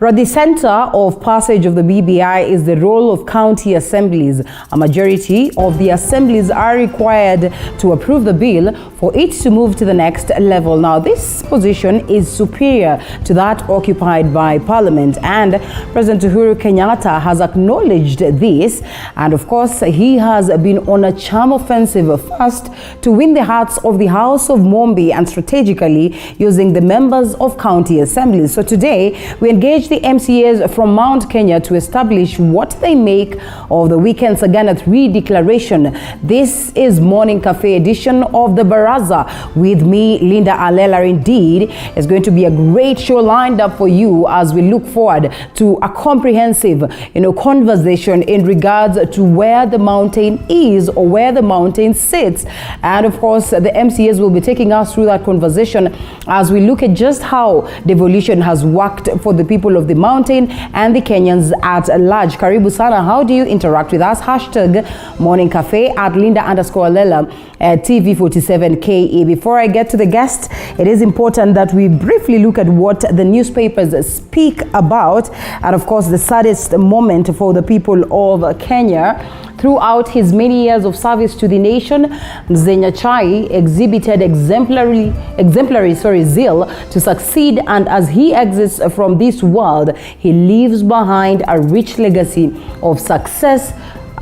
At the center of passage of the BBI is the role of county assemblies. A majority of the assemblies are required to approve the bill for it to move to the next level. Now, this position is superior to that occupied by Parliament, and President Uhuru Kenyatta has acknowledged this. And of course, he has been on a charm offensive, first to win the hearts of the House of Mombi and strategically using the members of county assemblies. So today, we engage the MCAs from Mount Kenya to establish what they make of the weekend Sagana 3 declaration. This is Morning Cafe edition of the Baraza with me, Linda Alela. Indeed, it's going to be a great show lined up for you as we look forward to a comprehensive, conversation in regards to where the mountain is or where the mountain sits. And of course, the MCAs will be taking us through that conversation as we look at just how devolution has worked for the people of the mountain and the Kenyans at large. Karibu sana. How do you interact with us? Hashtag Morning Cafe at Linda_Alela at TV47KE. Before I get to the guest, it is important that we briefly look at what the newspapers speak about, and of course the saddest moment for the people of Kenya. Throughout his many years of service to the nation, Mzee Nyachae exhibited exemplary zeal to succeed, and as he exits from this world, he leaves behind a rich legacy of success.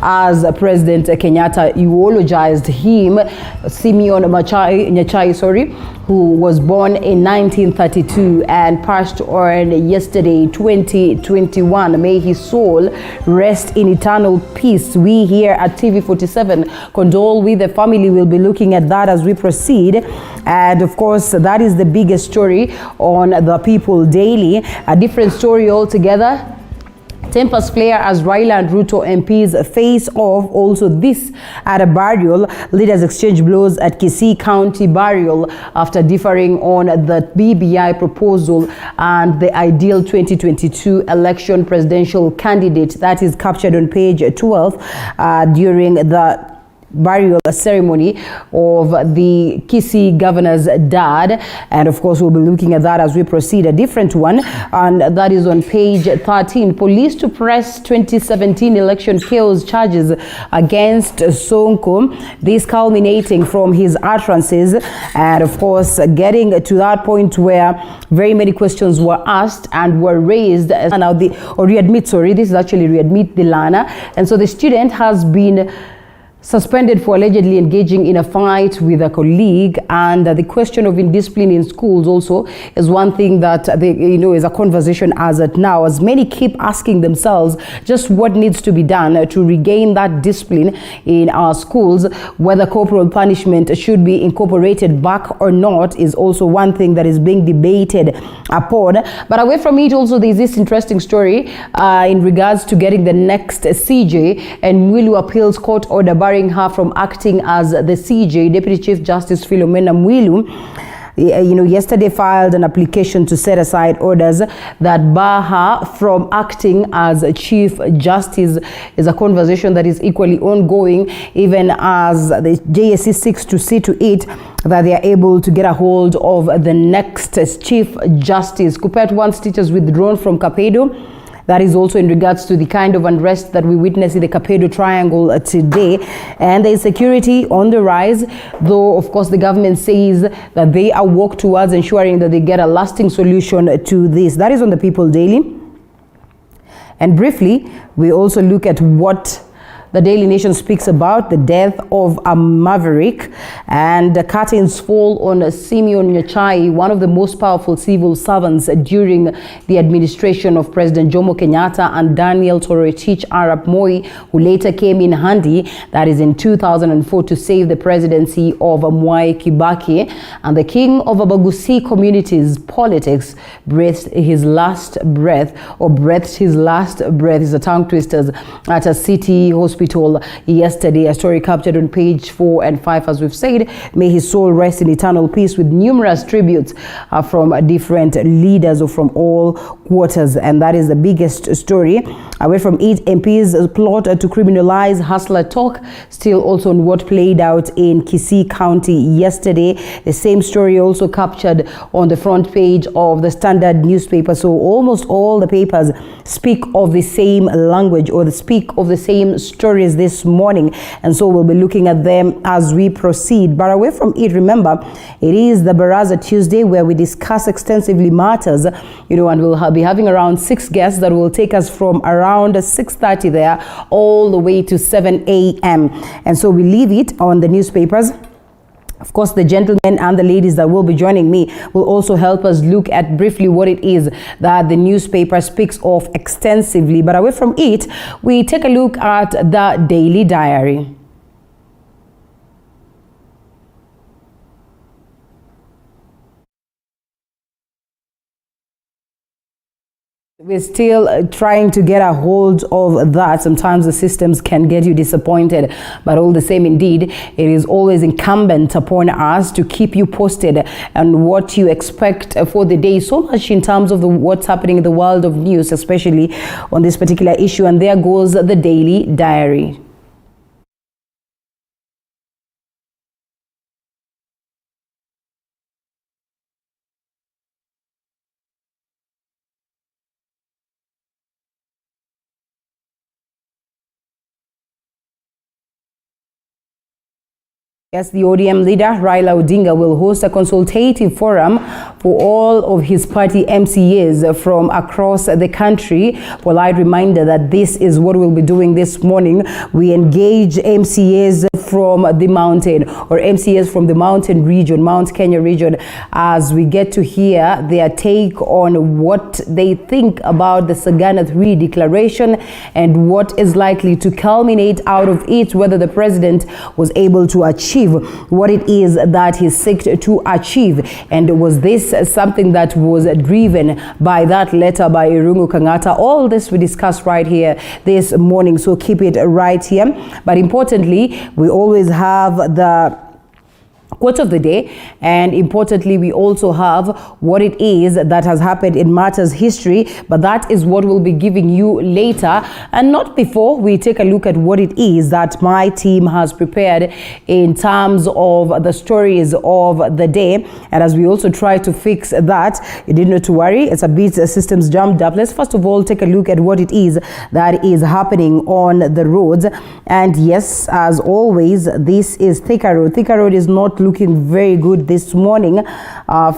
As President Kenyatta eulogized him, Simeon Nyachae, who was born in 1932 and passed on yesterday, 2021. May his soul rest in eternal peace. We here at TV47 condole with the family. We'll be looking at that as we proceed. And of course, that is the biggest story on the People Daily. A different story altogether. Tempers flare as Raila and Ruto MPs face off. Also this at a burial. Leaders exchange blows at Kisii County burial after differing on the BBI proposal and the ideal 2022 election presidential candidate. That is captured on page 12 during the burial ceremony of the Kisii governor's dad. And of course, we'll be looking at that as we proceed. A different one, and that is on page 13. Police to press 2017 election chaos charges against Sonko. This culminating from his utterances, and of course, getting to that point where very many questions were asked and were raised. And now this is actually readmit the Lana. And so the student has been suspended for allegedly engaging in a fight with a colleague, and the question of indiscipline in schools also is one thing that is a conversation as at now, as many keep asking themselves just what needs to be done to regain that discipline in our schools. Whether corporal punishment should be incorporated back or not is also one thing that is being debated upon. But away from it, also there's this interesting story in regards to getting the next CJ, and Mwilu appeals court order barring her from acting as the CJ. Deputy Chief Justice Philomena Mwilu yesterday filed an application to set aside orders that bar her from acting as Chief Justice. Is a conversation that is equally ongoing, even as the JSC seeks to see to it that they are able to get a hold of the next Chief Justice. Kupet wants teachers withdrawn from Kapedo. That is also in regards to the kind of unrest that we witness in the Kapedo Triangle today. And the insecurity on the rise, though of course the government says that they are working towards ensuring that they get a lasting solution to this. That is on the People Daily. And briefly, we also look at what the Daily Nation speaks about: the death of a maverick, and the curtains fall on Simeon Nyachae, one of the most powerful civil servants during the administration of President Jomo Kenyatta and Daniel Toroitich Arap Moi, who later came in handy, that is in 2004, to save the presidency of Mwai Kibaki. And the king of Abagusi community's politics breathed his last breath, is a tongue twister, at a city hospital hospital yesterday. A story captured on page 4 and 5. As we've said, may his soul rest in eternal peace, with numerous tributes from different leaders or from all quarters. And that is the biggest story. Away from it, MPs plot to criminalize hustler talk. Still also on what played out in Kisii County yesterday. The same story also captured on the front page of the Standard newspaper. So almost all the papers speak of the same language, or speak of the same stories this morning. And so we'll be looking at them as we proceed. But away from it, remember, it is the Baraza Tuesday, where we discuss extensively matters, and we'll be having around 6 guests that will take us from around 6:30 there all the way to 7 a.m. And so we leave it on the newspapers. Of course, the gentlemen and the ladies that will be joining me will also help us look at briefly what it is that the newspaper speaks of extensively. But away from it, we take a look at the Daily Diary. We're still trying to get a hold of that. Sometimes the systems can get you disappointed, but all the same, indeed, it is always incumbent upon us to keep you posted on what you expect for the day, so much in terms of what's happening in the world of news, especially on this particular issue. And there goes the Daily Diary. Yes, the ODM leader, Raila Odinga, will host a consultative forum for all of his party MCAs from across the country. Polite reminder that this is what we'll be doing this morning. We engage MCAs from the mountain, or MCAs from the mountain region, Mount Kenya region, as we get to hear their take on what they think about the Sagana 3 declaration and what is likely to culminate out of it, whether the president was able to achieve what it is that he sought to achieve. And was this something that was driven by that letter by Irungu Kangata? All this we discuss right here this morning, so keep it right here. But importantly, we always have the quote of the day, and importantly, we also have what it is that has happened in matters history, but that is what we'll be giving you later, and not before we take a look at what it is that my team has prepared in terms of the stories of the day. And as we also try to fix that, you didn't need to worry, it's a bit systems jammed up. Let's first of all take a look at what it is that is happening on the roads. And yes, as always, this is Thika Road. Thika Road is not looking very good this morning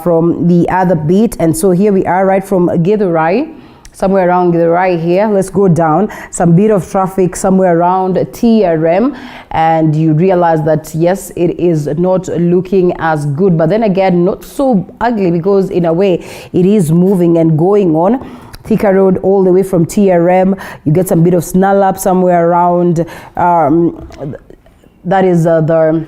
from the other beat. And so here we are right from Githurai, somewhere around Githurai here. Let's go down. Some bit of traffic somewhere around TRM, and you realize that yes, it is not looking as good, but then again, not so ugly, because in a way it is moving and going on. Thika Road all the way from TRM, you get some bit of snarl up somewhere around that is the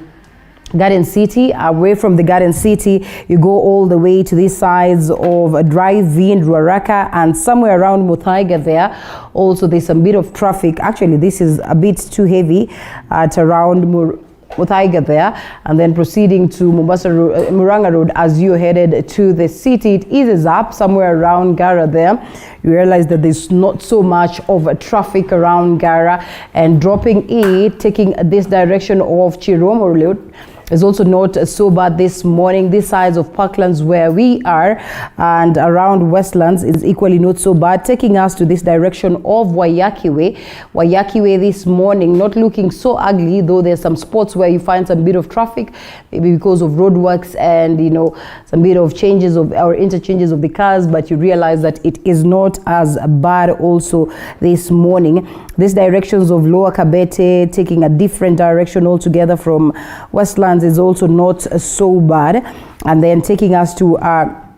Garden City. Away from the Garden City, you go all the way to these sides of Drive-In, Ruaraka, and somewhere around Muthaiga there. Also, there's some bit of traffic. Actually, this is a bit too heavy at around Muthaiga there, and then proceeding to Mombasa Road, Murang'a Road as you're headed to the city. It eases up somewhere around Gara there. You realize that there's not so much of a traffic around Gara, and dropping it, taking this direction of Chiromo Road is also not so bad this morning. This sides of Parklands where we are and around Westlands is equally not so bad, taking us to this direction of Waiyaki Way. Waiyaki Way this morning not looking so ugly, though there's some spots where you find some bit of traffic, maybe because of roadworks and some bit of changes of our interchanges of the cars, but you realize that it is not as bad also this morning. These directions of Lower Kabete taking a different direction altogether from Westlands is also not so bad, and then taking us to a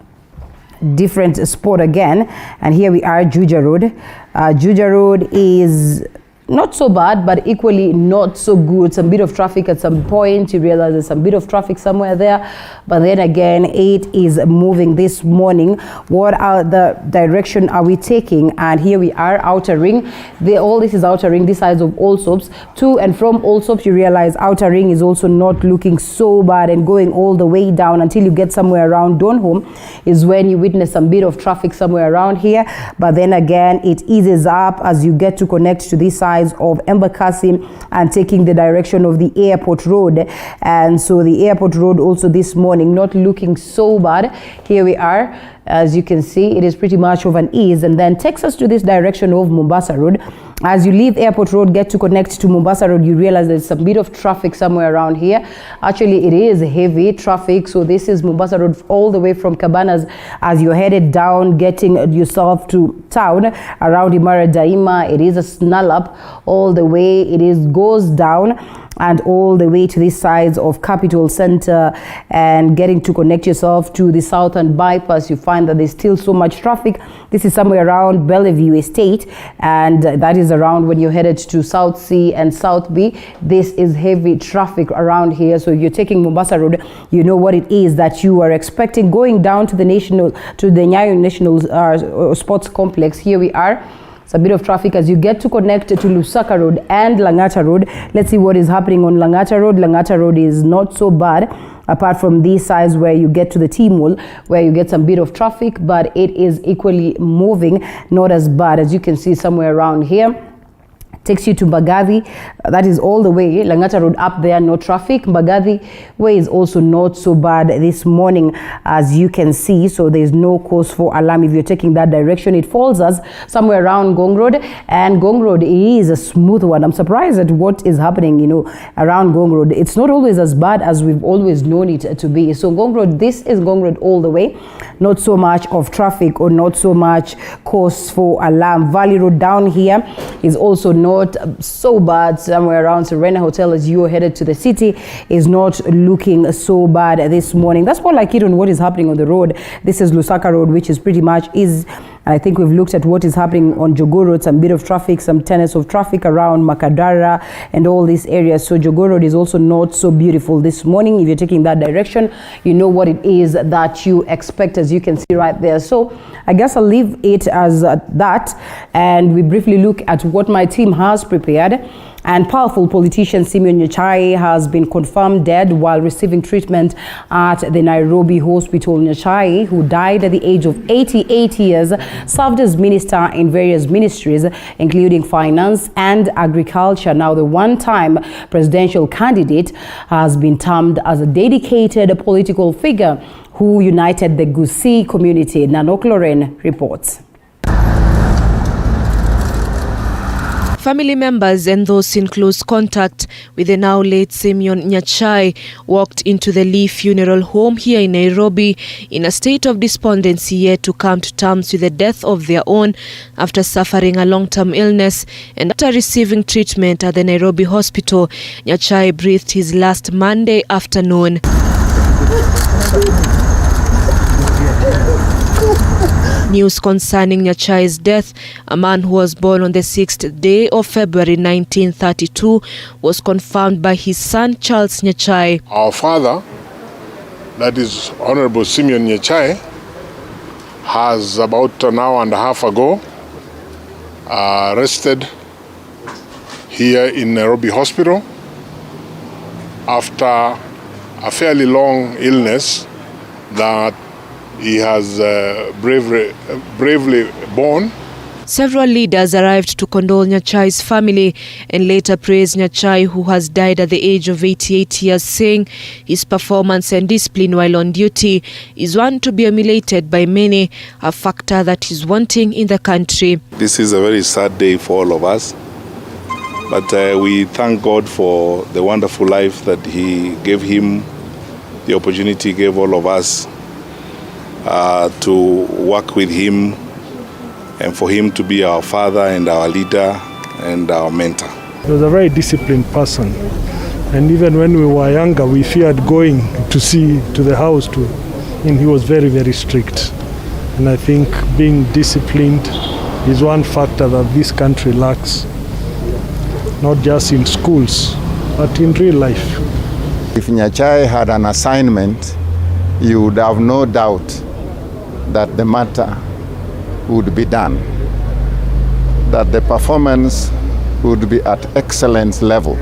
different spot again. And here we are, Juja Road. Juja Road is not so bad, but equally not so good. Some bit of traffic at some point. You realize there's some bit of traffic somewhere there. But then again, it is moving this morning. What are the direction are we taking? And here we are, Outer Ring. All this is Outer Ring, this sides of Allsops. To and from Allsops, you realize Outer Ring is also not looking so bad, and going all the way down until you get somewhere around Donholm is when you witness some bit of traffic somewhere around here. But then again, it eases up as you get to connect to this side of Embakasi and taking the direction of the airport road. And so the airport road also this morning not looking so bad. Here we are, as you can see, it is pretty much of an ease, and then takes us to this direction of Mombasa Road. As you leave airport road, get to connect to Mombasa Road, you realize there's some bit of traffic somewhere around here. Actually, it is heavy traffic. So this is Mombasa Road all the way from Cabanas as you're headed down, getting yourself to town around Imara Daima. It is a snarl up all the way. It goes down and all the way to this sides of Capital Center, and getting to connect yourself to the Southern Bypass, you find that there's still so much traffic. This is somewhere around Bellevue Estate, and that is around when you're headed to South C and South B. This is heavy traffic around here. So if you're taking Mombasa Road, you know what it is that you are expecting. Going down to the Nyayo National Sports Complex, here we are. It's a bit of traffic as you get to connect to Lusaka Road and Langata Road. Let's see what is happening on Langata Road. Langata Road is not so bad, apart from these sides where you get to the T-Mall, where you get some bit of traffic, but it is equally moving, not as bad as you can see somewhere around here. Takes you to Mbagathi. That is all the way Langata Road up there, no traffic. Mbagathi way is also not so bad this morning, as you can see. So there's no cause for alarm if you're taking that direction. It falls us somewhere around Gong Road, and Gong Road is a smooth one. I'm surprised at what is happening, around Gong Road. It's not always as bad as we've always known it to be. So Gong Road, this is Gong Road all the way. Not so much of traffic or not so much cause for alarm. Valley Road down here is also not so bad. Somewhere around Serena Hotel as you are headed to the city is not looking so bad this morning. That's more like it on what is happening on the road. This is Lusaka Road, which is pretty much and I think we've looked at what is happening on Jogoo Road, some bit of traffic, some tennis of traffic around Makadara and all these areas. So Jogoo Road is also not so beautiful this morning. If you're taking that direction, you know what it is that you expect, as you can see right there. So I guess I'll leave it as that, and we briefly look at what my team has prepared. And powerful politician Simeon Nyachae has been confirmed dead while receiving treatment at the Nairobi hospital. Nyachae, who died at the age of 88 years, served as minister in various ministries, including finance and agriculture. Now, the one-time presidential candidate has been termed as a dedicated political figure who united the Gusii community. Nanok Loren reports. Family members and those in close contact with the now late Simeon Nyachae walked into the Lee Funeral Home here in Nairobi in a state of despondency, yet to come to terms with the death of their own after suffering a long-term illness. And after receiving treatment at the Nairobi hospital, Nyachae breathed his last Monday afternoon. News concerning Nyachae's death, a man who was born on the 6th day of February 1932, was confirmed by his son Charles Nyachae. Our father, that is Honorable Simeon Nyachae, has about an hour and a half ago rested here in Nairobi Hospital after a fairly long illness that he has bravely borne. Several leaders arrived to condole Nyachae's family and later praised Nyachae, who has died at the age of 88 years, saying his performance and discipline while on duty is one to be emulated by many, a factor that is wanting in the country. This is a very sad day for all of us, but we thank God for the wonderful life that He gave him, the opportunity He gave all of us to work with Him and for Him to be our father and our leader and our mentor. He was a very disciplined person, and even when we were younger we feared going to the house and he was very, very strict. And I think being disciplined is one factor that this country lacks, not just in schools, but in real life. If Nyachai had an assignment, you would have no doubt that the matter would be done, that the performance would be at excellence level.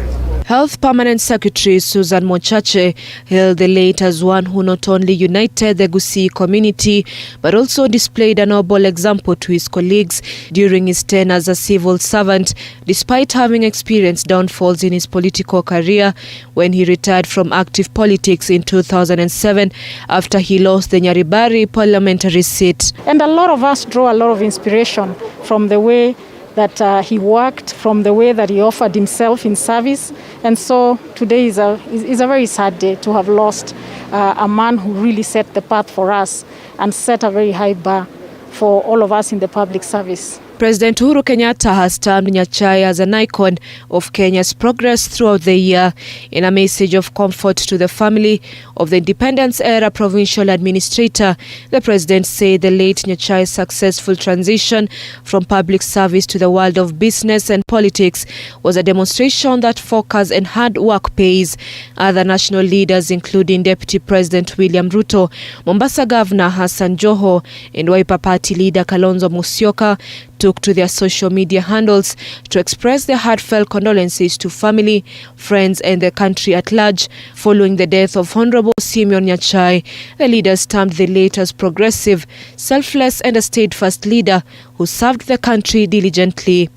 Health Permanent Secretary Susan Mochache hailed the late as one who not only united the Gusii community but also displayed a noble example to his colleagues during his tenure as a civil servant, despite having experienced downfalls in his political career when he retired from active politics in 2007 after he lost the Nyaribari parliamentary seat. And a lot of us draw a lot of inspiration from the way that he worked, from the way that he offered himself in service. And so today is a very sad day to have lost a man who really set the path for us and set a very high bar for all of us in the public service. President Uhuru Kenyatta has termed Nyachai as an icon of Kenya's progress throughout the year. In a message of comfort to the family of the independence-era provincial administrator, the president said the late Nyachai's successful transition from public service to the world of business and politics was a demonstration that focus and hard work pays. Other national leaders, including Deputy President William Ruto, Mombasa Governor Hassan Joho, and Wiper Party leader Kalonzo Musyoka, took to their social media handles to express their heartfelt condolences to family, friends and the country at large following the death of Honorable Simeon Nyachai. The leaders termed the late as progressive, selfless and a steadfast leader who served the country diligently.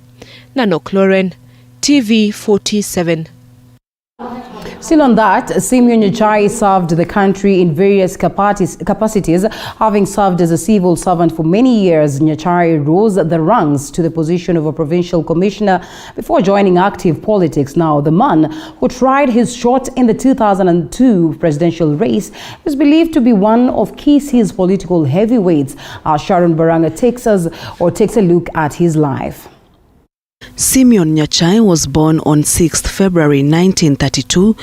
Nanok Lauren, TV 47. Still on that, Simeon Nyachai served the country in various capacities. Having served as a civil servant for many years, Nyachai rose the ranks to the position of a provincial commissioner before joining active politics. Now, the man who tried his shot in the 2002 presidential race is believed to be one of Kisi's political heavyweights. Sharon Baranga takes a look at his life. Simeon Nyachai was born on 6th February 1932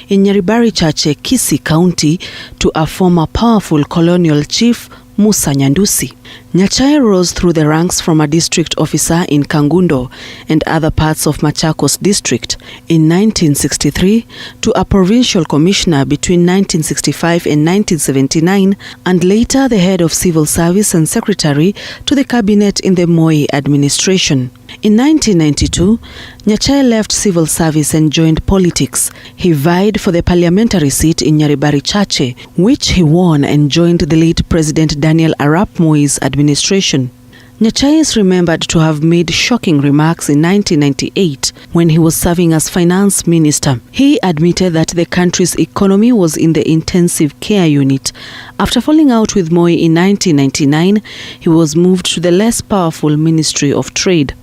in Nyaribari Chache, Kisii County, to a former powerful colonial chief, Musa Nyandusi. Nyachai rose through the ranks from a district officer in Kangundo and other parts of Machakos district in 1963 to a provincial commissioner between 1965 and 1979, and later the head of civil service and secretary to the cabinet in the Moi administration. In 1992, Nyachai left civil service and joined politics. He vied for the parliamentary seat in Nyaribari Chache, which he won and joined the late President Daniel Arap Moi's administration. Nyachai is remembered to have made shocking remarks in 1998 when he was serving as finance minister. He admitted that the country's economy was in the intensive care unit. After falling out with Moi in 1999, he was moved to the less powerful Ministry of Trade.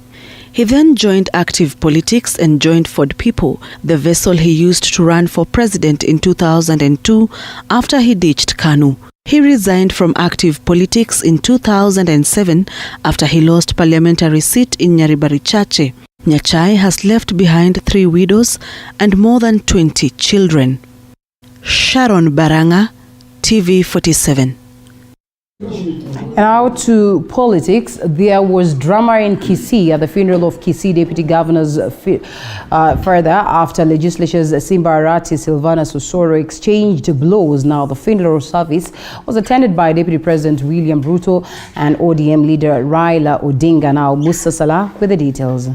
He then joined active politics and joined Ford People, the vessel he used to run for president in 2002 after he ditched KANU. He resigned from active politics in 2007 after he lost parliamentary seat in Nyaribari Chache. Nyachai has left behind 3 widows and more than 20 children. Sharon Baranga, TV 47. Now to politics. There was drama in Kisii at the funeral of Kisii Deputy Governors further after legislature's Simba Arati Silvana Sosoro exchanged blows. Now the funeral service was attended by Deputy President William Ruto and ODM leader Raila Odinga. Now Musa Salah with the details.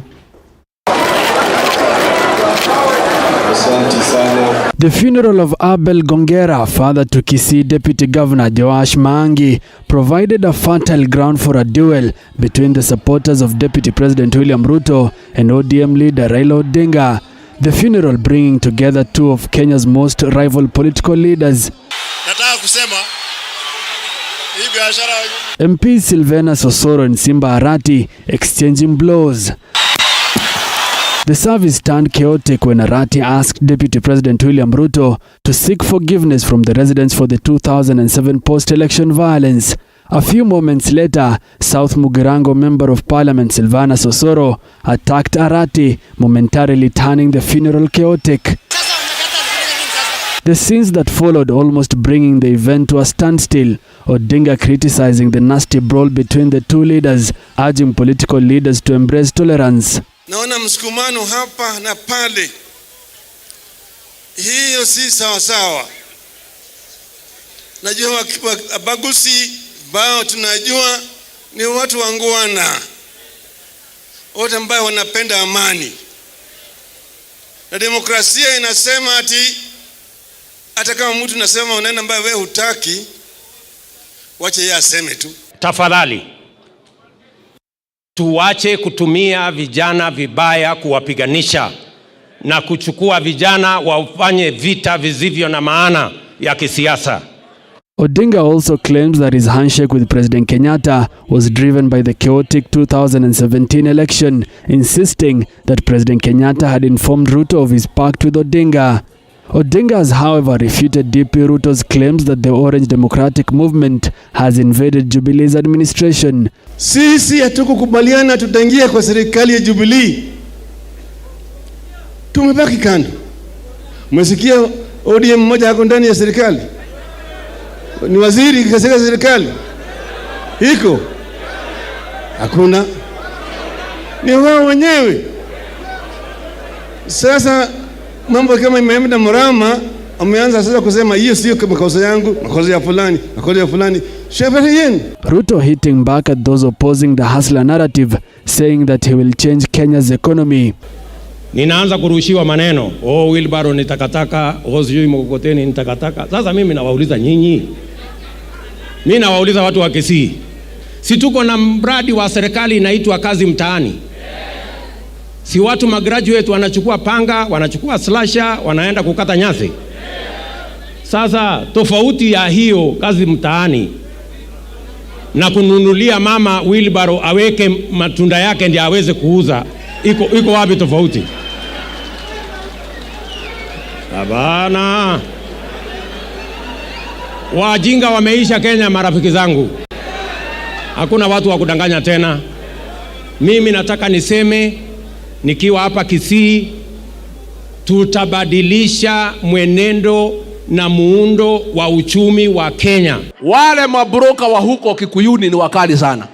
The funeral of Abel Gongera, father to Kisii Deputy Governor Joash Maangi, provided a fertile ground for a duel between the supporters of Deputy President William Ruto and ODM leader Raila Odinga. The funeral bringing together 2 of Kenya's most rival political leaders. MP Silvana Sosoro and Simba Arati exchanging blows. The service turned chaotic when Arati asked Deputy President William Ruto to seek forgiveness from the residents for the 2007 post-election violence. A few moments later, South Mugirango Member of Parliament Silvana Sosoro attacked Arati, momentarily turning the funeral chaotic. The scenes that followed almost bringing the event to a standstill, Odinga criticizing the nasty brawl between the 2 leaders, urging political leaders to embrace tolerance. Naona msukumano hapa na pale. Hiyo si sawa sawa. Najua Abagusi bao tunajua ni watu wangwana, wote ambao wanapenda amani, na demokrasia inasema ati hata kama mtu nasema unaenda ambaye wewe hutaki, wache yeye aseme tu. Tafadhali tuache kutumia vijana vibaya kuwapiganisha na kuchukua vijana wafanye vita visivyo na maana ya kisiasa. Odinga also claims that his handshake with President Kenyatta was driven by the chaotic 2017 election, insisting that President Kenyatta had informed Ruto of his pact with Odinga. Odinga has, however, refuted DP Ruto's claims that the Orange Democratic Movement has invaded Jubilee's administration. Sisi hatukukubaliana tutaingia kwa serikali ya Jubilee. Tumebaki kando. Umesikia ODM mmoja hako ndani ya serikali? Ni waziri katika serikali? Hiko? Hakuna. Ni wao wenyewe. Sasa mambo kama imeenda mrama, ameanza sasa kusema hiyo sio makosa yangu, makosa ya fulani. Shabari yenu. Ruto hitting back at those opposing the hustler narrative, saying that he will change Kenya's economy. Ninaanza kurushiwa maneno, wheelbarrow ni takataka, sijui mkokoteni ni takataka. Sasa mimi nawauliza nyinyi. Mimi nawauliza watu wa Kisii. Si tuko na mradi wa serikali inaitwa kazi mtaani? Si watu magraduate wanachukua panga, wanachukua slasher, wanaenda kukata nyasi? Sasa tofauti ya hiyo kazi mtaani na kununulia mama wheelbarrow aweke matunda yake ndiye aweze kuuza, iko wapi tofauti? Bana, wajinga wameisha Kenya, marafiki zangu. Hakuna watu wa kudanganya tena. Mimi nataka niseme nikiwa hapa Kisii, tutabadilisha mwenendo na muundo wa uchumi wa Kenya. Wale mabroka wa huko Kikuyuni ni wakali sana.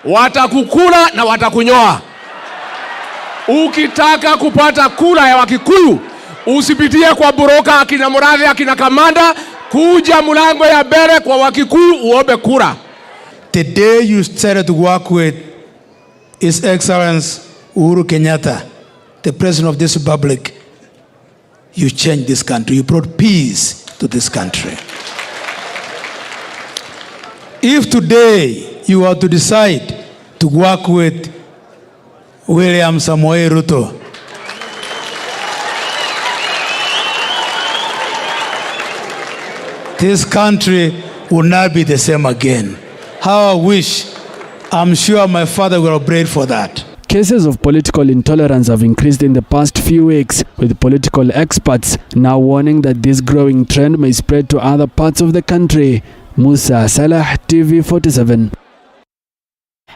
Watakukula na watakunyoa. Ukitaka kupata kula ya Wakikuyu, usipitie kwa broka akina Muradhi akina Kamanda, kuja mlango ya mbele kwa Wakikuyu uombe kura. The day you started to work with His Excellency Uhuru Kenyatta, the President of this Republic, you changed this country. You brought peace to this country. If today you are to decide to work with William Samoei Ruto, this country will not be the same again. How I wish, I'm sure my father will have prayed for that. Cases of political intolerance have increased in the past few weeks, with political experts now warning that this growing trend may spread to other parts of the country. Musa Salah, TV47.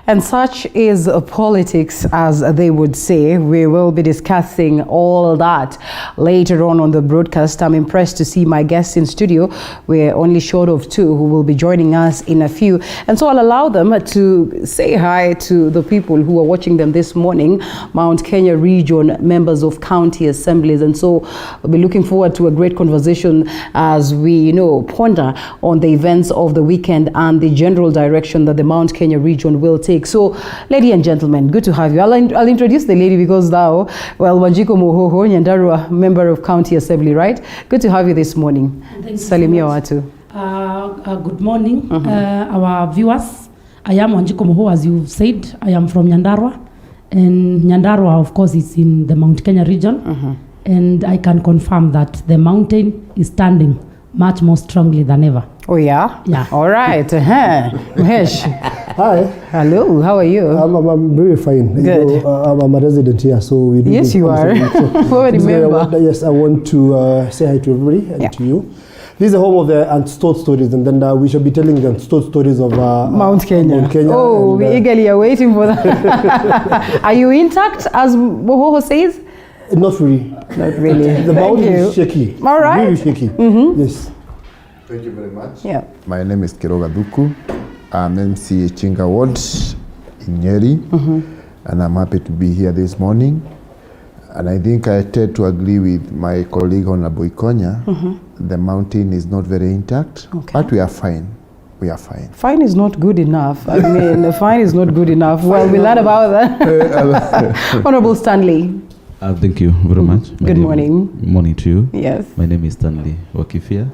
And such is politics, as they would say. We will be discussing all that later on the broadcast. I'm impressed to see my guests in studio. We're only short of two who will be joining us in a few. And so I'll allow them to say hi to the people who are watching them this morning, Mount Kenya region members of county assemblies. And so we'll be looking forward to a great conversation as we, ponder on the events of the weekend and the general direction that the Mount Kenya region will take. So, ladies and gentlemen, good to have you. I'll introduce the lady because now, Wanjiko Mohoho, Nyandarua, member of County Assembly, right? Good to have you this morning. Salimia watu. Good morning, our viewers. I am Wanjiko Mohoho, as you've said. I am from Nyandarua. And Nyandarua, of course, is in the Mount Kenya region. And I can confirm that the mountain is standing much more strongly than ever. Oh, yeah? Yeah. All right. Mahesh. Hi. Hello. How are you? I'm very fine. Good. I'm a resident here, so we do. Yes, you are. Yes, I want to say hi to everybody and to you. This is the home of the untold stories, and then we shall be telling the untold stories of Mount Kenya. Oh, we eagerly are waiting for that. Are you intact, as Mohoho says? Not really. Not really. The mountain is shaky. All right. Really shaky. Yes. Thank you very much. Yeah. My name is Kiroga Duku. I'm MC Chinga Ward in Nyeri. and I'm happy to be here this morning. And I think I tend to agree with my colleague Honorable Ikonya. The mountain is not very intact, but we are fine. We are fine. Fine is not good enough. I mean, fine is not good enough. Well, we learn about that. Honorable Stanley. Thank you very much. Good morning. Morning to you. Yes. My name is Stanley Wakifia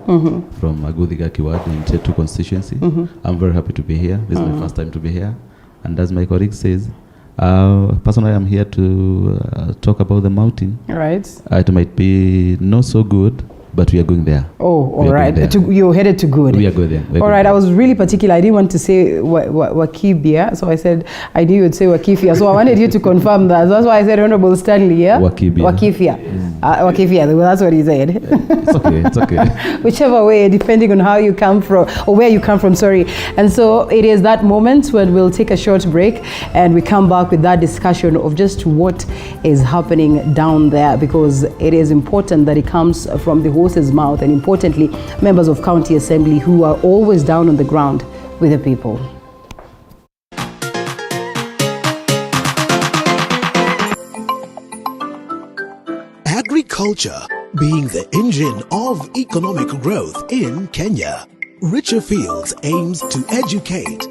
from Agudhigaki Ward in Chetu constituency. I'm very happy to be here. This is my first time to be here. And as my colleague says, personally I'm here to talk about the mountain. Right. It might be not so good, but we are going there. Oh, all right. You're headed to good. We are going there. All right. I was really particular. I didn't want to say Wakibia, so I said I knew you'd say Wakifia. So I wanted you to confirm that. So that's why I said Honorable Stanley. Yeah. Wakifia. Wakifia. Well, that's what he said. It's okay. It's okay. Whichever way, depending on how you come from or where you come from. Sorry. And so it is that moment when we'll take a short break and we come back with that discussion of just what is happening down there, because it is important that it comes from the horse's mouth, and importantly, members of County Assembly who are always down on the ground with the people. Agriculture being the engine of economic growth in Kenya, Richer Fields aims to educate,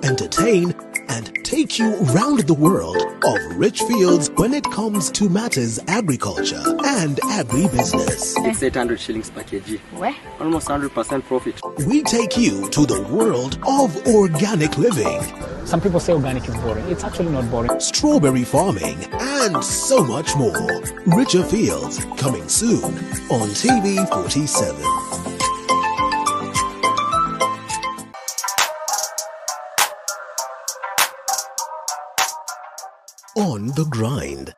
entertain, and take you round the world of rich fields when it comes to matters agriculture and agribusiness. It's 800 shillings per kg. Where? Almost 100% profit. We take you to the world of organic living. Some people say organic is boring. It's actually not boring. Strawberry farming and so much more. Richer Fields coming soon on TV 47. On the grind,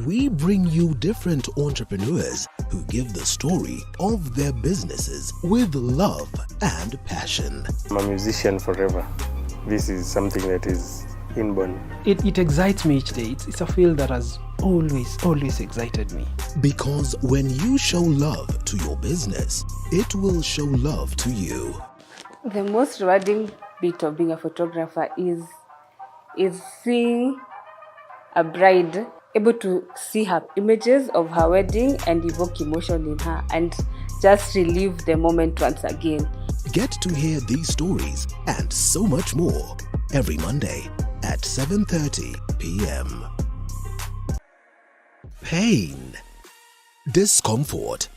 we bring you different entrepreneurs who give the story of their businesses with love and passion. I'm a musician forever. This is something that is inborn. It excites me each day. It's a field that has always excited me. Because when you show love to your business, it will show love to you. The most rewarding bit of being a photographer is seeing a bride able to see her images of her wedding and evoke emotion in her and just relive the moment once again. Get to hear these stories and so much more every Monday at 7:30 p.m. Pain, discomfort,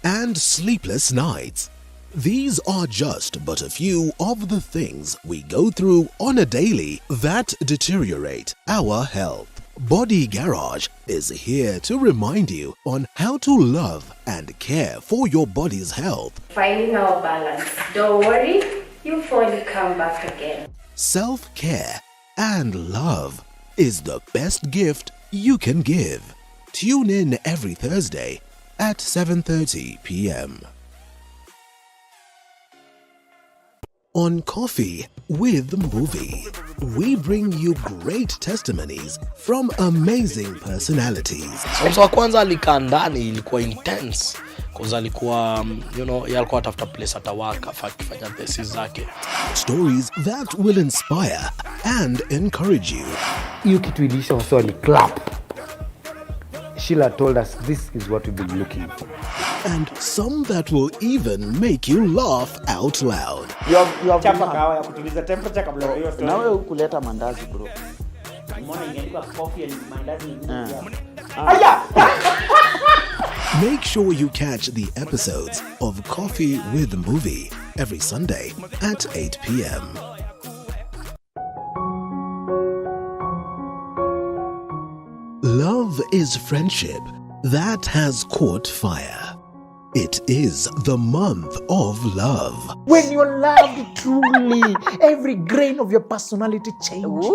and sleepless nights. These are just but a few of the things we go through on a daily that deteriorate our health. Body Garage is here to remind you on how to love and care for your body's health. Finding our balance. Don't worry, you'll finally come back again. Self-care and love is the best gift you can give. Tune in every Thursday at 7:30 p.m. On Coffee with Movie, we bring you great testimonies from amazing personalities. Mwanzo wa kwanza alikaa ndani, ilikuwa intense because alikuwa alikuwa atafuta place atawaka akifanya thesis zake. Stories that will inspire and encourage you. Hiyo kitu ilisha waswa ni clap. Sheila told us this is what we've been looking for. And some that will even make you laugh out loud. You have chapa kawa ya kutuliza temperature kabla hiyo story. Na wewe kuleta mandazi bro. Umeona ingeandikwa coffee and mandazi. Aya! Make sure you catch the episodes of Coffee with Movie every Sunday at 8 p.m. Love is friendship that has caught fire. It is the month of love. When you're loved truly, every grain of your personality changes.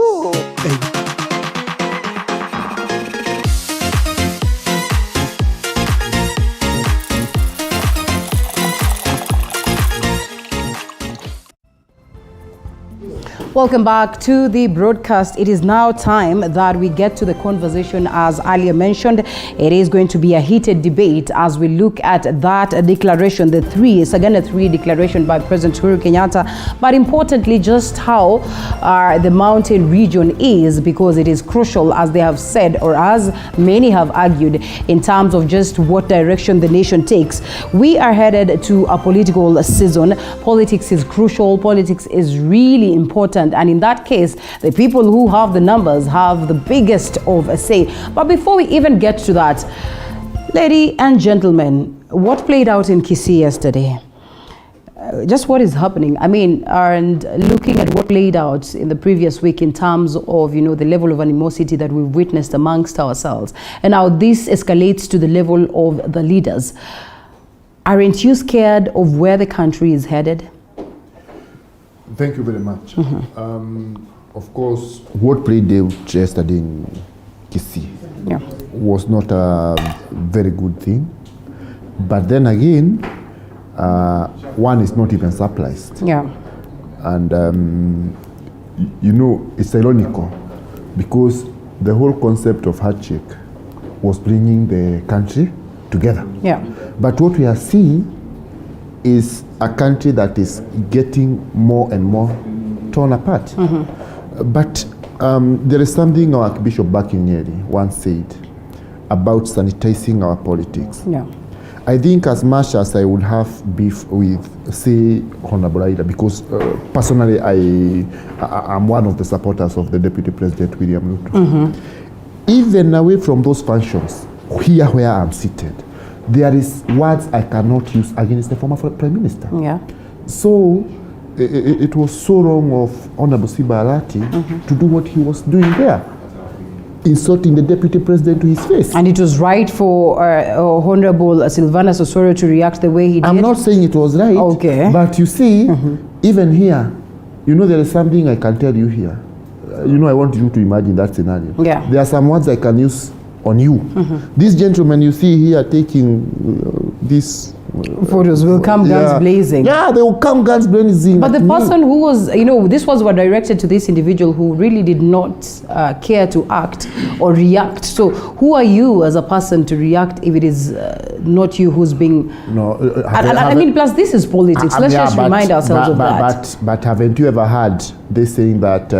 Welcome back to the broadcast. It is now time that we get to the conversation. As earlier mentioned, it is going to be a heated debate as we look at that declaration, the Sagana 3 declaration by President Uhuru Kenyatta, but importantly, just how the mountain region is, because it is crucial, as they have said, or as many have argued, in terms of just what direction the nation takes. We are headed to a political season. Politics is crucial. Politics is really important. And in that case, the people who have the numbers have the biggest of a say. But before we even get to that, ladies and gentlemen, what played out in Kisii yesterday? Just what is happening? I mean, and looking at what played out in the previous week in terms of, you know, the level of animosity that we've witnessed amongst ourselves, and how this escalates to the level of the leaders. Aren't you scared of where the country is headed? Thank you very much. Of course, what played out yesterday in Kisii was not a very good thing. But then again, one is not even surprised. Yeah. And, you know, it's ironical because the whole concept of handshake was bringing the country together. Yeah. But what we are seeing is a country that is getting more and more torn apart. But there is something our Archbishop Bakinyeri once said about sanitizing our politics. Yeah. I think as much as I would have beef with, say, Honorable Aida, because personally I'm one of the supporters of the Deputy President William Ruto. Even away from those functions, here where I'm seated, there is words I cannot use against the former Prime Minister. Yeah. So it was so wrong of Honorable Simba Arati to do what he was doing there, insulting the Deputy President to his face. And it was right for Honorable Sylvanus Osoro to react the way he did? I'm not saying it was right, but you see, even here, you know, there is something I can tell you here. You know, I want you to imagine that scenario. Yeah. There are some words I can use on you. This gentleman you see here taking these photos will come guns blazing. Yeah, they will come guns blazing. But the person who was, you know, this was what directed to this individual who really did not care to act or react. So who are you as a person to react if it is not you who's being... No, I mean, plus this is politics. Let's just remind ourselves of that. But haven't you ever heard they saying that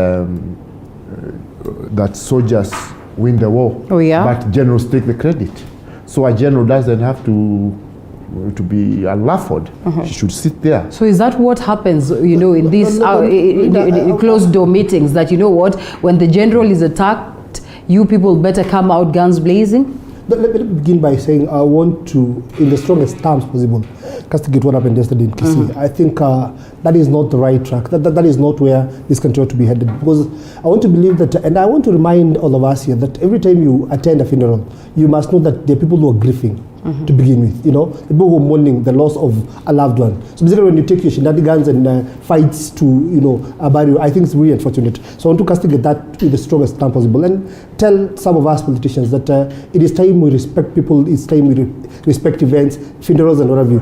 that soldiers win the war? Oh yeah. But generals take the credit. So a general doesn't have to be a laughed. She should sit there. So is that what happens, you know, in these closed door meetings, that, you know what, when the general is attacked, you people better come out guns blazing? Let me begin by saying I want to, in the strongest terms possible, castigate what happened yesterday in Kisii. I think that is not the right track. That is not where this country ought to be headed. Because I want to believe that, and I want to remind all of us here that every time you attend a funeral, you must know that there are people who are grieving. To begin with, you know, the people who are mourning the loss of a loved one. So basically, when you take your shenanigans and fights to, you know, a burial, I think it's really unfortunate. So I want to castigate that with the strongest term possible and tell some of us politicians that it is time we respect people, it's time we respect events, funerals and what have you.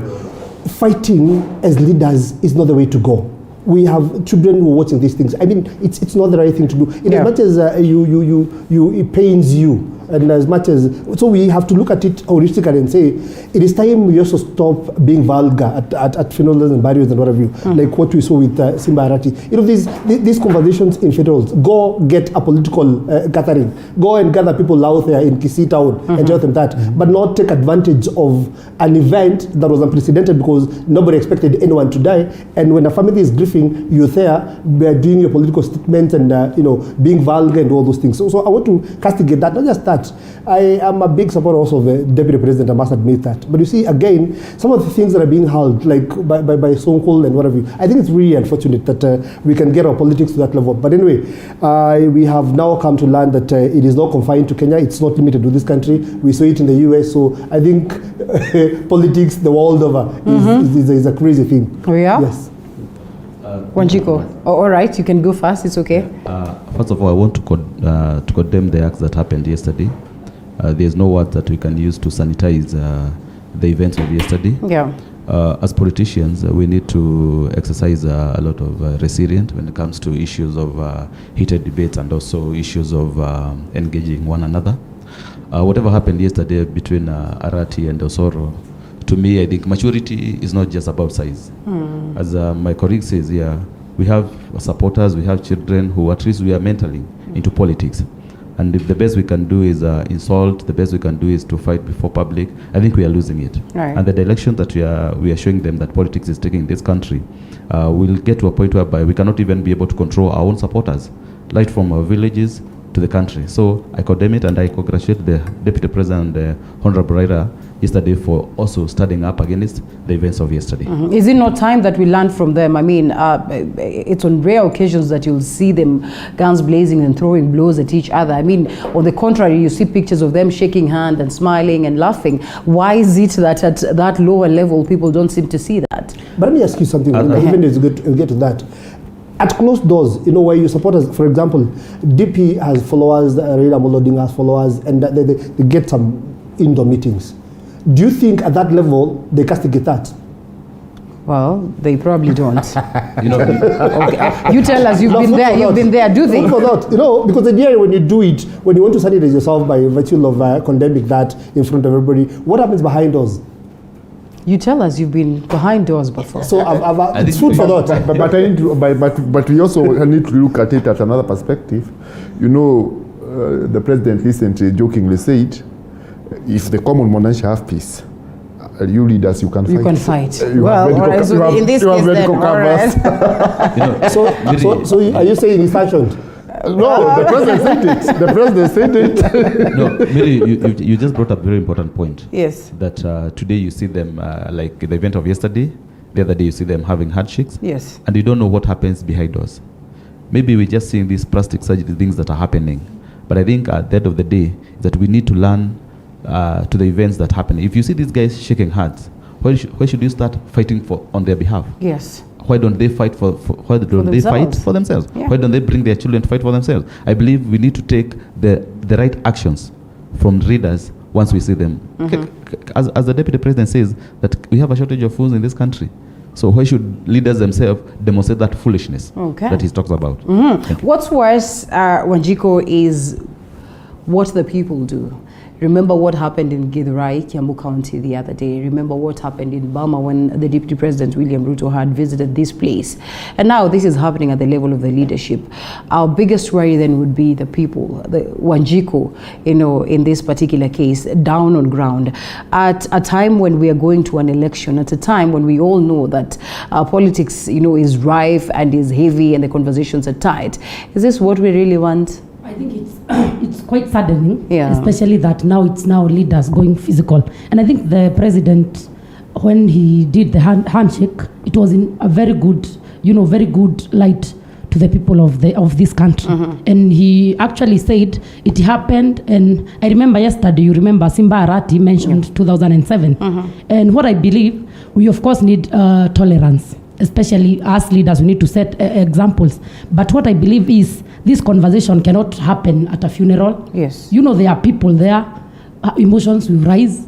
Fighting as leaders is not the way to go. We have children who are watching these things. I mean, it's not the right thing to do. In as much as it pains you, and as much as, so we have to look at it holistically and say, it is time we also stop being vulgar at funerals and burials and what have you, like what we saw with Simba Arati. You know, these conversations in funerals, go get a political gathering, go and gather people out there in Kisii town and tell them that, but not take advantage of an event that was unprecedented because nobody expected anyone to die, and when a family is grieving, you're there doing your political statements and you know, being vulgar and all those things. So I want to castigate that, not just that. I am a big supporter also of the Deputy President, I must admit that. But you see, again, some of the things that are being held, like by so-called and whatever, I think it's really unfortunate that we can get our politics to that level. But anyway, we have now come to learn that it is not confined to Kenya, it's not limited to this country. We saw it in the US, so I think politics the world over is a crazy thing. Oh yeah? Yes. Wanjiko, all right, you can go first, it's okay. First of all, I want to condemn the acts that happened yesterday. There's no word that we can use to sanitize the events of yesterday. Yeah. as politicians, we need to exercise a lot of resilience when it comes to issues of heated debates and also issues of engaging one another. Whatever happened yesterday between Arati and Osoro, to me, I think maturity is not just about size. As my colleague says here, we have supporters, we have children who at least we are mentally into politics. And if the best we can do is insult, the best we can do is to fight before public, I think we are losing it. Right. And the direction that we are showing them that politics is taking in this country, we'll get to a point whereby we cannot even be able to control our own supporters, right from our villages to the country. So I condemn it, and I congratulate the Deputy President, Honorable Raila, yesterday for also standing up against the events of yesterday. Is it not time that we learn from them? I mean, it's on rare occasions that you'll see them guns blazing and throwing blows at each other. I mean, on the contrary, you see pictures of them shaking hands and smiling and laughing. Why is it that at that lower level, people don't seem to see that? But let me ask you something, even as we get to that. At closed doors, you know, where your supporters, for example, DP has followers, Raila Amolo Odinga has followers, and they get some indoor meetings. Do you think at that level they castigate that? Well, they probably don't. You know, okay. You tell us, you've been there. You've been there. Do they? For that, you know, because the idea when you do it, when you want to sanitize yourself by virtue of condemning that in front of everybody, what happens behind doors? You tell us you've been behind doors before. So it's food for thought. But we also need to look at it at another perspective. You know, the president recently jokingly said, if the common manage have peace, you leaders, you can fight. You can fight. Well, all right, so in this case then, all right. So are you saying he's sanctioned? No, the president said it. The president said it. No, Mary, you just brought up a very important point. Yes. That today you see them, like the event of yesterday, the other day you see them having handshakes. Yes. And you don't know what happens behind us. Maybe we're just seeing these plastic surgery things that are happening. But I think at the end of the day, that we need to learn to the events that happen. If you see these guys shaking hands, why should you start fighting on their behalf? Yes. Why don't they fight why don't they fight for themselves? Yeah. Why don't they bring their children to fight for themselves? I believe we need to take the right actions from leaders once we see them. As the Deputy President says, that we have a shortage of foods in this country. So why should leaders themselves demonstrate that foolishness that he talks about? What's worse, Wanjiko, is what the people do. Remember what happened in Githurai, Kiambu County the other day. Remember what happened in BAMBA when the Deputy President William Ruto had visited this place. And now this is happening at the level of the leadership. Our biggest worry then would be the people, the Wanjiko, you know, in this particular case, down on ground. At a time when we are going to an election, at a time when we all know that politics, you know, is rife and is heavy and the conversations are tight. Is this what we really want? I think it's quite saddening, especially that now it's leaders going physical. And I think the president, when he did the handshake, it was in a very good light to the people of this country. And he actually said it happened. And I remember yesterday, you remember Simba Arati mentioned 2007. And what I believe, we of course need tolerance. Especially as leaders, we need to set examples. But what I believe is this conversation cannot happen at a funeral. Yes. You know, there are people there, emotions will rise.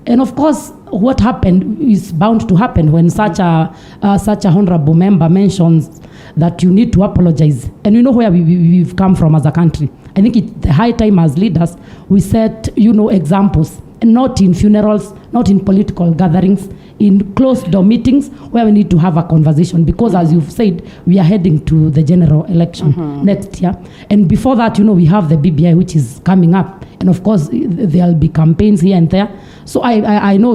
And of course, what happened is bound to happen when such a honorable member mentions that you need to apologize. And you know where we've come from as a country. I think it's the high time as leaders, we set, examples. And not in funerals, not in political gatherings, in closed-door meetings where we need to have a conversation. Because as you've said, we are heading to the general election next year. And before that, we have the BBI, which is coming up. And of course, there'll be campaigns here and there. So I know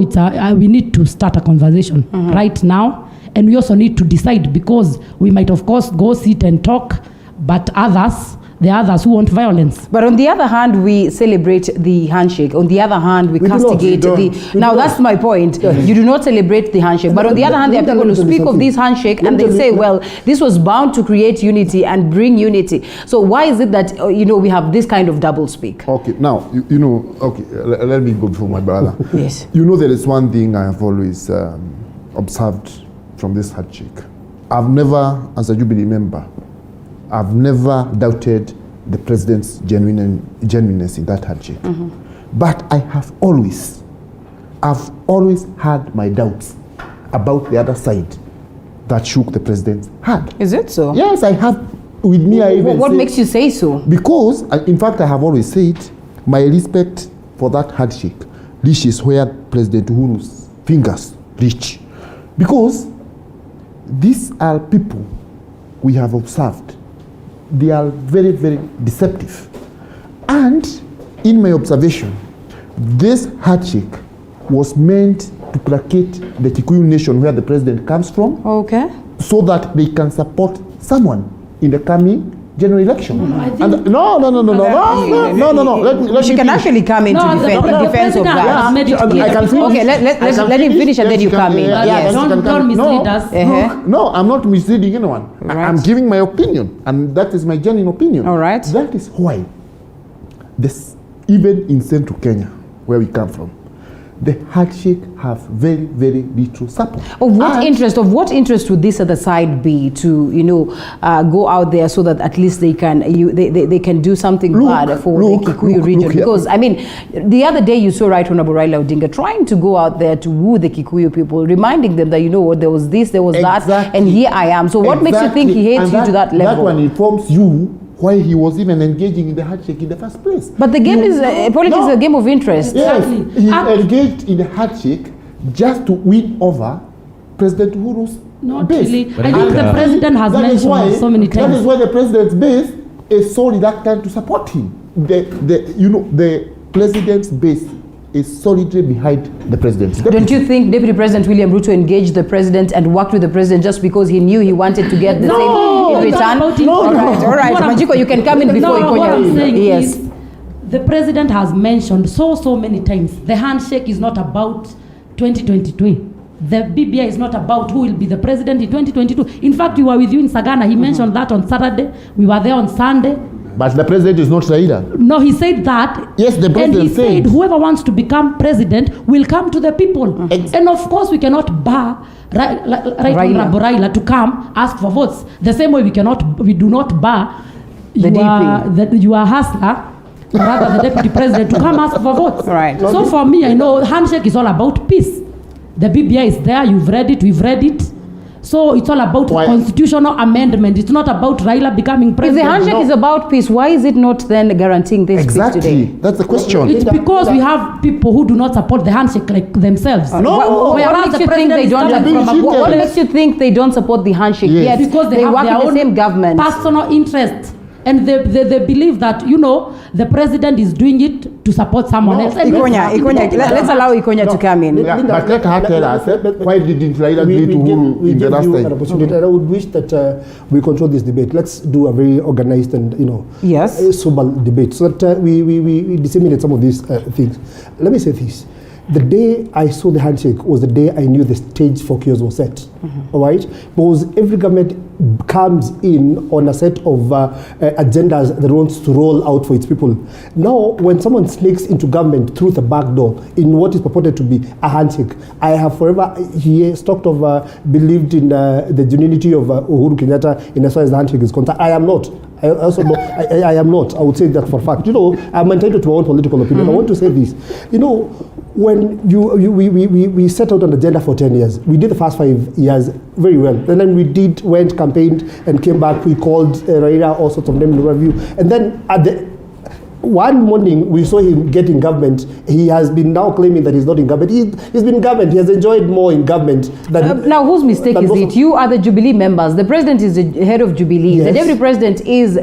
we need to start a conversation right now. And we also need to decide, because we might, of course, go sit and talk, but there are others who want violence. But on the other hand, we celebrate the handshake. On the other hand, we castigate Now, that's my point. You do not celebrate the handshake. But on the other hand, there are people who speak of this handshake and they say, well, this was bound to create unity and bring unity. So why is it that, we have this kind of double speak? Okay, now, let me go before my brother. Yes. There is one thing I have always observed from this handshake. I've never, as a Jubilee member, I've never doubted the president's genuineness in that handshake. But I've always had my doubts about the other side that shook the president's hand. Is it so? Yes, I have. With me, I even what makes you say so? Because, in fact, I have always said my respect for that handshake reaches where President Uhuru's fingers reach. Because these are people we have observed. They are very, very deceptive. And in my observation, this handshake was meant to placate the Kikuyu nation where the president comes from. Okay. So that they can support someone in the coming general election. She can actually come in to defense of that. I can finish. Okay, let him finish and then you come in. Yes. Don't mislead us. No, I'm not misleading anyone. Right. I'm giving my opinion, and that is my genuine opinion. All right. That is why, even in Central Kenya, where we come from, the handshake have very, very little support. Of what interest would this other side be to, go out there so that at least they can do something bad for the Kikuyu region? Because I mean, the other day you saw Right Honorable Raila Odinga trying to go out there to woo the Kikuyu people, reminding them that there was this, there was that, and here I am. So what makes you think he hates you to that level? That one informs you why he was even engaging in the handshake in the first place. But the game is politics is a game of interest. Yes, he engaged in the handshake just to win over President Uhuru's base. Really. I think the president has mentioned so many times. That is why the president's base is so reluctant to support him. The president's base is solidly behind the president. Don't you think Deputy President William Ruto engaged the president and worked with the president just because he knew he wanted to get the same in return? All right. Majiko, you can come in before Ikonya. What I'm saying is, the president has mentioned so many times, the handshake is not about 2022. The BBI is not about who will be the president in 2022. In fact, we were with you in Sagana. He mentioned that on Saturday. We were there on Sunday. But the president is not Raila. No, he said that. Yes, the president and he said whoever wants to become president will come to the people. And of course, we cannot bar Raila to come ask for votes. The same way we do not bar your hustler, rather the deputy president, to come ask for votes. Right. So for me, I know handshake is all about peace. The BBI is there. You've read it. We've read it. So it's all about constitutional amendment. It's not about Raila becoming president. If the handshake is about peace, why is it not then guaranteeing this peace today? That's the question. It's because we have people who do not support the handshake like themselves. What makes you think they don't support the handshake? Yes. Because they have work their in the own same government. Personal interest. And they believe that, the president is doing it to support someone else. Ikonya, let's allow Ikonya to come in. But let her tell us, why didn't Raila agree to Uhuru in the last time? And I would wish that we control this debate. Let's do a very organized and, sober debate so that we disseminate some of these things. Let me say this. The day I saw the handshake was the day I knew the stage for chaos was set. All right? Because every government comes in on a set of agendas that wants to roll out for its people. Now, when someone sneaks into government through the back door in what is purported to be a handshake, I have forever believed in the genuinity of Uhuru Kenyatta in as far as the handshake is concerned. I am not. I also know, I am not. I would say that for a fact. I'm entitled to my own political opinion. I want to say this. When we set out an agenda for 10 years, we did the first 5 years very well. And then we went, campaigned, and came back. We called Raila, all sorts of names in review. And then one morning, we saw him get in government. He has been now claiming that he's not in government. He's been in government. He has enjoyed more in government than... now, whose mistake is it? You are the Jubilee members. The president is the head of Jubilee. Yes. The deputy president is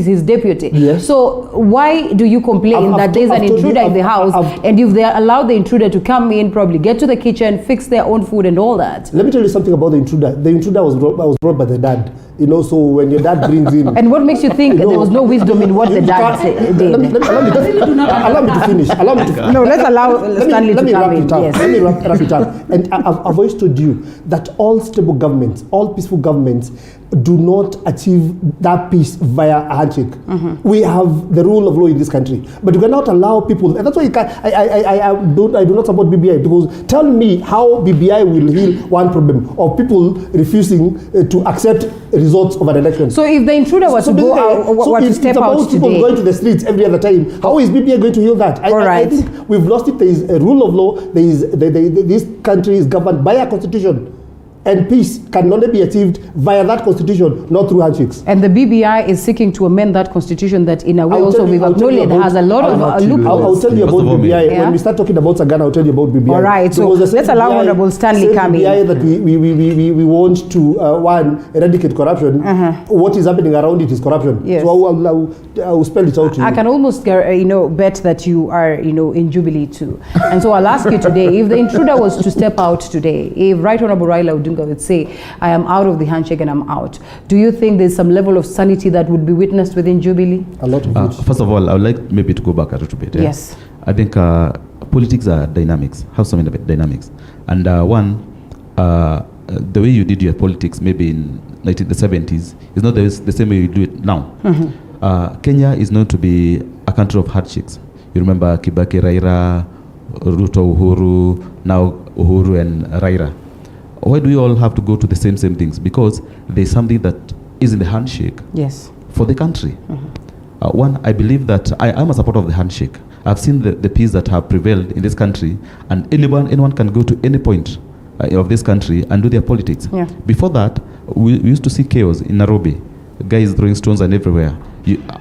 his deputy. Yes. So why do you complain that there's an intruder in the house and if they allow the intruder to come in, probably get to the kitchen, fix their own food and all that? Let me tell you something about the intruder. The intruder was brought by the dad. So when your dad brings in... And what makes you think there was no wisdom in what the dad did? Allow me to finish. No, let's allow Stanley to come in. Yes. Let me wrap it up. And I've always told you that all stable governments, all peaceful governments, do not achieve that peace via a handshake. We have the rule of law in this country, but you cannot allow people. And that's why I do not support BBI, because tell me how BBI will heal one problem of people refusing to accept results of an election. So if the intruder was to go out, what to step out today, people going to the streets every other time, how is BBI going to heal that? I think We've lost it. There is a rule of law. This country is governed by a constitution. And peace can only be achieved via that constitution, not through handshakes. And the BBI is seeking to amend that constitution that in a way also we've acknowledged has a lot of loopholes. I'll tell you about BBI. Yeah? When we start talking about Sagana, I'll tell you about BBI. All right, so let's allow Honorable Stanley come in. BBI that we want to, eradicate corruption. What is happening around it is corruption. Yes. So I'll spell it out to you. I can almost bet that you are in Jubilee too. And so I'll ask you today, if the intruder was to step out today, if Right Honorable Raila Odinga would say, I am out of the handshake and I'm out, do you think there's some level of sanity that would be witnessed within Jubilee? A lot of it. First of all, I would like maybe to go back a little bit. Yes. I think politics are dynamics, have some dynamics. And the way you did your politics maybe in the 70s is not the same way you do it now. Kenya is known to be a country of handshakes. You remember Kibaki, Raila, Ruto, Uhuru, now Uhuru and Raila. Why do we all have to go to the same things? Because there's something that is in the handshake for the country. One, I believe that I am a supporter of the handshake. I've seen the peace that have prevailed in this country, and anyone can go to any point of this country and do their politics. Before that, we used to see chaos in Nairobi, guys throwing stones and everywhere.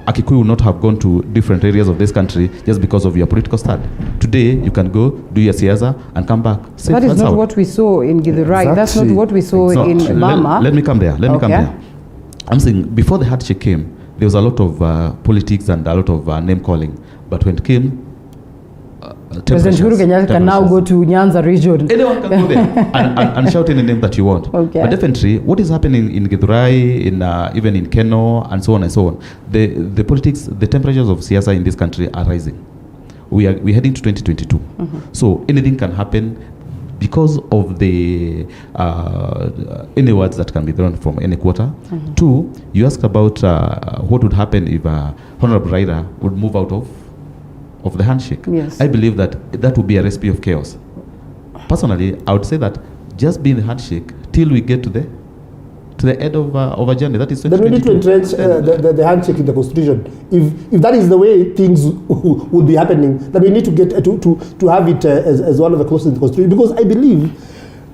Akikuyu would not have gone to different areas of this country just because of your political stand. Today, you can go, do your siasa, and come back. That is not what we saw in Githurai. That's not what we saw in BAMBA. Let me come there. Let me come there. I'm saying, before the handshake came, there was a lot of politics and a lot of name calling. But when it came, President Uhuru Kenyatta can now go to Nyanza region. Anyone can go there and shout any name that you want. But definitely, what is happening in Githurai, even in Keno, and so on and so on, the politics, the temperatures of siasa in this country are rising. We're heading to 2022. So anything can happen because of the any words that can be thrown from any quarter. Two, you asked about what would happen if Honorable Raila would move out of the handshake. Yes. I believe that would be a recipe of chaos. Personally, I would say that just be in the handshake till we get to the end of a journey. That is 2022. Then we need to entrench the handshake in the constitution. If that is the way things would be happening, then we need to get to have it as one of the clauses in the constitution. Because I believe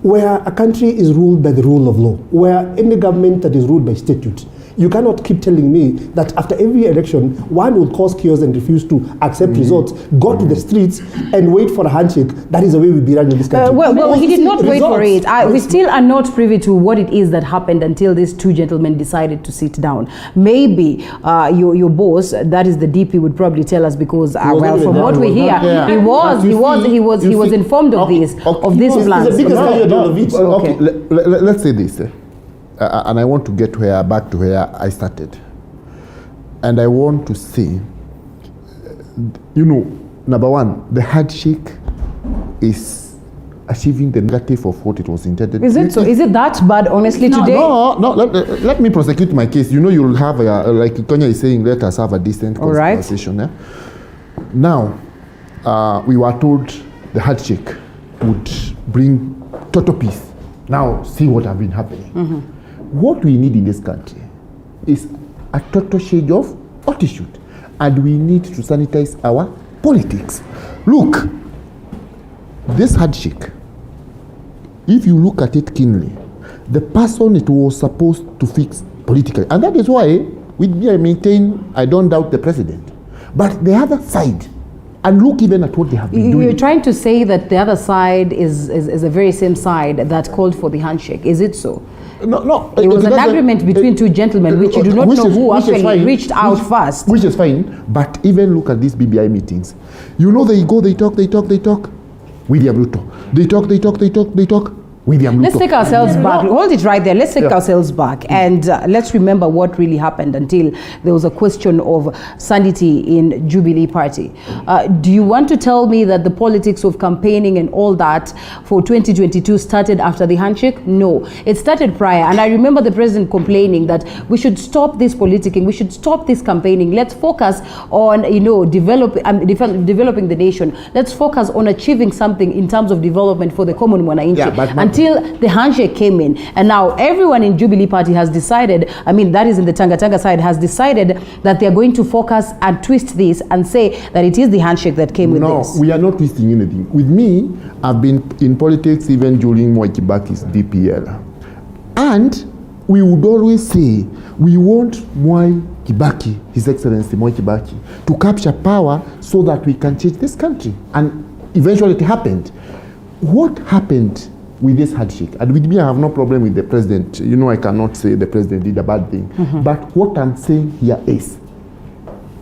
where a country is ruled by the rule of law, where any government that is ruled by statute, you cannot keep telling me that after every election, one will cause chaos and refuse to accept results, go to the streets and wait for a handshake. That is the way we be running this country. Well, he did not wait for it. We still are not privy to what it is that happened until these two gentlemen decided to sit down. Maybe your boss, that is the DP, would probably tell us because, from what we hear, he was informed of these plans. It's the biggest of it. Let's say this. And I want to get back to where I started. And I want to say, number one, the handshake is achieving the negative of what it was intended. Is it so? Is it that bad, honestly, today? No. Let me prosecute my case. You'll have, like Tonya is saying, let us have a decent conversation. Right. Now, we were told the handshake would bring total peace. Now, see what has been happening. What we need in this country is a total change of attitude, and we need to sanitize our politics. Look, this handshake, if you look at it keenly, the person it was supposed to fix politically, and that is why with me I maintain I don't doubt the president, but the other side, and look even at what they have been doing. You're trying to say that the other side is the very same side that called for the handshake. Is it so? No. It was an agreement between two gentlemen, which you do not know who actually reached out first. Which is fine, but even look at these BBI meetings. They go, they talk. William Ruto. They talk. William Ruto. Let's take ourselves back. Hold it right there. Let's take ourselves back and let's remember what really happened until there was a question of sanity in Jubilee Party. Do you want to tell me that the politics of campaigning and all that for 2022 started after the handshake? No, it started prior. And I remember the president complaining that we should stop this politicking, we should stop this campaigning. Let's focus on developing the nation. Let's focus on achieving something in terms of development for the common mwananchi. until the handshake came in. And now everyone in Jubilee Party has decided, I mean, that is in the Tanga side, has decided that they're going to focus and twist this and say that it is the handshake that came with this. No, we are not twisting anything. With me, I've been in politics even during Mwai Kibaki's DPL. And we would always say, we want Mwai Kibaki, His Excellency Mwai Kibaki, to capture power so that we can change this country. And eventually it happened. What happened with this handshake? And with me, I have no problem with the president. You know, I cannot say the president did a bad thing. But what I'm saying here is,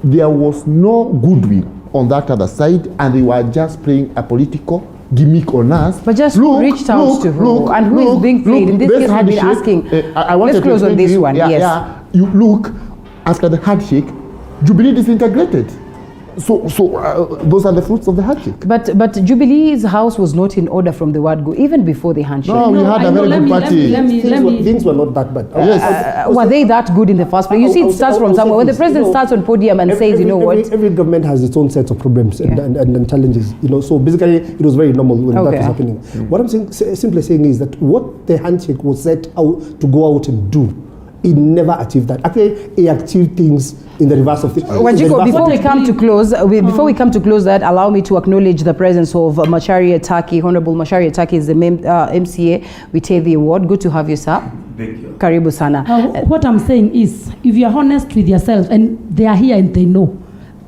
there was no goodwill on that other side, and they were just playing a political gimmick on us. But just reached out to who? And who is being played? In this case, we've been asking. Let's close on this one. Yes. Yeah. You look, after the handshake, Jubilee disintegrated. So those are the fruits of the handshake. But Jubilee's house was not in order from the word go, even before the handshake. No, we had a very good party. Things were not that bad. Were they that good in the first place? You see, it starts from somewhere. When the president starts on podium and says, you know what? Every government has its own set of problems and challenges. You know, so basically, it was very normal when that was happening. What I'm simply saying is that what the handshake was set out to go out and do, it never achieved that. Actually, it achieved things in the reverse of things. Wajiko, before we come to close, that allow me to acknowledge the presence of Macharia Taki. Honorable Macharia Taki is the MCA. We take the award. Good to have you, sir. Thank you. Karibu sana. What I'm saying is, if you're honest with yourself, and they are here and they know,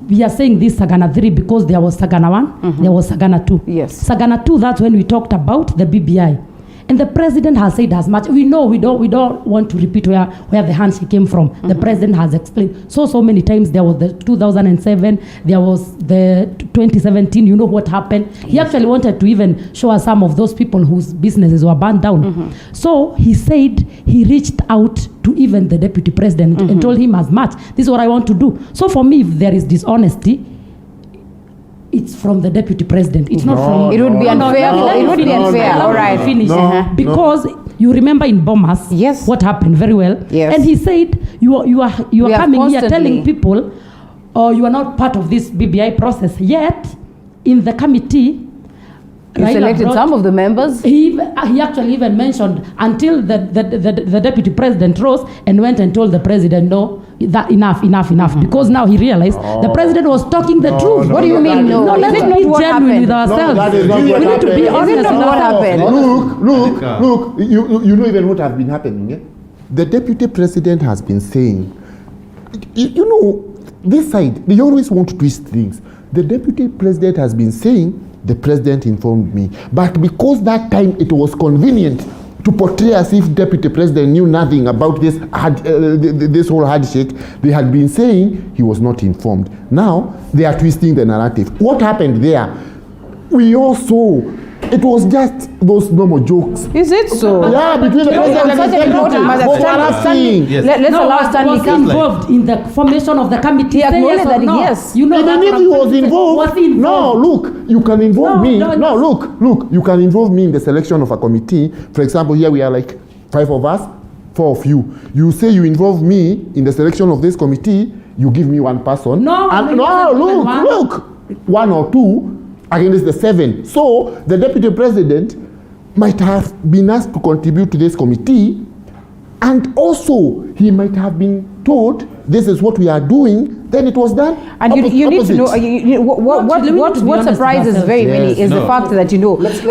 we are saying this Sagana 3 because there was Sagana 1, there was Sagana 2. Yes. Sagana 2, that's when we talked about the BBI. And the president has said as much. We know we don't want to repeat where the handshake came from. The president has explained so many times. There was the 2007, there was the 2017. You know what happened? He actually wanted to even show us some of those people whose businesses were burned down. So he said he reached out to even the deputy president and told him as much. This is what I want to do. So for me, if there is dishonesty, it's from the deputy president. It's not from. It would be unfair. It would be unfair. All right. Finish. Because you remember in Bomas, yes, what happened very well. Yes. And he said you are coming here telling people, you are not part of this BBI process. Yet in the committee, you selected some of the members. He actually even mentioned until the deputy president rose and went and told the president, no, that enough. Because now he realized the president was talking the truth. What do you mean? No, let's be genuine with ourselves. We need to be honest with what happened. Look, you know even what has been happening. Yeah? The deputy president has been saying, you know, this side, they always want to twist things. The deputy president has been saying, the president informed me. But because that time it was convenient to portray as if deputy president knew nothing about this whole handshake, they had been saying he was not informed. Now they are twisting the narrative. What happened there? We all saw. It was just those normal jokes. Is it so? Yeah, between the president and the deputy. Let's allow Stanley was involved in the formation of the committee. He acknowledged that yes. You know, even if he was involved. No, look, you can involve me. No, look, you can involve me in the selection of a committee. For example, here we are like 5 of us, 4 of you. You say you involve me in the selection of this committee, you give me 1 person. Look, 1 or 2 against the 7. So the deputy president might have been asked to contribute to this committee, and also he might have been told this is what we are doing. Then it was done. And you need to know what surprises very many is the fact that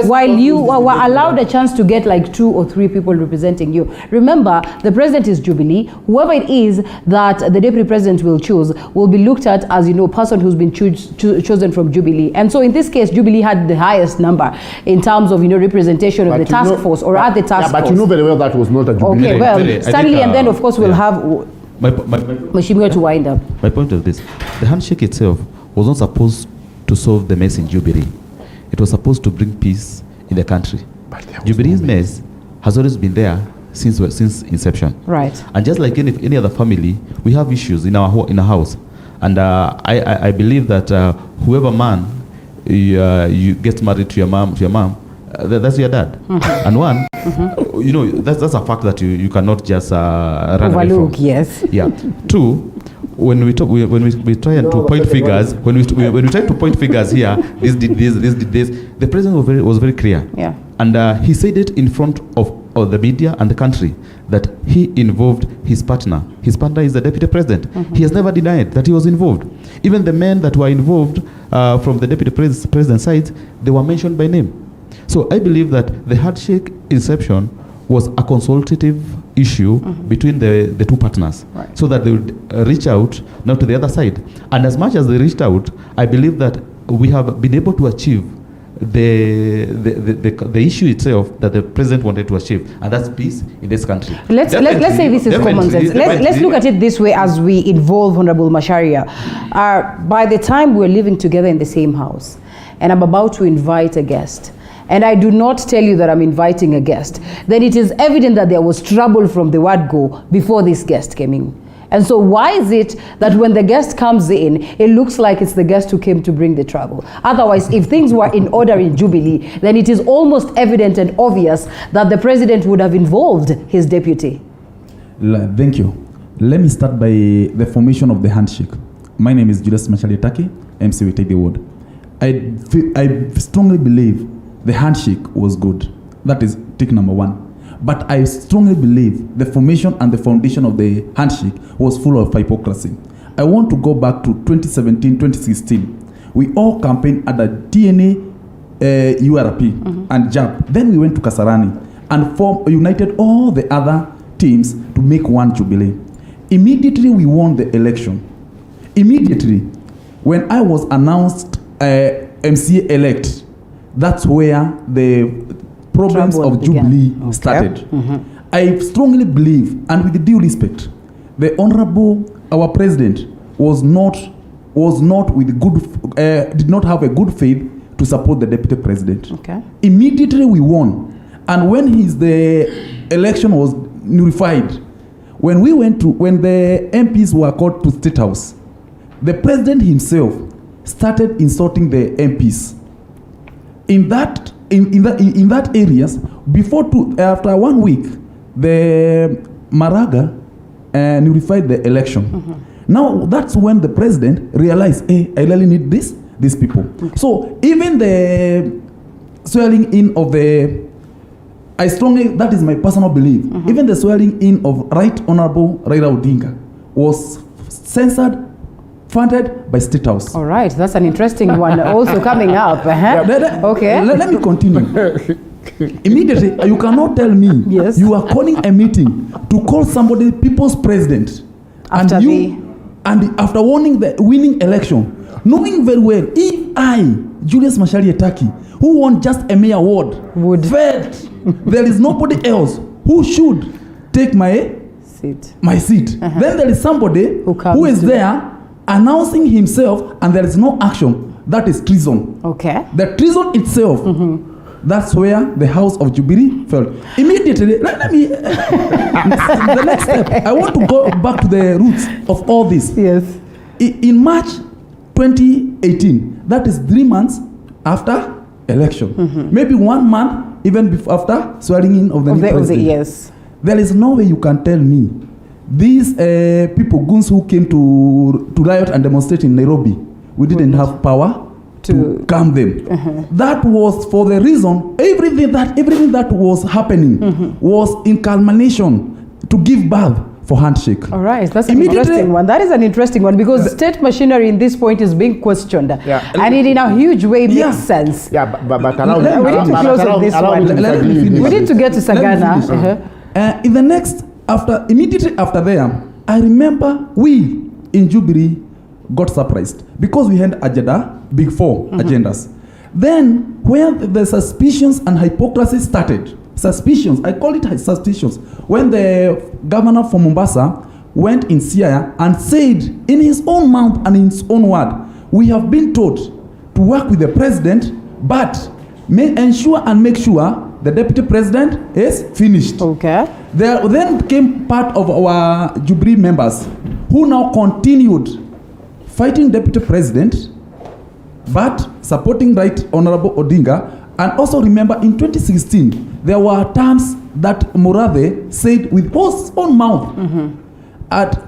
while you were allowed a chance to get like 2 or 3 people representing you. Remember, the president is Jubilee. Whoever it is that the deputy president will choose will be looked at as person who's been chosen from Jubilee. And so in this case, Jubilee had the highest number in terms of representation of the task force or at the task force. But you know very well that was not a Jubilee. Okay, well, Stanley, and then of course we'll have. To wind up. My point of this, the handshake itself was not supposed to solve the mess in Jubilee. It was supposed to bring peace in the country. Jubilee's mess has always been there since inception. Right. And just like any other family, we have issues in our house. And I believe that whoever man you get married to your mom, that's your dad. And one, that's a fact that you cannot just run away from. Yes. Yeah. 2, when we try to point figures, when we try to point figures here, this did this, the president was very clear. Yeah. And he said it in front of the media and the country that he involved his partner. His partner is the deputy president. He has never denied that he was involved. Even the men that were involved from the deputy president's side, they were mentioned by name. So I believe that the handshake inception was a consultative issue between the two partners, so that they would reach out now to the other side. And as much as they reached out, I believe that we have been able to achieve the issue itself that the president wanted to achieve, and that's peace in this country. Let's say this is common sense. Let's look at it this way as we involve Honorable Macharia. By the time we're living together in the same house, and I'm about to invite a guest, and I do not tell you that I'm inviting a guest, then it is evident that there was trouble from the word go before this guest came in. And so why is it that when the guest comes in, it looks like it's the guest who came to bring the trouble? Otherwise, if things were in order in Jubilee, then it is almost evident and obvious that the president would have involved his deputy. Thank you. Let me start by the formation of the handshake. My name is Julius Machaliataki, MC will take the word. I strongly believe the handshake was good. That is tick number one. But I strongly believe the formation and the foundation of the handshake was full of hypocrisy. I want to go back to 2017, 2016. We all campaigned at the TNA, URP and JAP. Then we went to Kasarani and united all the other teams to make one Jubilee. Immediately we won the election. Immediately, when I was announced MCA elect, that's where the problems of Jubilee started. I strongly believe, and with due respect, the Honorable, our President, was not with good, did not have a good faith to support the Deputy President. Immediately we won, and when the election was nullified, when the MPs were called to State House, the President himself started insulting the MPs. In that areas, after 1 week, the Maraga nullified the election. Now that's when the president realized, hey, I really need these people. So even the swearing in of that is my personal belief, even the swearing in of Right Honorable Raila Odinga was censored, funded by State House. All right, that's an interesting one also coming up. Okay. Let me continue. Immediately, you cannot tell me you are calling a meeting to call somebody people's president after after winning election, knowing very well if I, Julius Machaliataki, who won just a mayor award, felt there is nobody else who should take my seat. Then there is somebody who is there announcing himself and there is no action. That is treason. Okay. The treason itself, that's where the House of Jubilee fell. Immediately, let me, the next step, I want to go back to the roots of all this. Yes. In March 2018, that is 3 months after election. Maybe 1 month even after swearing in of the new president. There is no way you can tell me these people, goons who came to riot and demonstrate in Nairobi, we didn't have power to calm them. That was for the reason everything that was happening was in culmination to give birth for handshake. All right, that's an interesting one. That is an interesting one because state machinery in this point is being questioned, and it in a huge way makes sense. But allow we need to close on this one. We need to get to Sagana. In the next, immediately after there, I remember we in Jubilee got surprised because we had big four agendas. Then where the suspicions and hypocrisy started, I call it suspicions, when the governor from Mombasa went in Siaya and said in his own mouth and in his own word, we have been told to work with the president, but make sure the deputy president is finished. Okay. There then came part of our Jubilee members who now continued fighting deputy president, but supporting Right Honorable Odinga. And also remember, in 2016, there were terms that Murathe said with his own mouth,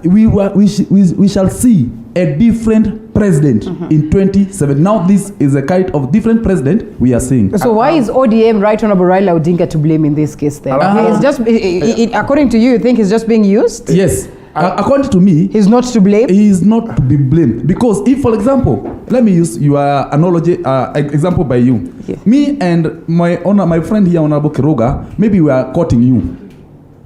we shall see a different president in 27. Now this is a kind of different president we are seeing. So why is ODM Right Honorable Raila Odinga to blame in this case then? He's just, according to you think he's just being used? Yes. According to me, he's not to blame. He is not to be blamed because if, for example, let me use your analogy example by you. Yes. Me and my friend here, Honorable Kiruga, maybe we are courting you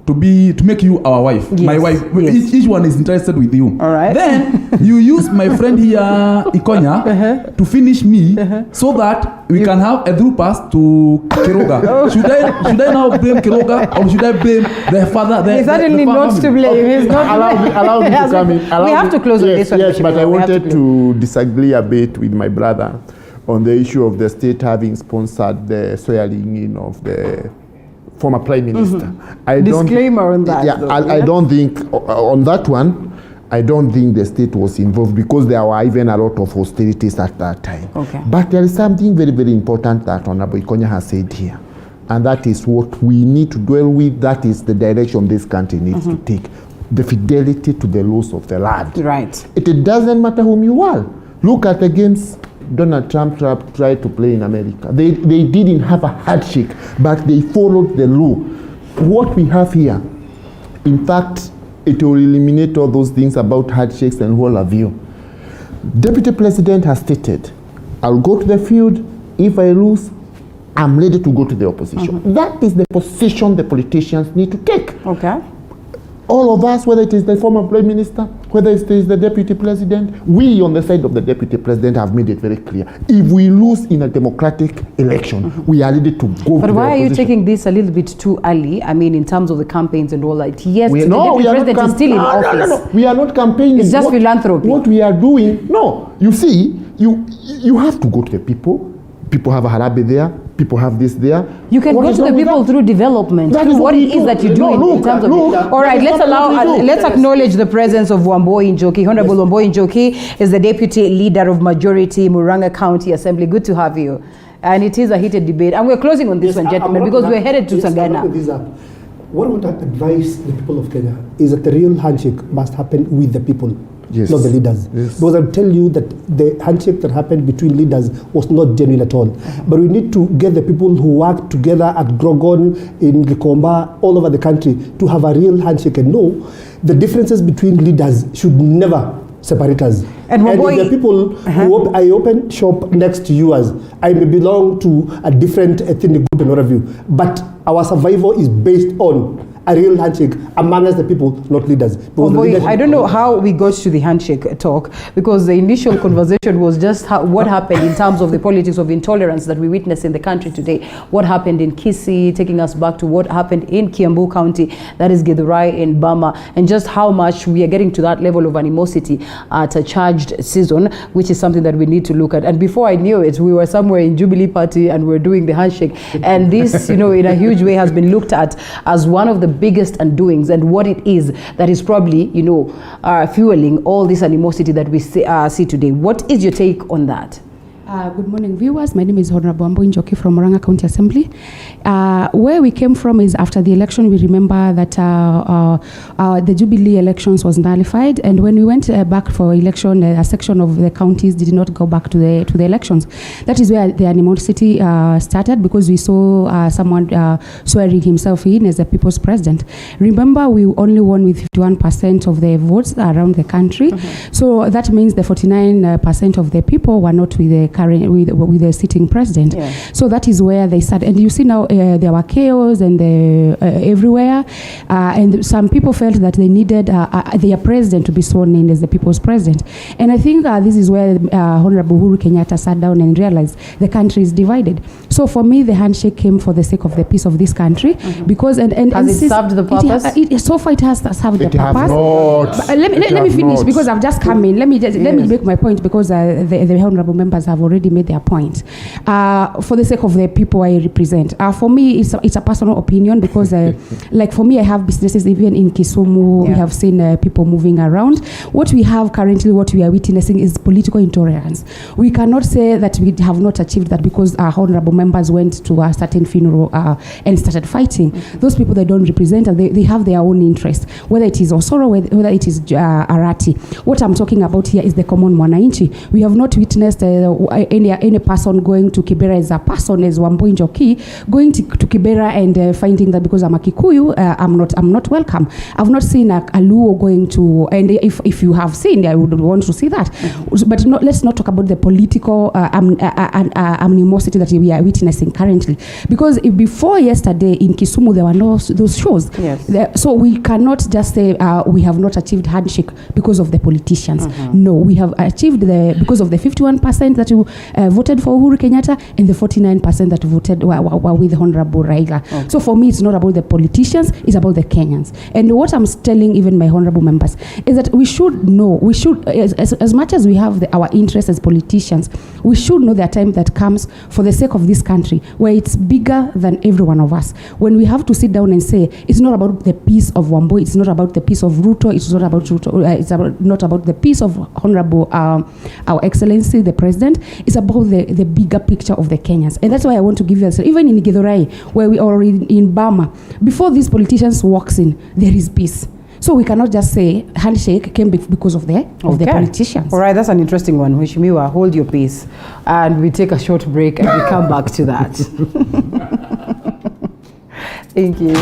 to make you our wife, yes. My wife. Yes. Each one is interested with you. All right. Then you use my friend here, Ikonya, to finish me so that we can have a through pass to Kiruga. Should I now blame Kiruga or should I blame the father? He's certainly not to blame. Okay. He's not allow me to come in. We have to close on this one. Yes, but I wanted to disagree a bit with my brother on the issue of the state having sponsored the swearing in of the former Prime Minister. Disclaimer on that. Yeah, I don't think, on that one, I don't think the state was involved because there were even a lot of hostilities at that time. Okay. But there is something very, very important that Honorable Ikonya has said here. And that is what we need to dwell with. That is the direction this country needs to take. The fidelity to the laws of the land. Right. It doesn't matter whom you are. Look at the games Donald Trump tried to play in America. They didn't have a handshake, but they followed the law. What we have here, in fact, it will eliminate all those things about handshakes and all of you. Deputy President has stated, I'll go to the field. If I lose, I'm ready to go to the opposition. That is the position the politicians need to take. Okay. All of us, whether it is the former Prime Minister, whether it is the Deputy President, we on the side of the Deputy President have made it very clear. If we lose in a democratic election, we are ready to go. But why are you taking this a little bit too early? I mean, in terms of the campaigns and all that. Yes, the Deputy President is still in office. No, we are not campaigning. It's just philanthropy. What we are doing, no. You see, you have to go to the people. People have a harabe there. People have this there. You can go to the people through development, through what it is that you do in terms of it. All right, let's acknowledge the presence of Wamboi Njoki. Honorable Wamboi Njoki is the Deputy Leader of Majority Murang'a County Assembly. Good to have you. And it is a heated debate. And we're closing on this one, gentlemen, because we're headed to Sagana. What I want to advise the people of Kenya is that the real handshake must happen with the people. Yes. Not the leaders. Yes. Because I'll tell you that the handshake that happened between leaders was not genuine at all. But we need to get the people who work together at Grogon, in Gikomba, all over the country to have a real handshake and know the differences between leaders should never separate us. And if the people who I open shop next to yours, I may belong to a different ethnic group and what have you, but our survival is based on a real handshake among us, the people, not leaders. I don't know how we got to the handshake talk, because the initial conversation was just what happened in terms of the politics of intolerance that we witness in the country today. What happened in Kisii, taking us back to what happened in Kiambu County, that is Githurai in BAMBA, and just how much we are getting to that level of animosity at a charged season, which is something that we need to look at. And before I knew it, we were somewhere in Jubilee Party and we're doing the handshake. And this, in a huge way has been looked at as one of the biggest undoings, and what it is that is probably, fueling all this animosity that we see today. What is your take on that? Good morning, viewers. My name is Honorable Wamboi Njoki from Murang'a County Assembly. Where we came from is after the election, we remember that the Jubilee elections was nullified, and when we went back for election, a section of the counties did not go back to the elections. That is where the animosity started, because we saw someone swearing himself in as the people's president. Remember, we only won with 51% of the votes around the country. So that means the 49% of the people were not with the with the sitting president. Yeah. So that is where they started. And you see now there were chaos and everywhere. And some people felt that they needed their president to be sworn in as the people's president. And I think this is where Honorable Uhuru Kenyatta sat down and realized the country is divided. So for me, the handshake came for the sake of the peace of this country. Because has it served the purpose? So far it has served the purpose. Let me finish, because I've just come in. Let me make my point, because the honorable members have already made their point. For the sake of the people I represent, for me, it's a personal opinion because, like for me, I have businesses even in Kisumu. We have seen people moving around. What we have currently, what we are witnessing is political intolerance. We cannot say that we have not achieved that because our honorable members went to a certain funeral and started fighting. Those people, they don't represent us. They have their own interest, whether it is Osoro, whether it is Arati. What I'm talking about here is the common mwananchi. We have not witnessed any person going to Kibera as a person, as Wambui Njoki, going to Kibera and finding that because I'm a Kikuyu, I'm not welcome. I've not seen a Luo going to, and if you have seen, I would want to see that. But let's not talk about the political animosity that we are witnessing currently. Because before yesterday in Kisumu, there were no those shows. Yes. So we cannot just say we have not achieved handshake because of the politicians. No, we have achieved because of the 51% that voted for Uhuru Kenyatta and the 49% that voted were with Honorable Raila. Okay. So for me, it's not about the politicians, it's about the Kenyans. And what I'm telling even my honorable members is that we should know, as much as we have our interests as politicians, we should know the time that comes for the sake of this country, where it's bigger than every one of us. When we have to sit down and say, it's not about the peace of Wambui, it's not about the peace of Ruto, it's not about Ruto, not about the peace of Honorable Our Excellency, the President, it's about the bigger picture of the Kenyans. And that's why I want to give you a, even in Githurai, where we are in Bama, before these politicians walks in, there is peace. So we cannot just say handshake came because of the politicians. All right, that's an interesting one. Mheshimiwa, hold your peace. And we take a short break and we come back to that. Thank you.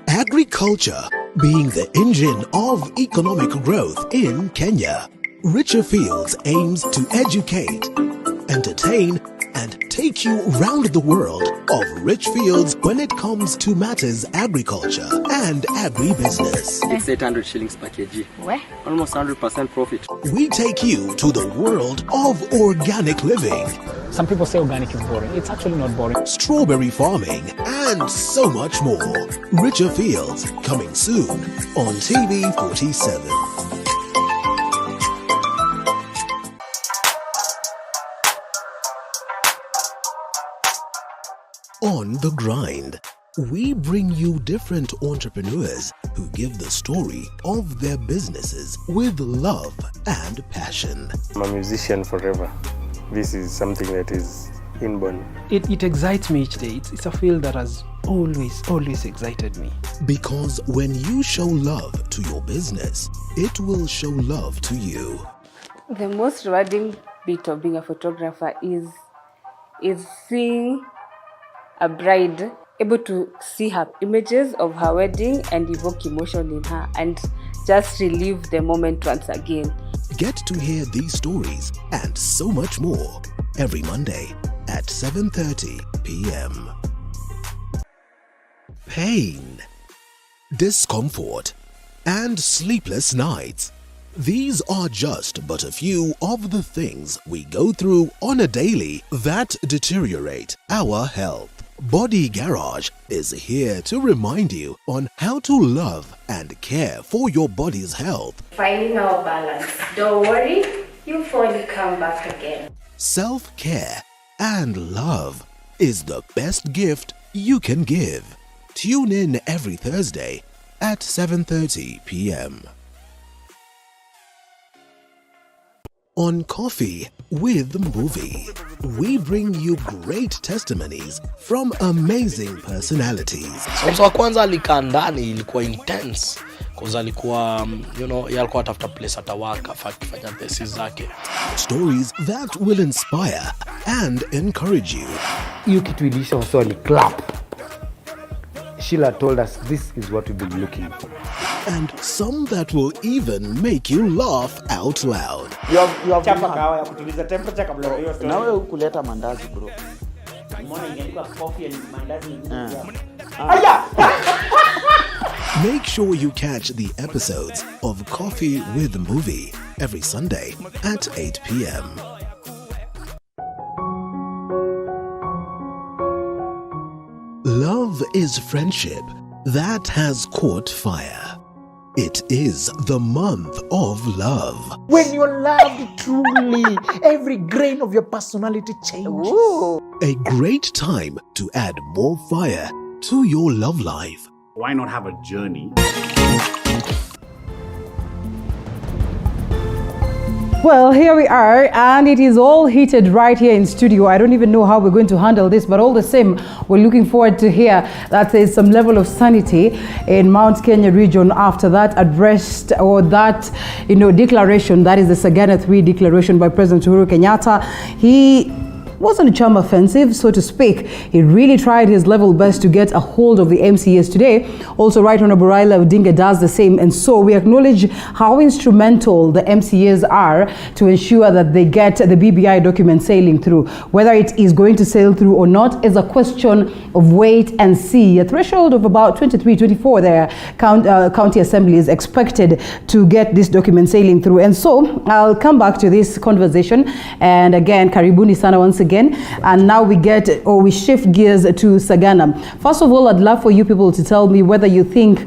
Agriculture being the engine of economic growth in Kenya, Richer Fields aims to educate, entertain, and take you round the world of rich fields when it comes to matters agriculture and agribusiness. It's 800 shillings per kg. Where? Almost 100% profit. We take you to the world of organic living. Some people say organic is boring. It's actually not boring. Strawberry farming and so much more. Richer Fields coming soon on TV 47. On the grind, we bring you different entrepreneurs who give the story of their businesses with love and passion. I'm a musician forever. This is something that is inborn. It excites me each day. It's a field that has always excited me. Because when you show love to your business, it will show love to you. The most rewarding bit of being a photographer is seeing a bride able to see her images of her wedding and evoke emotion in her and just relive the moment once again. Get to hear these stories and so much more every Monday at 7:30 p.m. Pain, discomfort, and sleepless nights. These are just but a few of the things we go through on a daily that deteriorate our health. Body Garage is here to remind you on how to love and care for your body's health. Finding our balance. Don't worry, you'll finally come back again. Self-care and love is the best gift you can give. Tune in every Thursday at 7:30 p.m. On Coffee with Movie, we bring you great testimonies from amazing personalities. So wa kwanza alikaa ndani ilikuwa intense cause alikuwa yalikuwa tafuta place atawaka akifanya thesis zake. Stories that will inspire and encourage you. Hiyo kitu ilisha waswa ni clap. Sheila told us this is what we've been looking for. And some that will even make you laugh out loud. You have chapa kawa ya kutuliza temperature kabla hiyo story. Na wewe kuleta mandazi bro. Mbona ingekuwa coffee and mandazi? Make sure you catch the episodes of Coffee with Movie every Sunday at 8 p.m. Love is friendship that has caught fire. It is the month of love. When you're loved truly, every grain of your personality changes. A great time to add more fire to your love life. Why not have a journey? Well, here we are, and it is all heated right here in studio. I don't even know how we're going to handle this, but all the same, we're looking forward to hear that there's some level of sanity in Mount Kenya region after that address or that, declaration. That is the Sagana 3 declaration by President Uhuru Kenyatta. He wasn't a charm offensive, so to speak. He really tried his level best to get a hold of the MCAs today. Also, Right Honorable Raila Odinga does the same, and so we acknowledge how instrumental the MCAs are to ensure that they get the BBI document sailing through. Whether it is going to sail through or not is a question of wait and see. A threshold of about 23, 24 there, county assembly is expected to get this document sailing through. And so I'll come back to this conversation. And again, karibuni sana once again. And now we shift gears to Sagana. First of all, I'd love for you people to tell me whether you think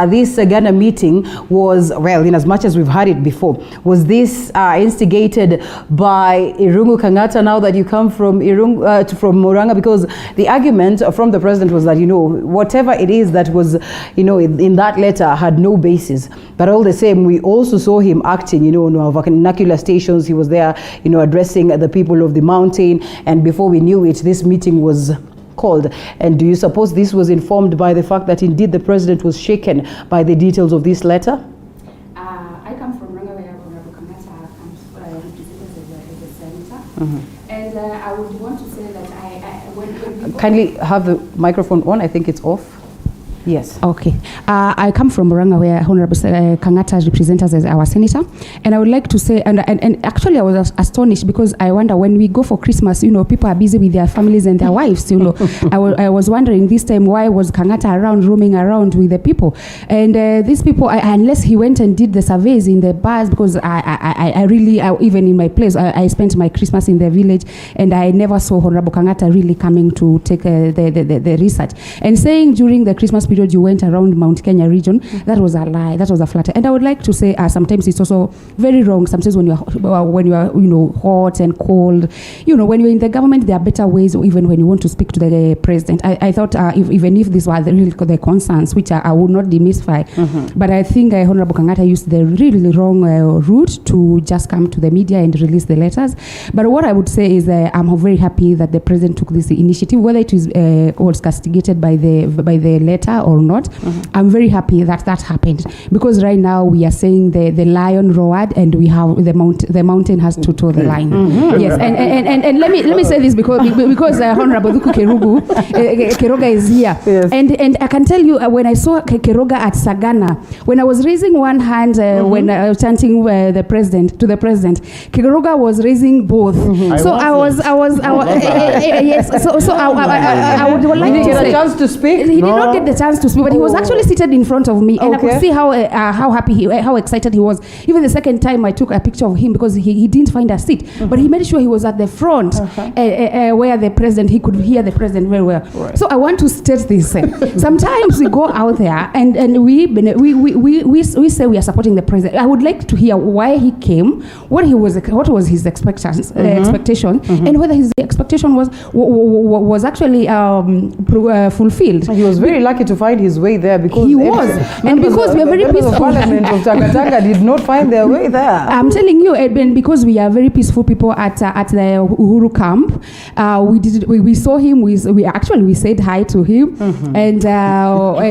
this Sagana meeting was, well, in as much as we've had it before, was this instigated by Irungu Kangata now that you come from from Murang'a? Because the argument from the president was that, whatever it is that was, in that letter had no basis. But all the same, we also saw him acting, on our vernacular stations. He was there, addressing the people of the mountain. And before we knew it, this meeting was called. And do you suppose this was informed by the fact that indeed the president was shaken by the details of this letter? I come from Ranga, where Honorable Kangata represented as a senator. And I would want to say that when kindly have the microphone on. I think it's off. Yes. Okay. I come from Murang'a, where Honorable Kangata represents us as our senator. And I would like to say, and actually I was astonished because I wonder when we go for Christmas, people are busy with their families and their wives, I was wondering this time why was Kangata roaming around with the people. And these people, unless he went and did the surveys in the bars, because I really, even in my place, I spent my Christmas in the village and I never saw Honorable Kangata really coming to take the research. And saying during the Christmas period you went around Mount Kenya region, that was a lie, that was a flatter. And I would like to say sometimes it's also very wrong. Sometimes when you are hot and cold, when you're in the government, there are better ways, or even when you want to speak to the president. I thought even if these were the concerns, which I would not demystify, but I think Honorable Kangata used the really wrong route to just come to the media and release the letters. But what I would say is I'm very happy that the president took this initiative, whether it was castigated by the letter or not. I'm very happy that happened, because right now we are saying the lion roared and we have the mountain has to toe the line. Yes, and let me say this because Honorable Duku Keroga is here. Yes. And I can tell you when I saw Keroga at Sagana, when I was raising one hand when I was chanting the president, Keroga was raising both. So I was yes. So I would like to say, get a chance to speak. He did not get the chance to speak, but he was actually seated in front of me, and I could see how happy how excited he was. Even the second time I took a picture of him because he didn't find a seat, but he made sure he was at the front where the president, he could hear the president very well. Right. So I want to state this. Sometimes we go out there and we say we are supporting the president. I would like to hear why he came, what was his expectation, and whether his expectation was actually fulfilled. He was very lucky to find his way there, because he was, and because we are very peaceful. The Parliament of Tanga did not find their way there. I'm telling you, and because we are very peaceful people at the Uhuru camp, we saw him. We said hi to him, and I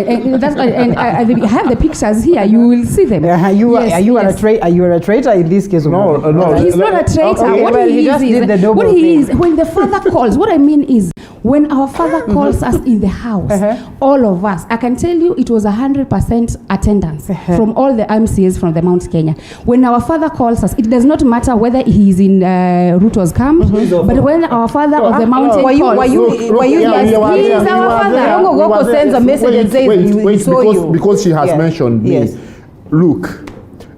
have the pictures here. You will see them. Are you a traitor in this case? No. He's not a traitor. Okay, what he is, when the father calls. What I mean is, when our father calls us in the house, all of us, I can tell you it was 100% attendance from all the MCAs from the Mount Kenya. When our father calls us, it does not matter whether he's in Ruto's camp, but when our father of the mountain calls, he is our father. Goko sends a message and says he saw you. Because she has mentioned me. Yes. Look,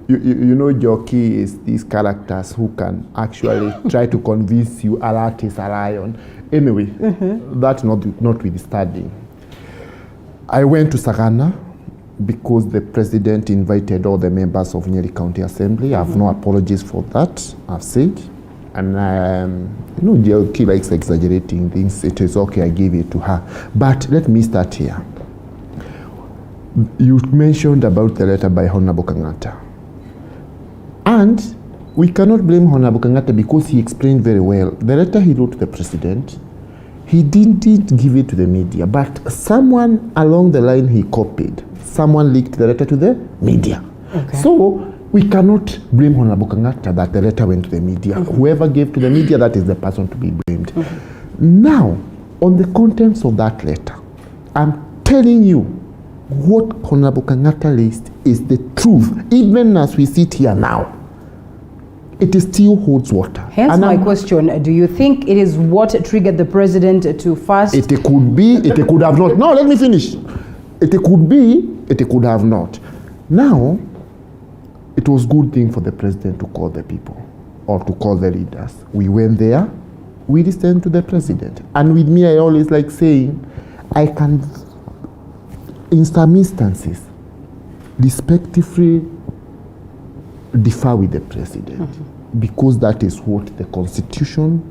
you know, Jockey is these characters who can actually try to convince you a rat is a lion. Anyway, that's notwithstanding. I went to Sagana because the president invited all the members of Nyeri County Assembly. I have no apologies for that, I've said. And Joki likes exaggerating things. It is okay, I give it to her. But let me start here. You mentioned about the letter by Honorable Kangata. And we cannot blame Honorable Kangata because he explained very well. The letter he wrote to the president, he didn't give it to the media, but someone along the line he copied. Someone leaked the letter to the media. Okay. So we cannot blame Honorable Kangata that the letter went to the media. Whoever gave to the media, that is the person to be blamed. Now, on the contents of that letter, I'm telling you what Honorable Kangata list is the truth. Even as we sit here now, it still holds water. Hence my question, do you think it is what triggered the president to first? It could be, it could have not. No, let me finish. It could be, it could have not. Now, it was good thing for the president to call the people or to call the leaders. We went there, we listened to the president. And with me, I always like saying, I can, in some instances, respectively differ with the president because that is what the Constitution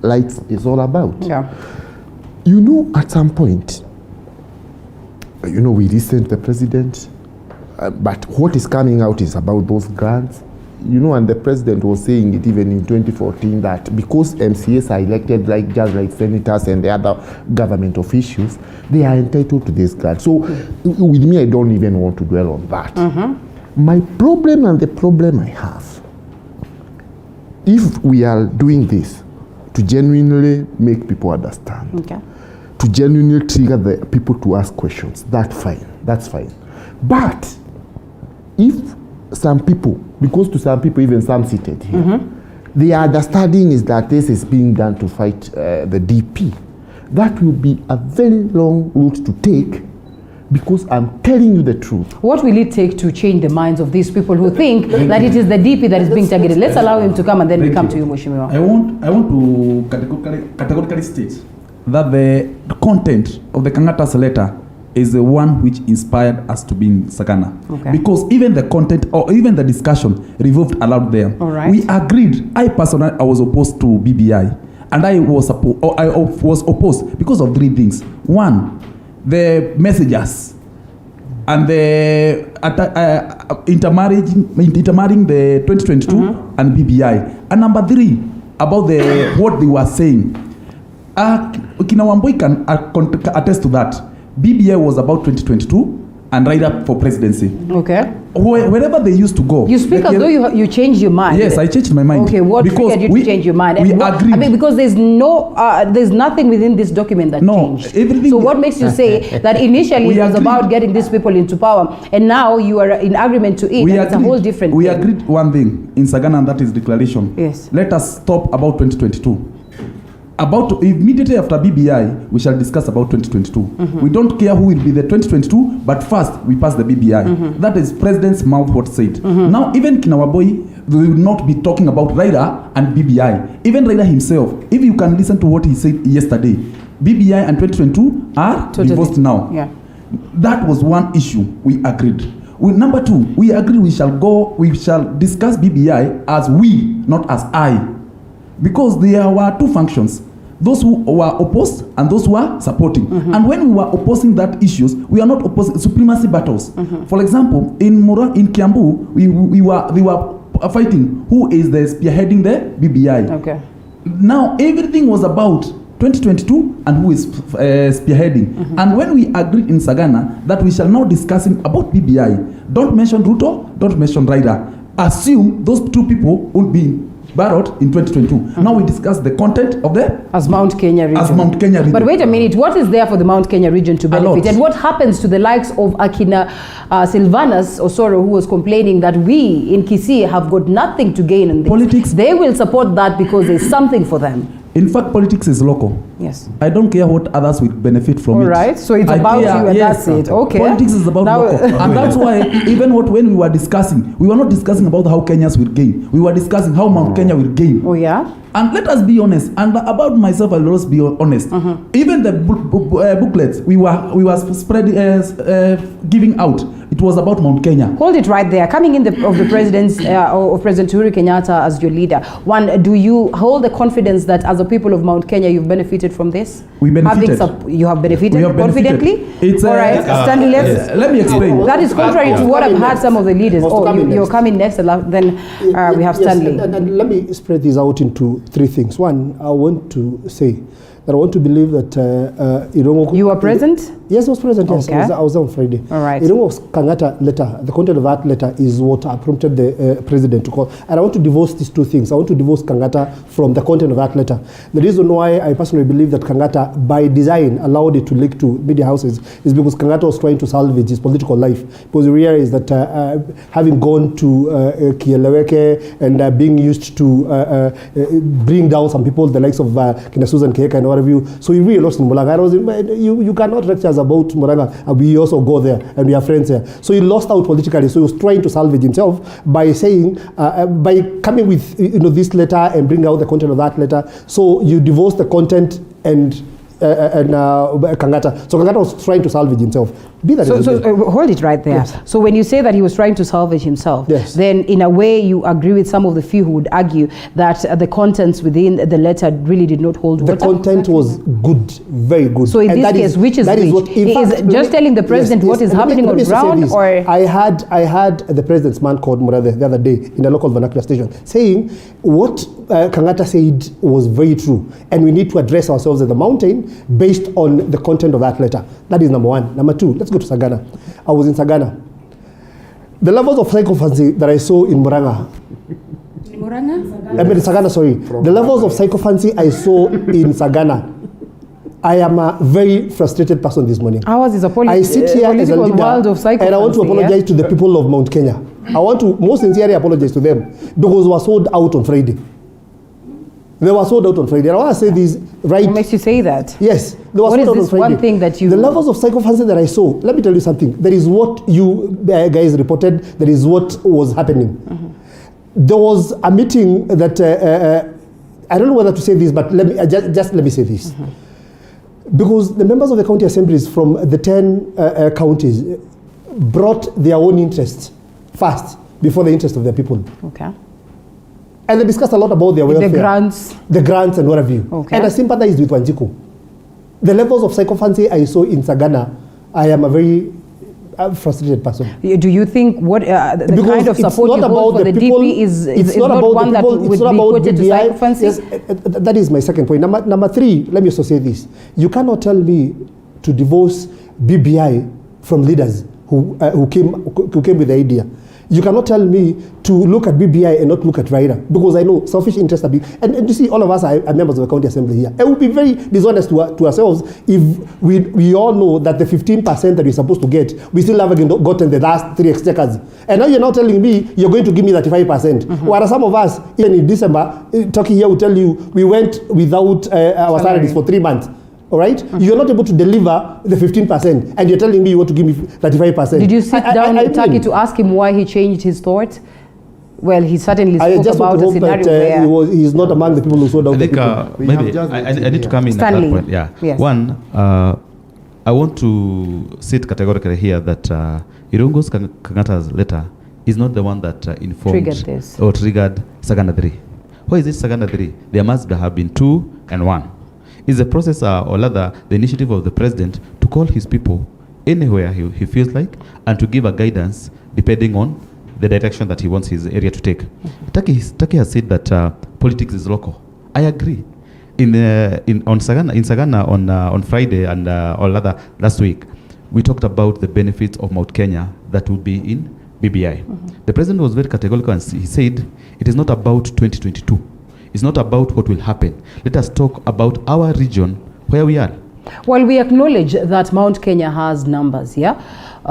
is all about. Yeah. You know, at some point, we listened to the president, but what is coming out is about those grants. And the president was saying it even in 2014 that because MCAs are elected just like senators and the other government officials, they are entitled to this grant. So with me, I don't even want to dwell on that. My problem and the problem I have, if we are doing this to genuinely make people understand, to genuinely trigger the people to ask questions, that's fine. But if some people, because to some people, even some seated here, the understanding is that this is being done to fight the DP, that will be a very long route to take. Because I'm telling you the truth. What will it take to change the minds of these people who think that it is the DP that is being targeted? Let's allow him to come and then we come to you, Mheshimiwa. I want to categorically state that the content of the Kangata's letter is the one which inspired us to be in Sagana. Okay. Because even the content or even the discussion revolved around there. All right. We agreed. I personally was opposed to BBI, and I was opposed because of three things. One, the messages and the intermarrying the 2022 and BBI. And number three, about what they were saying. Kina Wambui can attest to that. BBI was about 2022 and right up for presidency. Okay. Wherever they used to go. You speak as though you changed your mind. Yes, I changed my mind. Okay, what triggered you to change your mind? We agreed. I mean, because there's nothing within this document that changed. Everything. So what makes you say that initially it was about getting these people into power and now you are in agreement to it? It's a whole different thing. We agreed one thing in Sagana, and that is declaration. Yes. Let us stop about 2022. Immediately after BBI, we shall discuss about 2022. We don't care who will be the 2022, but first we pass the BBI. That is President's mouth what said. Now, even Kinawaboi, they will not be talking about Raila and BBI. Even Raila himself, if you can listen to what he said yesterday, BBI and 2022 are divorced now. Yeah. That was one issue we agreed. Number two, we agreed we shall discuss BBI as we, not as I. Because there were two functions. Those who were opposed and those who were supporting. And when we were opposing that issues, we are not opposing supremacy battles. For example, in Kiambu, they were fighting who is the spearheading the BBI. Okay. Now everything was about 2022 and who is spearheading. And when we agreed in Sagana that we shall now discussing about BBI, don't mention Ruto, don't mention Raila. Assume those two people will be ballot in 2022. Now we discuss the content of the as Mount Kenya region. But wait a minute, what is there for the Mount Kenya region to benefit? And what happens to the likes of Akina Silvanus Osoro, who was complaining that we in Kisii have got nothing to gain in this? Politics. They will support that because there's something for them. In fact, politics is local. Yes. I don't care what others will benefit from it. All right. So it's about you and that's it. Okay. Politics is about local. And that's why even when we were discussing, we were not discussing about how Kenyans will gain. We were discussing how Mount Kenya will gain. Oh, yeah? And let us be honest. And about myself, I'll always be honest. Even the booklets we were spreading, giving out, it was about Mount Kenya. Hold it right there. Coming in of the president's of President Uhuru Kenyatta as your leader, one, do you hold the confidence that as a people of Mount Kenya, you've benefited from this? We benefited. You have benefited We have confidently? It's, all right, Stanley, let me explain. That is contrary to what I've heard some of the leaders. You're coming next, then we have Stanley. Yes, and let me spread this out into three things. One, I want to say that I want to believe that you were present? Yes, I was present. Yes, okay. I was on Friday. All right. Irungo's Kangata letter, the content of that letter is what prompted the president to call. And I want to divorce these two things. I want to divorce Kangata from the content of that letter. The reason why I personally believe that Kangata, by design, allowed it to leak to media houses is because Kangata was trying to salvage his political life. Because he realized that having gone to Kieleweke and being used to bring down some people, the likes of Kina Susan Keka and what have you, so he really lost in Mulaga. You cannot lecture about Muranga, and we also go there and we are friends there. So he lost out politically. So he was trying to salvage himself by saying, by coming with this letter and bring out the content of that letter. So you divorce the content and Kangata. So Kangata was trying to salvage himself. Hold it right there. Yes. So when you say that he was trying to salvage himself, yes, then in a way you agree with some of the few who would argue that the contents within the letter really did not hold water? The content was good, very good. So in this case, which is which? Is just telling the president what is happening on ground, or? I had the president's man called Murade the other day in a local vernacular station saying what Kangata said was very true, and we need to address ourselves at the mountain based on the content of that letter. That is number one. Number two, let's go to Sagana. I was in Sagana. The levels of psychophancy that I saw in Muranga. Sagana, sorry. The levels of psychophancy I saw in Sagana. I am a very frustrated person this morning. Ours is a I sit here as a leader, world of psychophancy, and I want to apologize to the people of Mount Kenya. I want to most sincerely apologize to them because we were sold out on Friday. They were sold out on Friday. And I want to say this right. What makes you say that? Yes, they were sold out on Friday. One thing that you... The levels of psychophancy that I saw, let me tell you something. That is what you guys reported. That is what was happening. There was a meeting that, I don't know whether to say this, but let me just let me say this. Because the members of the county assemblies from the 10 counties brought their own interests first before the interest of their people. Okay. And they discussed a lot about their welfare. The grants and what have you. Okay. And I sympathized with Wanjiku. The levels of psychophancy I saw in Sagana, I am a very frustrated person. Do you think what the kind of support you hold for the DP is not one that would be quoted to psychophancy? Yes, that is my second point. Number three, let me also say this. You cannot tell me to divorce BBI from leaders who came with the idea. You cannot tell me to look at BBI and not look at Raila, because I know selfish interests are big. And you see, all of us are members of the county assembly here. It would be very dishonest to ourselves if we all know that the 15% that we're supposed to get, we still haven't gotten the last 3 exchequers. And now you're now telling me you're going to give me 35%. Whereas some of us, even in December, Turkey here will tell you we went without our salaries for 3 months. All right? You're not able to deliver the 15%, and you're telling me you want to give me 35%. Did you sit down with Taki to ask him why he changed his thought? Well, he certainly spoke about a scenario where... he's not among the people who sold out the people. I need to come in Stanley. at that point. Yeah. Yes. One, I want to sit categorically here that Irungo's Kangata's letter is not the one that informed or triggered Sagana 3. Why is it Sagana 3? There must have been 2 and 1. Is the process, or rather the initiative of the president to call his people anywhere he feels like and to give a guidance depending on the direction that he wants his area to take. Taki has said that politics is local. I agree. In Sagana on Friday and or rather last week, we talked about the benefits of Mount Kenya that would be in BBI. The president was very categorical and he said it is not about 2022. It's not about what will happen. Let us talk about our region, where we are. Well, we acknowledge that Mount Kenya has numbers, yeah?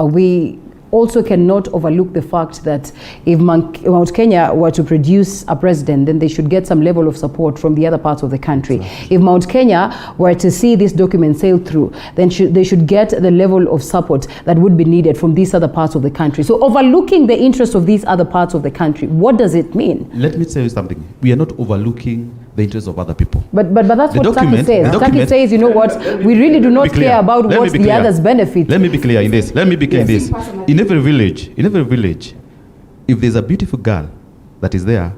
We also cannot overlook the fact that if Mount Kenya were to produce a president, then they should get some level of support from the other parts of the country. Exactly. If Mount Kenya were to see this document sail through, then they should get the level of support that would be needed from these other parts of the country. So overlooking the interests of these other parts of the country, what does it mean? Let me tell you something. We are not overlooking the interests of other people. But that's what Taki says. Taki says, you know what, we really do not care about what the others benefit. Let me be clear in this. Let me be clear in this. In every village, if there's a beautiful girl that is there,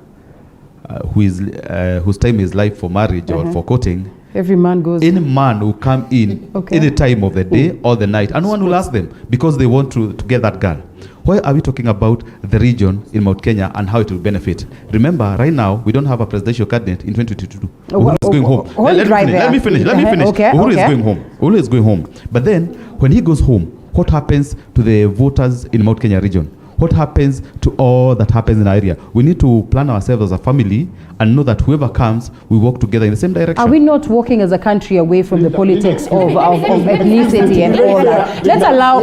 whose time is life for marriage or for courting, every man goes. Any man will come in any time of the day or the night, and no one will ask them because they want to get that girl. Why are we talking about the region in Mount Kenya and how it will benefit? Remember, right now, we don't have a presidential cabinet in 2022. Uhuru is going home. Let me finish. Uhuru is going home. But then, when he goes home, what happens to the voters in Mount Kenya region? What happens to all that happens in our area? We need to plan ourselves as a family and know that whoever comes, we work together in the same direction. Are we not walking as a country away from the politics of ethnicity and all that? Let's allow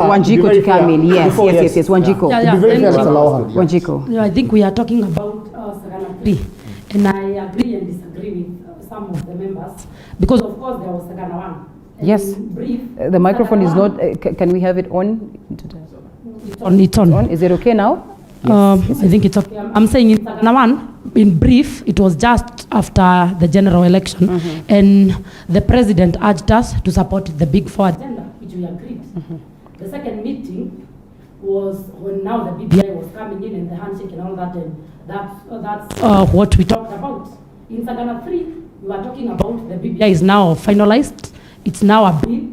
Wanjiko to come in. Yes, Wanjiko. Wanjiko. Yeah, I think we are talking about Sagana 3, and I agree and disagree with some of the members because, of course, there was Sagana 1. Yes, the microphone is not. Can we have it on? It's on. Is it okay now? Yes. I think it's okay. I'm saying in Sagana 1, in brief, it was just after the general election, and the president urged us to support the Big Four agenda, which we agreed. The second meeting was when now the BBI was coming in and the handshake and all that, and that's what we talked about. In Sagana 3, we were talking about the BBI is now finalized. It's now a bill.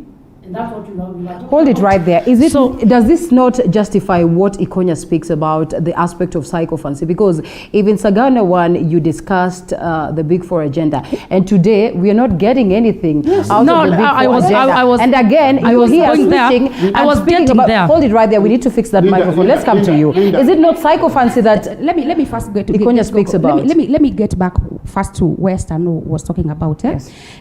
That's what we are Hold it right there. Does this not justify what Ikonya speaks about, the aspect of psychophancy? Because even Sagana 1, you discussed the Big Four agenda, and today we are not getting anything out of the Big Four agenda. And again, I was getting there. Hold it right there. We need to fix that microphone. Let's come to you. Is it not psychophancy that let me first get to Ikonya speaks about? Let me get back first to where Stano was talking about,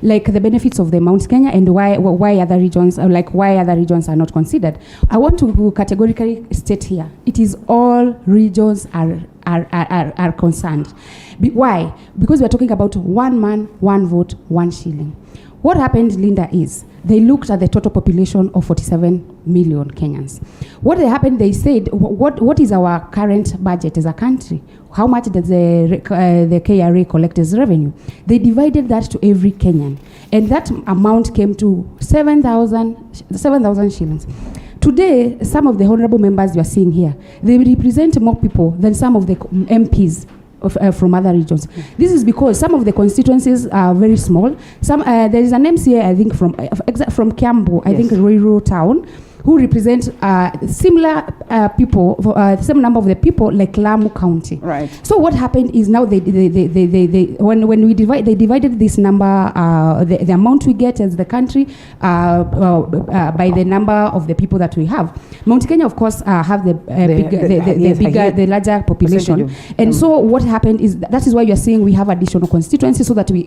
like the benefits of the Mount Kenya and why other regions. Why other regions are not considered. I want to categorically state here, it is all regions are concerned. Why? Because we're talking about one man, one vote, one shilling. What happened, Linda, is they looked at the total population of 47 million Kenyans. What happened, they said, what is our current budget as a country? How much does the KRA collect as revenue? They divided that to every Kenyan. And that amount came to 7,000 shillings. Today, some of the honorable members you are seeing here, they represent more people than some of the MPs from other regions. This is because some of the constituencies are very small. There is an MCA, I think, from Kiambu, I think rural town, who represent similar people, the same number of the people like Lamu County. Right. So what happened is now they divided this number, the amount we get as the country by the number of the people that we have. Mount Kenya, of course, have the larger population, and so what happened is that is why you are seeing we have additional constituencies so that we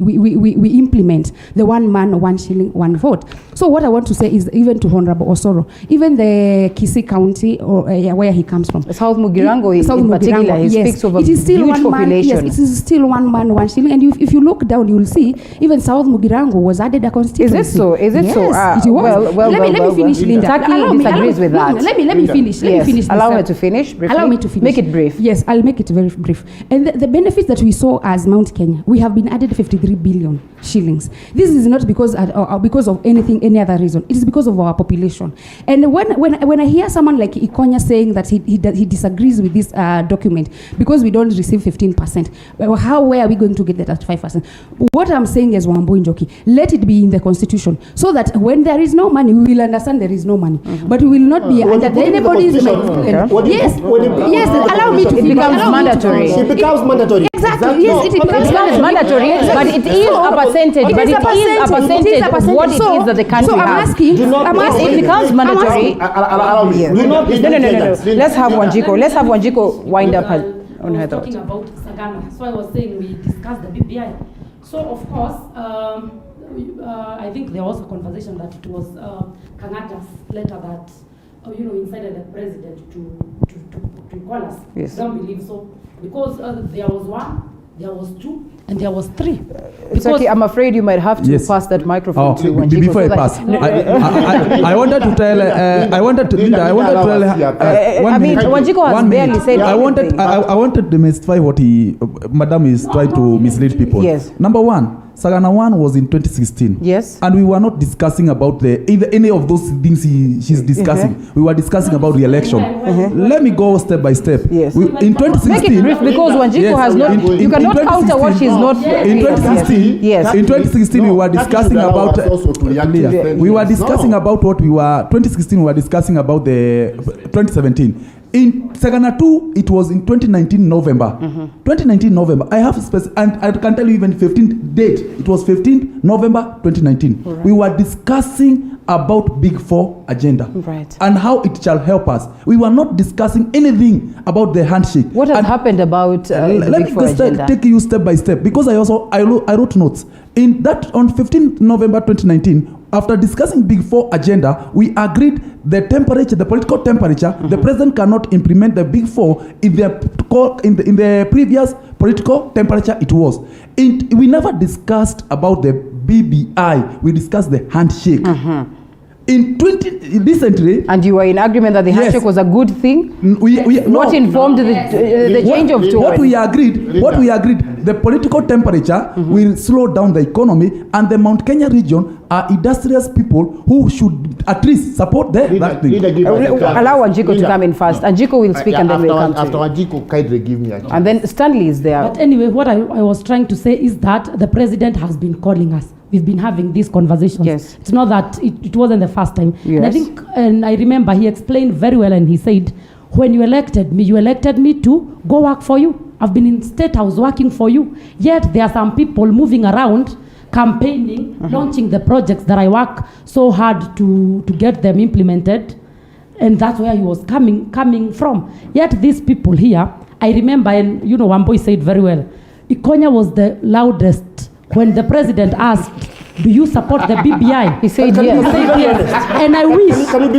implement the one man, one shilling, one vote. So what I want to say is, even to Honorable Osoro, even the Kisii County, or where he comes from, South Mugirango in particular, he speaks of a huge population. It is still one man, one shilling. And if you look down, you will see even South Mugirango was added a constituency. Is it so? Is it so? Let me finish, Linda. Taki disagrees with that. Let me finish. Let me finish. Allow her to finish. Briefly. Allow me to finish. Make it brief. Yes, I'll make it very brief. And the benefits that we saw as Mount Kenya, we have been added 53 billion shillings. This is not because of anything, any other reason. It is because of our population. And when I hear someone like Ikonya saying that he disagrees with this document because we don't receive 15%, well, where are we going to get that 5%? What I'm saying is, Wambo Njoki, let it be in the constitution so that when there is no money, we will understand there is no money. But we will not be under anybody's. Yes, allow me to. It becomes mandatory. It becomes mandatory. Exactly. Yes, it becomes mandatory, but it is a percentage. But it is a percentage of what it is that the country has. I'm asking. It becomes mandatory. Allow me. No. Let's have Wanjiko wind up on her thought. Talking about Sagana. So I was saying we discussed the BBI. So of course, I think there was a conversation that it was Kangata's letter that incited the president to call us. Yes. I don't believe so. Because there was one, there was two, and there was three. It's okay. I'm afraid you might have to pass that microphone to Wanjiku. Before I pass, I wanted to tell. Wanjiku has barely said anything. I wanted to demystify what Madam is trying to mislead people. Yes. Number one, Sagana 1 was in 2016. Yes. And we were not discussing about any of those things she's discussing. We were discussing about the election. Let me go step by step. Yes. In 2016. Make it brief because Wanjiku has not. You cannot counter what she's not. In 2016. Yes. In 2016 we were discussing about. We were discussing about what we were. 2016 we were discussing about the 2017. In Sagana 2, it was in 2019 November. 2019 November. I have and I can tell you even 15th date. It was 15th November 2019. Right. We were discussing about Big Four agenda. Right. And how it shall help us. We were not discussing anything about the handshake. What has happened about the let Big me Four agenda? take you step by step because I wrote notes. In that on 15th November 2019, after discussing Big Four agenda, we agreed the temperature, the political temperature, the president cannot implement the Big Four in the previous political temperature it was. We never discussed about the BBI. We discussed the handshake. Recently, and you were in agreement that the handshake was a good thing. What informed the change of tone? What we agreed, the political temperature will slow down the economy, and the Mount Kenya region are industrious people who should at least support that thing. Allow Wanjiku to come in first. Wanjiku will speak and then we'll come to after Wanjiku, kindly give me a chance. And then Stanley is there. But anyway, what I was trying to say is that the president has been calling us. We've been having these conversations. Yes. It's not that it wasn't the first time. Yes. And I remember he explained very well, and he said, when you elected me to go work for you. I've been in State House working for you. Yet there are some people moving around, campaigning, launching the projects that I work so hard to get them implemented. And that's where he was coming from. Yet these people here, I remember, and one boy said very well, Ikonya was the loudest when the president asked, do you support the BBI? He said yes. He said yes. And I wish he said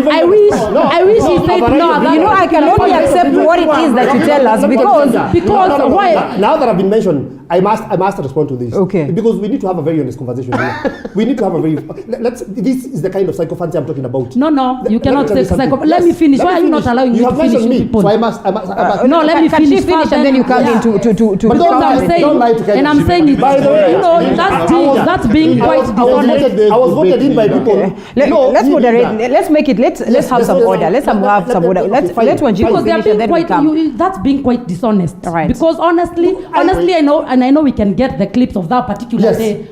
no. I can only accept what it is that you tell us because why? Now that I've been mentioned, I must respond to this. Okay. Because we need to have a very honest conversation here. We need to have a very this is the kind of psychophancy I'm talking about. No, you cannot say psychophancy. Let me finish. Why are you not allowing me to finish people? So I must no, let me finish first and then you come into to because I'm saying, and I'm saying it. By the way, that's being quite dishonest. I was voted in by people. Let's moderate. Let's make it. Let's have some order. Let's have some order. Let Wanjiku finish and then we come. That's being quite dishonest. Right. Because honestly, I know we can get the clips of that particular day.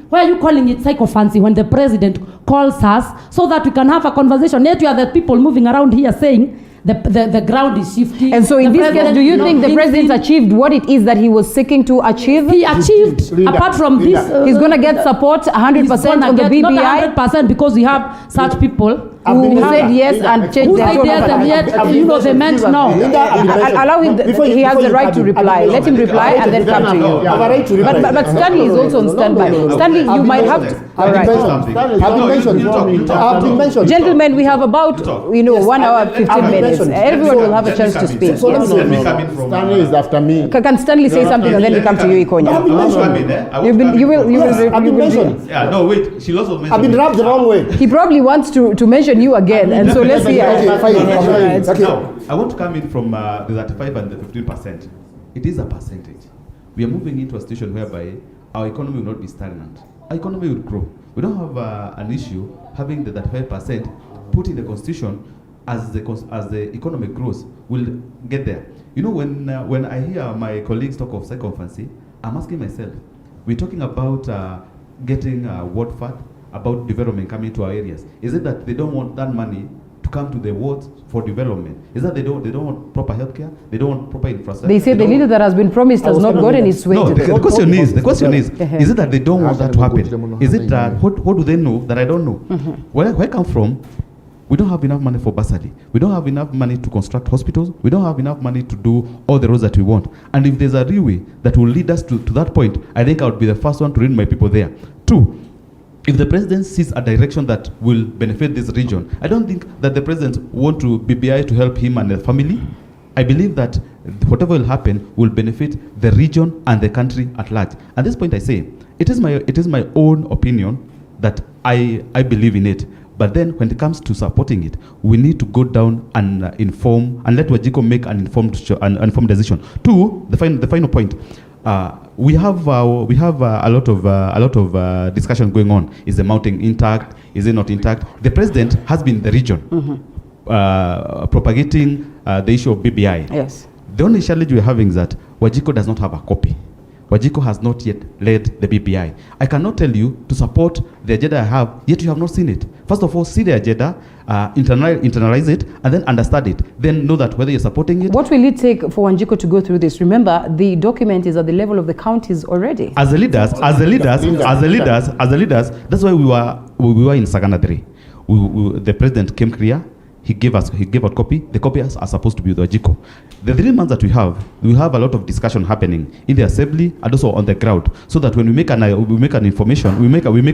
Why are you calling it psychophancy when the president calls us so that we can have a conversation? Yet you are the people moving around here saying the ground is shifting. And so in this case, do you think the president achieved what it is that he was seeking to achieve? He achieved, apart from this. He's going to get support 100% on the BBI? Not 100% because we have such people who said yes and changed their tone. And yet, they meant no. Allow him, he has the right to reply. Let him reply and then come to you. But Stanley is also on standby. Stanley, you might have to. All right. I've been mentioned. Gentlemen, we have about 1 hour 15 minutes. Everyone will have a chance to speak. Stanley is after me. Can Stanley say something and then we come to you, Ikonya? You will mention. Yeah, no, wait. She also mentioned. I've been rubbed the wrong way. He probably wants to mention you again, and so let's hear. Now, I want to come in from the 35 and the 15%. It is a percentage. We are moving into a situation whereby our economy will not be stagnant. Our economy will grow. We don't have an issue having the 35% put in the constitution as the economy grows. We'll get there. When I hear my colleagues talk of psychophancy, I'm asking myself, we're talking about getting ward fund, about development coming to our areas. Is it that they don't want that money to come to the wards for development? Is that they don't want proper healthcare? They don't want proper infrastructure? They say the little that has been promised has not gotten its way. No, the question is it that they don't want that to happen? Is it that what do they know that I don't know? Where I come from, we don't have enough money for bursary. We don't have enough money to construct hospitals. We don't have enough money to do all the roads that we want. And if there's a railway that will lead us to that point, I think I would be the first one to lead my people there. 2, if the president sees a direction that will benefit this region, I don't think that the president want to BBI to help him and the family. I believe that whatever will happen will benefit the region and the country at large. At this point, I say it is my own opinion that I believe in it. But then, when it comes to supporting it, we need to go down and inform and let Wajiko make an informed decision. Two, the final point. We have a lot of discussion going on. Is the mountain intact? Is it not intact? The president has been in the region propagating the issue of BBI. Yes. The only challenge we're having is that Wajiko does not have a copy. Wajiko has not yet led the BBI. I cannot tell you to support the agenda I have, yet you have not seen it. First of all, see the agenda, internalize it, and then understand it. Then know that whether you're supporting it. What will it take for Wanjiko to go through this? Remember, the document is at the level of the counties already. As the leaders, that's why we were in Sagana 3. The president came clear. He gave out copy. The copies are supposed to be with Wajiko. The 3 months that we have a lot of discussion happening in the assembly and also on the ground, so that when we make a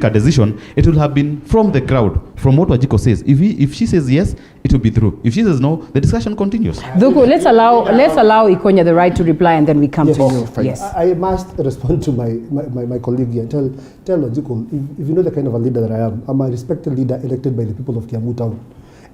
decision, it will have been from the crowd, from what Wajiko says. If she says yes, it will be through. If she says no, the discussion continues. Duku, let's allow Ikonya the right to reply, and then we come to you. Yes. I must respond to my colleague here and tell Wajiko, if you know the kind of a leader that I am, I'm a respected leader elected by the people of Kiambu Town.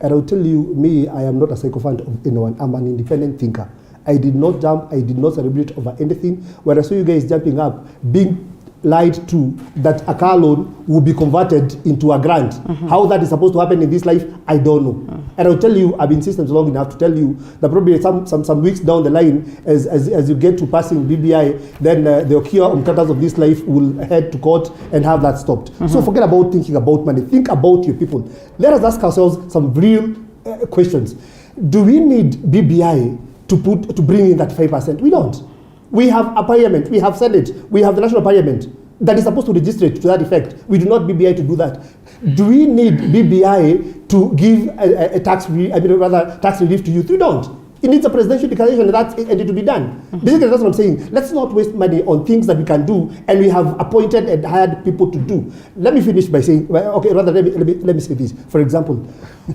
And I'll tell you, I am not a sycophant of anyone. I'm an independent thinker. I did not jump. I did not celebrate over anything. When I saw you guys jumping up, being lied to that a car loan will be converted into a grant. How that is supposed to happen in this life, I don't know. And I'll tell you, I've been system long enough to tell you that probably some weeks down the line, as you get to passing BBI, then the Okia Umkatas of this life will head to court and have that stopped. So forget about thinking about money. Think about your people. Let us ask ourselves some real questions. Do we need BBI to bring in that 5%? We don't. We have a parliament, we have Senate, we have the national parliament that is supposed to register it to that effect. We do not BBI to do that. Do we need BBI to give a tax relief to youth? We don't. It needs a presidential declaration and it to be done. Basically, that's what I'm saying. Let's not waste money on things that we can do and we have appointed and hired people to do. Let me finish by saying, let me say this. For example,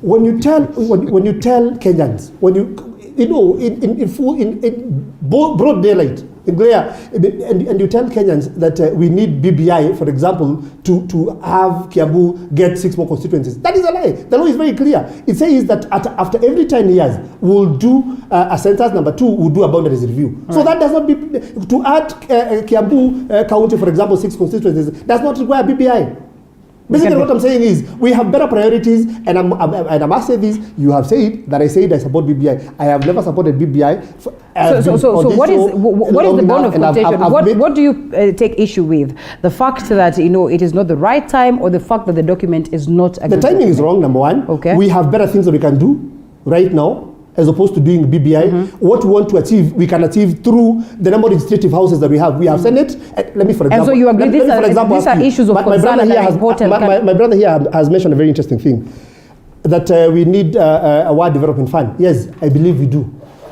when you tell Kenyans, in broad daylight, in glare, and you tell Kenyans that we need BBI, for example, to have Kiambu get 6 more constituencies. That is a lie. The law is very clear. It says that after every 10 years, we'll do a census. Number 2, we'll do a boundaries review. So that does not be, to add Kiambu County, for example, 6 constituencies, does not require BBI. Basically, what I'm saying is we have better priorities, and I must say this: you have said that I support BBI. I have never supported BBI. So what is the bone of contention? What do you take issue with? The fact that it is not the right time, or the fact that the document is not a the timing is wrong. Number one, okay, we have better things that we can do right now, as opposed to doing BBI. What we want to achieve, we can achieve through the number of legislative houses that we have. We have Senate. Let me, for example. And so you agree these are issues of concern that are important. My brother here has mentioned a very interesting thing, that we need a ward development fund. Yes, I believe we do.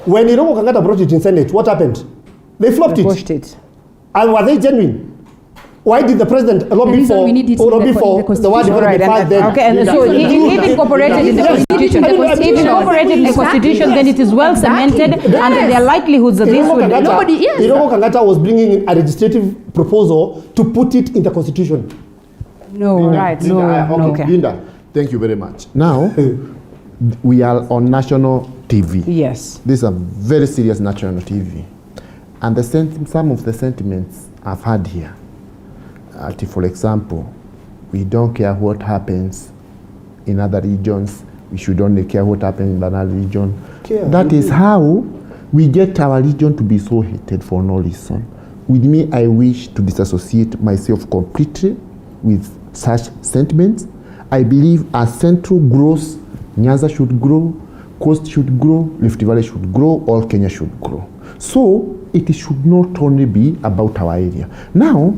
When Iroko Kangata brought it in Senate, what happened? They flopped it. And were they genuine? Why did the president lobby for the word development? Okay, and so if incorporated in the constitution, then it is well cemented, and there are likelihoods that this would nobody. Yes. Iroko Kangata was bringing in a legislative proposal to put it in the constitution. No, right? No. Okay. Linda, thank you very much. Now we are on national TV. Yes, this is a very serious national TV, and some of the sentiments I've had here. For example, we don't care what happens in other regions. We should only care what happens in another region. That is how we get our region to be so hated for no reason. With me, I wish to disassociate myself completely with such sentiments. I believe as Central grows, Nyanza should grow, Coast should grow, Rift Valley should grow, all Kenya should grow. So it should not only be about our area. Now,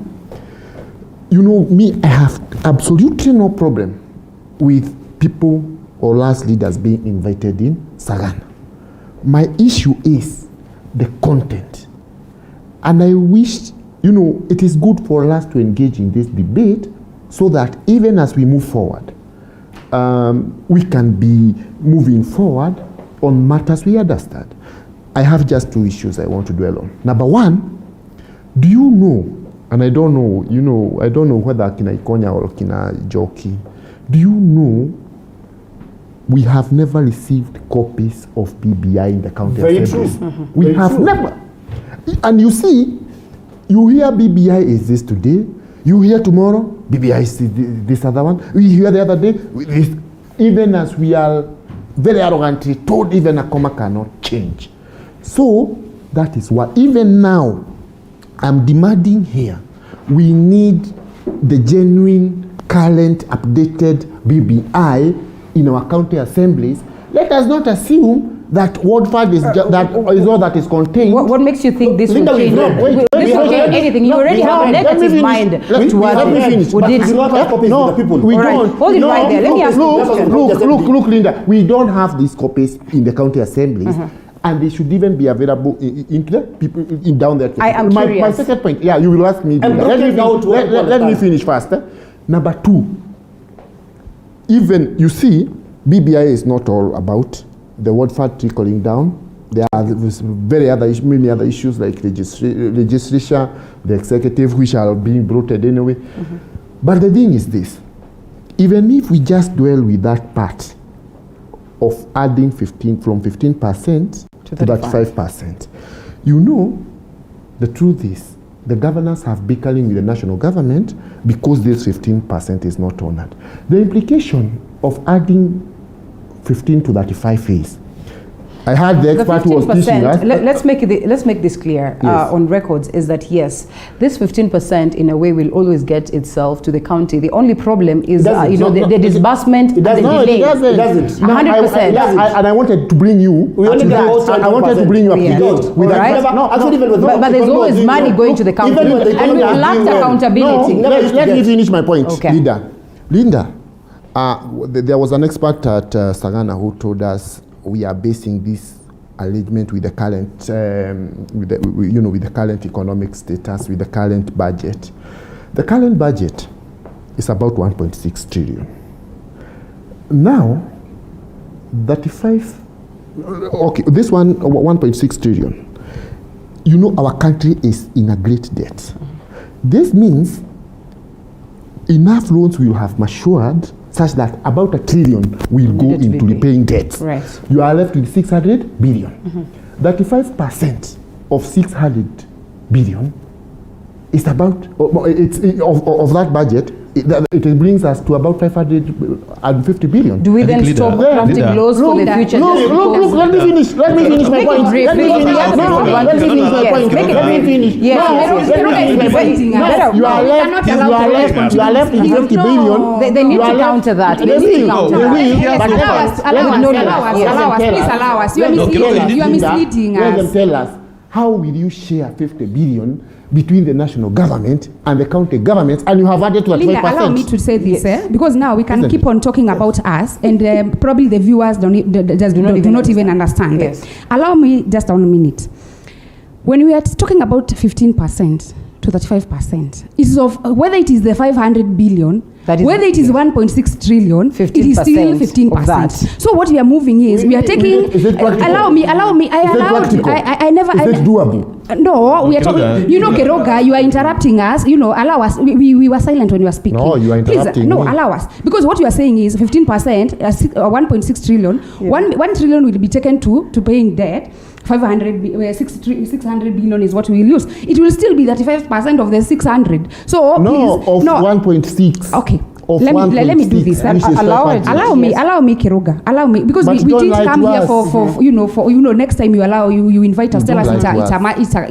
I have absolutely no problem with people or last leaders being invited in Sagana. My issue is the content. And I wish, it is good for us to engage in this debate, so that even as we move forward, we can be moving forward on matters we understand. I have just 2 issues I want to dwell on. Number one, do you know, and I don't know, I don't know whether Kina Ikonya or Kina Joki, do you know we have never received copies of BBI in the county assemblies? We have never. And you see, you hear BBI is this today, you hear tomorrow, BBI is this other one, we hear the other day, even as we are very arrogantly told even a comma cannot change. So that is why even now I'm demanding here, we need the genuine, current, updated BBI in our county assemblies. Let us not assume that ward fund is is all that is contained. What makes you think this will change? This will change anything. You already have a negative mind towards it. We do not have copies of the people. We don't. Hold it right there. Let me ask you a question. Look, Linda. We don't have these copies in the county assemblies. And they should even be available in the people down there. I am curious. My second point, you will ask me. Let me finish first. Number 2, even you see, BBI is not all about the word fund trickling down. There are many other issues like legislature, the executive, which are being brought anyway. But the thing is this: even if we just dwell with that part of adding 15% to 35%, you know, the truth is the governors have bickering with the national government because this 15% is not honored. The implication of adding 15 to 35 is, I had the expert who was teaching us. Let's make this clear on records, is that yes, this 15% in a way will always get itself to the county. The only problem is the disbursement. It doesn't. 100%. And I wanted to bring you. I wanted to bring you up to date. But there's always money going to the county, and we lack accountability. Let me finish my point, Linda. There was an expert at Sagana who told us we are basing this arrangement with the current, with the current economic status, with the current budget. The current budget is about 1.6 trillion. Now, 35. Okay, this one 1.6 trillion. You know, our country is in a great debt. This means enough loans will have matured such that about 1 trillion will go into repaying debt. Right. You are left with 600 billion. 35% of 600 billion is about, of that budget, it brings us to about 550 billion. Do we then stop crafting laws for the future? Look, let me finish my point. Let me finish. You are left with 50 billion. They need to counter that. Allow us. You are misleading us. Let them tell us, how will you share 50 billion between the national government and the county governments, and you have added to 25%. Allow me to say this, because now we can keep on talking about us, and probably the viewers do not even understand. Yes. Allow me just 1 minute. When we are talking about 15% to 35%, it's of whether it is the 500 billion, whether it is 1.6 trillion, it is still 15%. So what we are moving is we are taking. Allow me. I never. Is it doable? No, we are talking. You know, Keroga, you are interrupting us. You know, allow us. We were silent when you were speaking. No, you are interrupting. Please, no, allow us, because what you are saying is 15%, 1.6 trillion. Yeah. 1 trillion will be taken to paying debt. 600 billion is what we will use. It will still be 35% of the 600. So no, please, of 1.6. Okay. Let me do this. Allow me, Kiruga. Allow me, because we did come here for next time you invite us. Tell us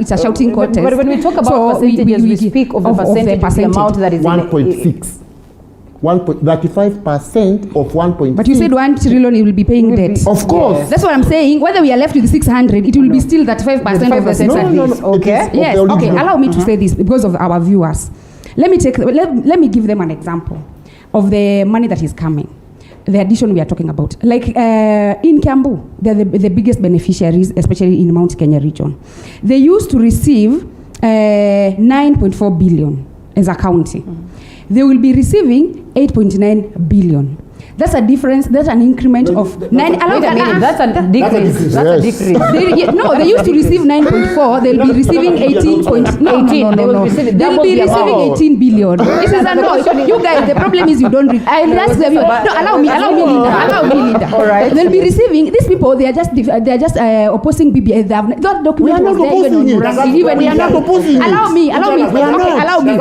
it's a shouting contest. But when we talk about percentages, we speak of the percentage amount that is 1.6. 35% of 1.6. But you said 1 trillion it will be paying debt. Of course. Yes. That's what I'm saying. Whether we are left with 600, it will be still 35% of the 600. No. Okay. Yes. Okay. Allow me to say this because of our viewers. Let me give them an example of the money that is coming. The addition we are talking about. Like in Kiambu, they're the biggest beneficiaries, especially in Mount Kenya region. They used to receive 9.4 billion as a county. they will be receiving 8.9 billion. That's a difference. That's an increment of 9. That's a decrease. That's a decrease. They used to receive 9.4. They'll be receiving 18. They will be receiving 18 billion. This is you guys. The problem is you don't. I'll ask them. No, allow me, Linda. All right. They'll be receiving. These people, they are just opposing BBI. They have not documented. We are not opposing it. We are not opposing it. Allow me. Allow me.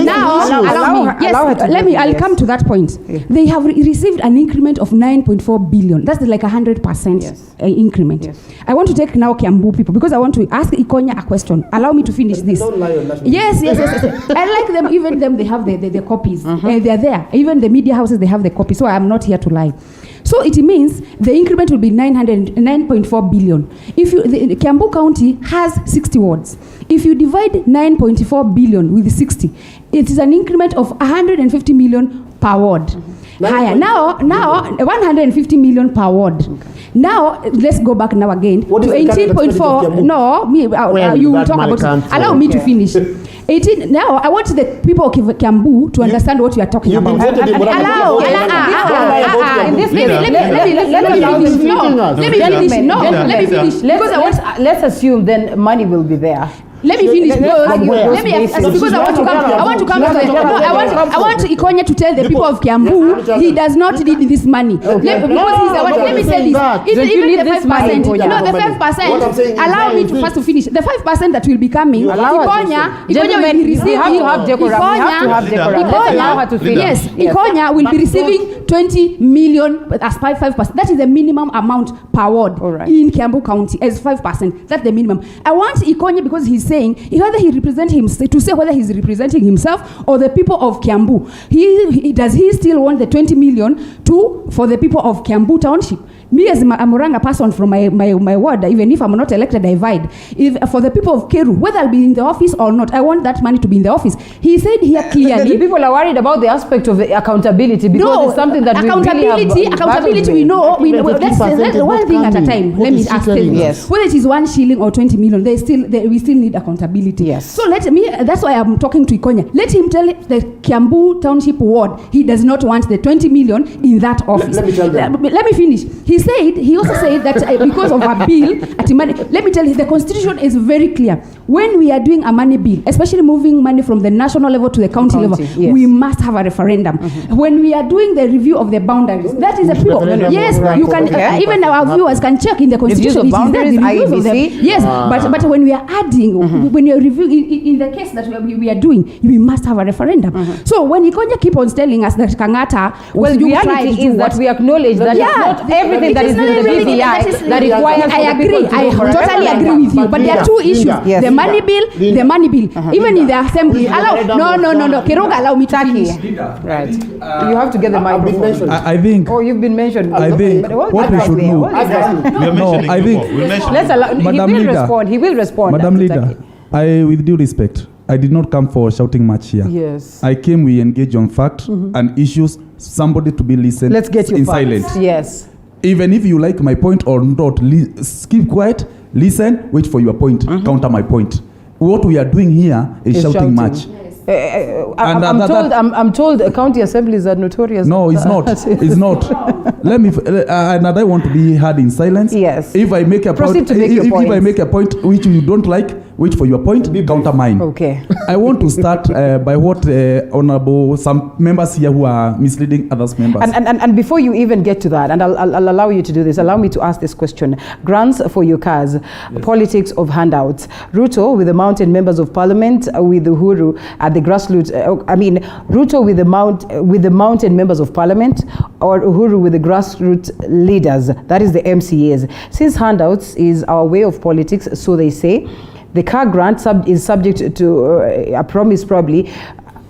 Now, allow me. Yes. Let me. I'll come to that point. They have received an increment of 9.4 billion. That's like 100% increment. Yes. I want to take now Kiambu people because I want to ask Ikonya a question. Allow me to finish this. Don't lie on national. Yes. I like them. Even them, they have the copies. They are there. Even the media houses, they have the copies. So I am not here to lie. So it means the increment will be 9.4 billion. If Kiambu County has 60 wards. If you divide 9.4 billion with 60, it is an increment of 150 million per ward. Higher. Now 150 million per ward. Okay. Now let's go back now again to 18.4. No, you will talk about it. Allow me to finish. 18. Now I want the people of Kiambu to understand what you are talking about. Let me finish. Let's assume then money will be there. Let me finish because I want to come to I want Ikonya to tell the people of Kiambu he does not need this money. Let me say this. Even the 5%. No, the 5%. Allow me to first to finish. The 5% that will be coming. Ikonya will be receiving. Yes, Ikonya will be receiving 20 million as 5%. That is the minimum amount per ward in Kiambu County as 5%. That's the minimum. I want Ikonya because he's saying whether he represent himself to say whether he's representing himself or the people of Kiambu. Does he still want the 20 million for the people of Kiambu Township? Me as a Muranga person from my ward, even if I'm not elected, I divide. If for the people of Keru, whether I'll be in the office or not, I want that money to be in the office. He said here clearly. The people are worried about the aspect of the accountability because it's something that accountability. We know. That's one thing at a time. Let me ask them. Yes. Whether it is 1 shilling or 20 million, we still need accountability. Yes. So that's why I'm talking to Ikonya. Let him tell the Kiambu Township ward he does not want the 20 million in that office. Let me tell them. Let me finish. He also said that because of a bill, let me tell you, the constitution is very clear. When we are doing a money bill, especially moving money from the national level to the county level, yes, we must have a referendum. When we are doing the review of the boundaries, that is a pure. Yes, you can. Even our viewers can check in the constitution. Yes, but when we are adding, when you are reviewing in the case that we are doing, we must have a referendum. So when Ikonya keep on telling us that Kangata, well, the reality is that we acknowledge that it's not everything that is in the BBI that requires. I agree. I totally agree with you. But there are two issues: the money bill, even in the assembly. No. Kiroga, allow me to finish. Right. You have to get the microphone. I think. Oh, you've been mentioned. I think what we should do. No, I think. Let's allow. He will respond. Madam Leader, with due respect, I did not come for shouting match here. Yes. I came, we engage on fact and issues, somebody to be listened. Let's get you in silence. Yes. Even if you like my point or not, keep quiet, listen, wait for your point, counter my point. What we are doing here is shouting match. I'm told county assemblies are notorious. No, it's not. It's not. Let me. And I want to be heard in silence. Yes. If I make a point, if I make a point which you don't like, wait for your point. Counter mine. Okay. I want to start by what honorable some members here who are misleading others members. And before you even get to that, and I'll allow you to do this. Allow me to ask this question: grants for your cars, politics of handouts. Ruto with the mountain members of parliament, with Uhuru at the grassroots. Ruto with the mountain members of parliament, or Uhuru with the grassroots leaders. That is the MCAs. Since handouts is our way of politics, so they say, the car grant is subject to a promise probably.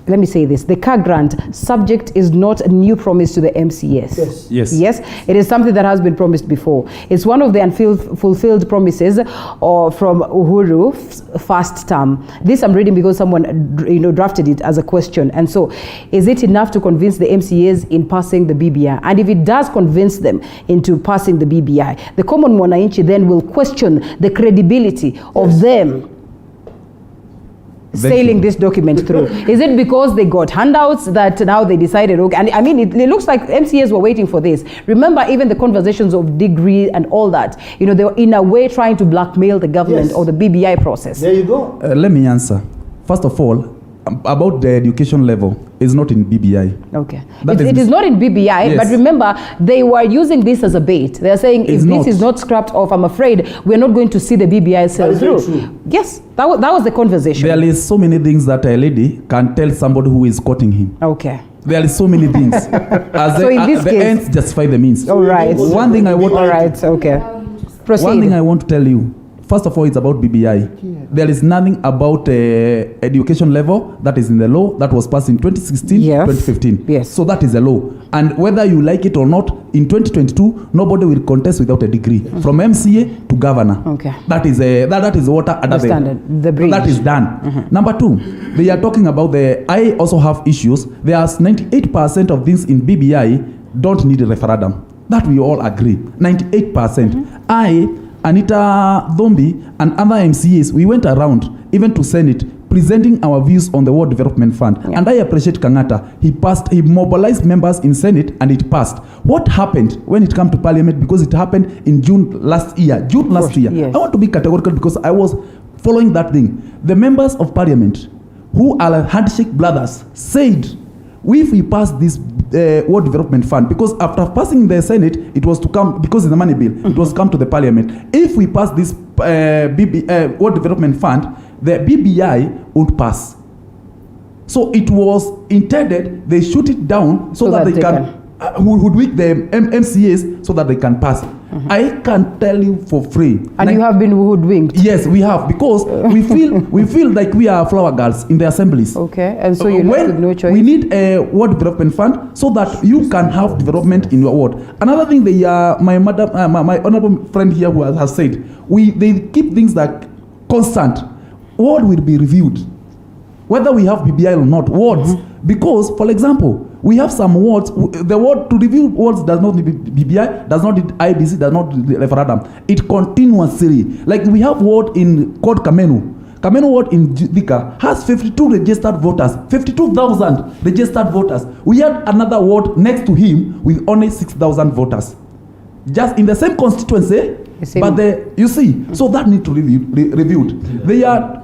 Let me say this. The car grant subject is not a new promise to the MCAs. Yes. It is something that has been promised before. It's one of the unfulfilled promises from Uhuru's first term. This I'm reading because someone drafted it as a question. And so, is it enough to convince the MCAs in passing the BBI? And if it does convince them into passing the BBI, the common mwananchi then will question the credibility of them sailing this document through? Is it because they got handouts that now they decided, okay, and I mean, it looks like MCAs were waiting for this. Remember, even the conversations of degree and all that, you know, they were in a way trying to blackmail the government or the BBI process. There you go. Let me answer. First of all, about the education level, is not in BBI. Okay. It is not in BBI, but remember, they were using this as a bait. They are saying, if this is not scrapped off, I'm afraid we're not going to see the BBI sail through. Yes, that was the conversation. There is so many things that a lady can tell somebody who is quoting him. Okay. There is so many things. So in this the case, ends justify the means. All right. One thing I want. All right. Okay. Proceed. One thing I want to tell you. First of all, it's about BBI. There is nothing about education level that is in the law that was passed in 2016, 2015. Yes. So that is a law. And whether you like it or not, in 2022, nobody will contest without a degree. From MCA to governor. Okay. That is water under the bridge. That is done. Number two, they are talking about I also have issues. There's 98% of things in BBI don't need a referendum. That we all agree. 98%. Anita Dhombi and other MCAs, we went around even to Senate presenting our views on the World Development Fund. And I appreciate Kangata. He mobilized members in Senate and it passed. What happened when it came to Parliament? Because it happened in June last year. I want to be categorical because I was following that thing. The members of Parliament who are handshake brothers said, if we pass this World Development Fund, because after passing the Senate, it was to come, because it's the money bill, it was to come to the Parliament. If we pass this World Development Fund, the BBI won't pass. So it was intended, they shoot it down so that they can hoodwink the MCAs so that they can pass. I can tell you for free. And you have been hoodwinked? Yes, we have, because we feel like we are flower girls in the assemblies. Okay, and so you left with no choice. We need a World Development Fund so that you can have development in your ward. Another thing, my honorable friend here who has said, they keep things like constant. Ward will be reviewed, whether we have BBI or not. Wards, because, for example, we have some wards. The ward to review wards does not need BBI, does not need IBC, does not need referendum. It continuously, like we have ward called Kamenu. Kamenu ward in Thika has 52 registered voters, 52,000 registered voters. We had another ward next to him with only 6,000 voters, just in the same constituency. But you see, so that need to be reviewed. They are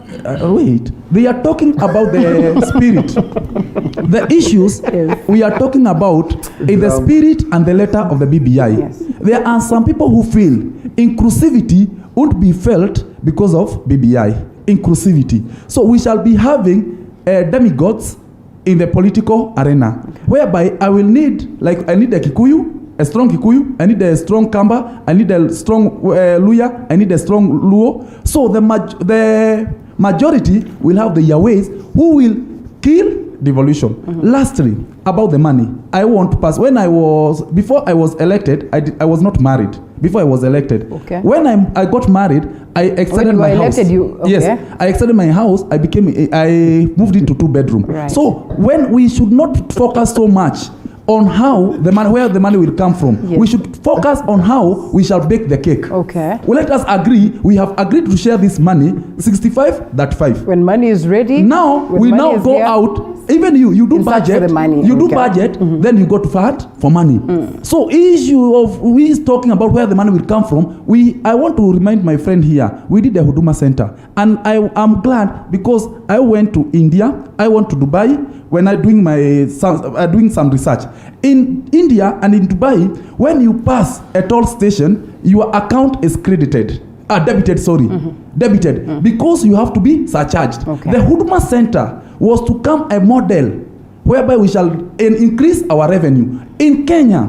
they are talking about the spirit. The issues we are talking about is the spirit and the letter of the BBI. Yes. There are some people who feel inclusivity won't be felt because of BBI. Inclusivity. So we shall be having demigods in the political arena, whereby I need a Kikuyu, a strong Kikuyu, I need a strong Kamba, I need a strong Luya, I need a strong Luo. So the majority will have the Yahwehs who will kill devolution. Lastly, about the money, I want to pass. Before I was elected, I was not married. Before I was elected, when I got married, I extended my house. Yes, I extended my house. I moved into 2-bedroom. Right. So when we should not focus so much on where the money will come from. Yes. We should focus on how we shall bake the cake. Okay. Well, let us agree. We have agreed to share this money 65-35. When money is ready. Now we go out. Even you do budget. For the money. You do budget. Then you go to fund for money. So issue of we is talking about where the money will come from. I want to remind my friend here. We did a Huduma Center, and I am glad because I went to India. I went to Dubai. When I'm doing some research in India and in Dubai, when you pass a toll station, your account is debited. Debited because you have to be surcharged. Okay. The Huduma Center was to come a model whereby we shall increase our revenue. In Kenya,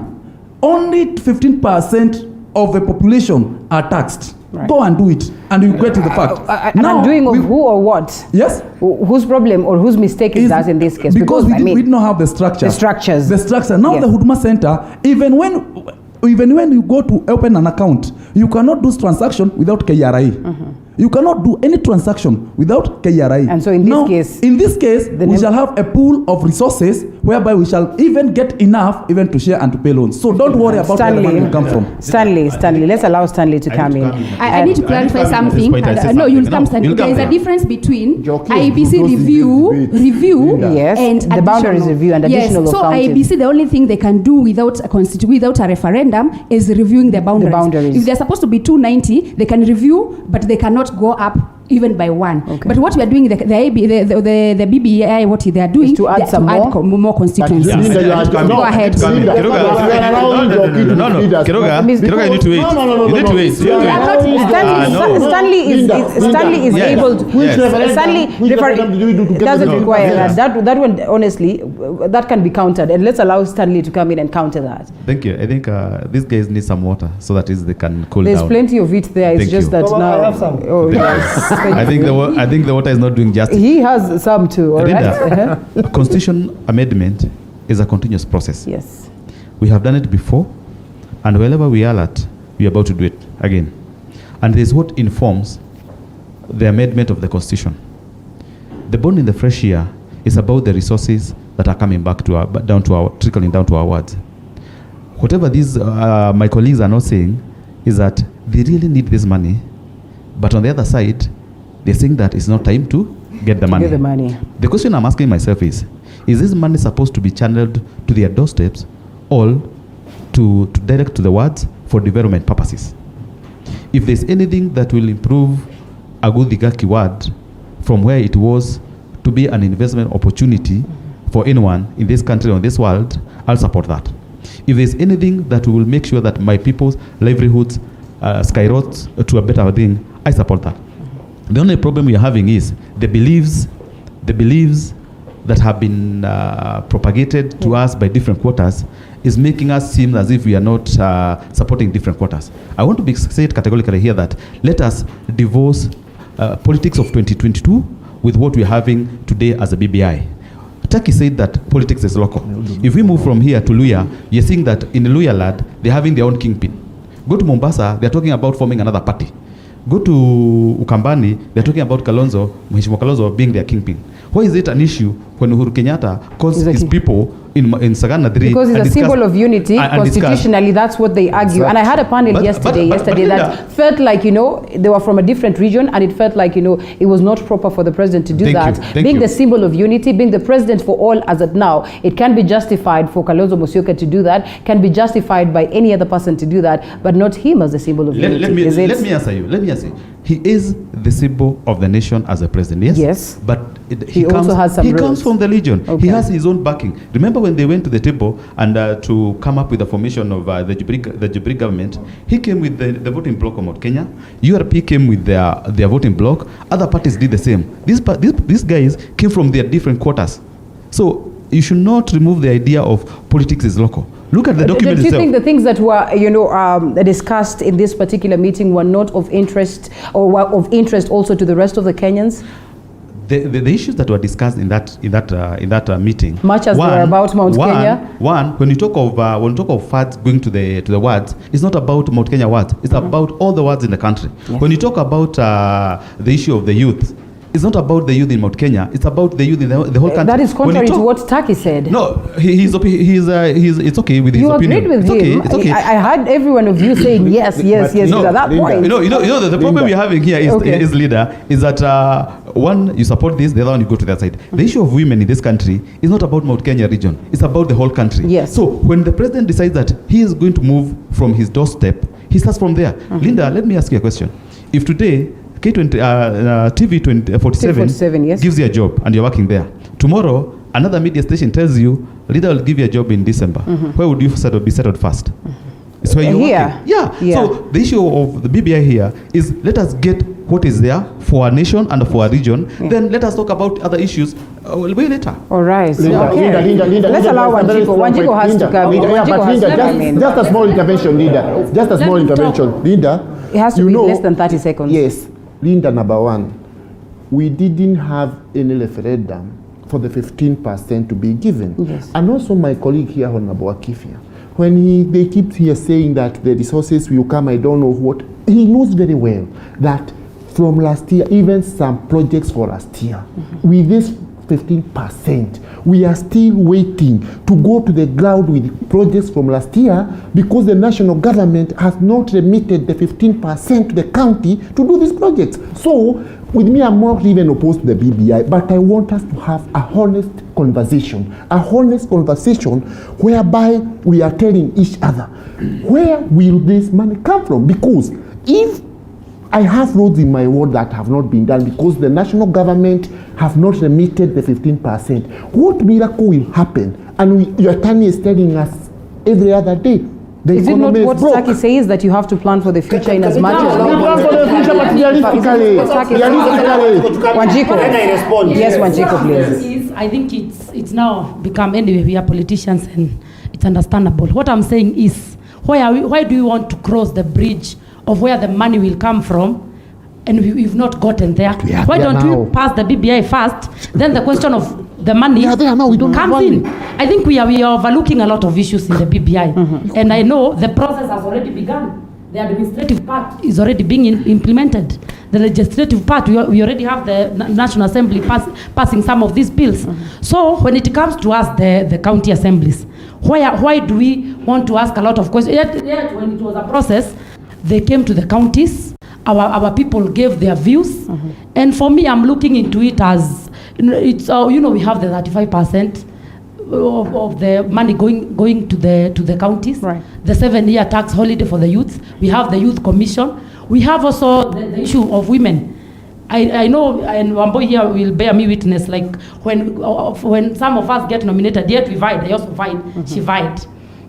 only 15% of the population are taxed. Right. Go and do it, and you get to the fact. Now, who or what? Yes. Whose problem or whose mistake is that in this case? Because we did not have the structure. The structures. The structure. Now the Huduma Center, even when you go to open an account, you cannot do transaction without KRA. You cannot do any transaction without KRI. And so in this case, we shall have a pool of resources whereby we shall even get enough even to share and to pay loans. So don't worry about where the money will come from. Stanley, let's allow Stanley to come in. I need to clarify something. No, you'll come, Stanley. There is a difference between IEBC review yes, and the boundaries review and additional yes. So counties. IEBC, the only thing they can do without a referendum is reviewing the boundaries. If they're supposed to be 290, they can review, but they cannot go up even by one. Okay. But what we are doing, the BBI, what they are doing is to add some more constituencies. Go ahead. No, Kiroga, you need to wait. You need to wait. Stanley is able to. Stanley doesn't require that. That one, honestly, that can be countered. And let's allow Stanley to come in and counter that. Thank you. I think these guys need some water so that they can cool down. There's plenty of it there. It's just that now. I have some. Oh, yes. I think the water is not doing justice. He has some too, all right? Constitution amendment is a continuous process. Yes. We have done it before, and wherever we are at, we are about to do it again. And this is what informs the amendment of the Constitution. The bond in the fresh year is about the resources that are coming back to trickling down to our wards. Whatever these my colleagues are not saying is that they really need this money, but on the other side, they're saying that it's not time to get the money. The question I'm asking myself is this money supposed to be channeled to their doorsteps or to direct to the wards for development purposes? If there's anything that will improve Agudhigaki ward from where it was to be an investment opportunity for anyone in this country or in this world, I'll support that. If there's anything that will make sure that my people's livelihoods skyrocket to a better thing, I support that. The only problem we are having is the beliefs that have been propagated to us by different quarters is making us seem as if we are not supporting different quarters. I want to say it categorically here that let us divorce politics of 2022 with what we are having today as a BBI. Turkey said that politics is local. If we move from here to Luya, you're seeing that in Luya land, they're having their own kingpin. Go to Mombasa, they're talking about forming another party. Go to Ukambani, they're talking about Kalonzo, Mheshimiwa Kalonzo being their kingpin. Why is it an issue when Uhuru Kenyatta calls his people in Sagana 3? Because it's a symbol of unity. Constitutionally, that's what they argue. Exactly. And I had a panel yesterday that felt like, they were from a different region, and it felt like, it was not proper for the president to do that. Being the symbol of unity, being the president for all as of now, it can be justified for Kalonzo Musyoka to do that, can be justified by any other person to do that, but not him as a symbol of unity. Let me answer you. He is the symbol of the nation as a president, yes? Yes. But he also has some rules. Comes from the legion. Okay. He has his own backing. Remember when they went to the table and to come up with the formation of the Jubilee government, he came with the voting bloc of Mount Kenya. URP came with their voting bloc. Other parties did the same. These guys came from their different quarters. So you should not remove the idea of politics is local. Look at the document itself. Do you think the things that were, discussed in this particular meeting were not of interest, or were of interest also to the rest of the Kenyans? The issues that were discussed in that meeting, much as they were about Mount Kenya. One, when you talk of funds going to the wards, it's not about Mount Kenya wards. It's about all the wards in the country. Yes. When you talk about the issue of the youth, it's not about the youth in Mount Kenya. It's about the youth in the whole country. That is contrary to what Turkey said. No, it's okay with his opinion. You agreed with him. It's okay. I heard every one of you saying yes. No, at that point. The problem we're having here is leader, is that one, you support this, the other one you go to that side. The issue of women in this country is not about Mount Kenya region. It's about the whole country. Yes. So when the president decides that he is going to move from his doorstep, he starts from there. Linda, let me ask you a question. If today TV47 yes, gives you a job and you're working there, tomorrow another media station tells you leader will give you a job in December, where would you be settled first? It's where you're working. Yeah. So the issue of the BBI here is let us get what is there for our nation and for our region, then let us talk about other issues way later. All right. Linda, let's allow Wanjigo has to come. Just a small intervention, Linda. Just a small intervention. Linda, it has to be less than 30 seconds. Yes. Linda, number one, we didn't have any referendum for the 15% to be given. Yes. And also my colleague here, Honorable Akifia, when they keep here saying that the resources will come, I don't know what, he knows very well that from last year, even some projects for last year. With this 15%, we are still waiting to go to the ground with projects from last year because the national government has not remitted the 15% to the county to do these projects. So, with me, I'm not even opposed to the BBI, but I want us to have a honest conversation whereby we are telling each other, where will this money come from? Because if I have roads in my ward that have not been done because the national government have not remitted the 15%, what miracle will happen? And your attorney is telling us every other day. Is it not what Taki says that you have to plan for the future in as much as we plan for the future, but realistically. Wanjiko. Yes, Wanjiko, please. I think it's now become, anyway, we are politicians and it's understandable. What I'm saying is, why do you want to cross the bridge of where the money will come from and we've not gotten there? Why don't we pass the BBI first? Then the question of the money comes in. I think we are overlooking a lot of issues in the BBI. And I know the process has already begun. The administrative part is already being implemented. The legislative part, we already have the National Assembly passing some of these bills. So when it comes to us, the county assemblies, why do we want to ask a lot of questions? Yet when it was a process, they came to the counties, our people gave their views. And for me, I'm looking into it as, it's we have the 35% of the money going to the counties. Right. The 7-year tax holiday for the youth. We have the youth commission. We have also the issue of women. I know, and Wambo here will bear me witness, like when some of us get nominated, yet we vied, they also vied, she vied.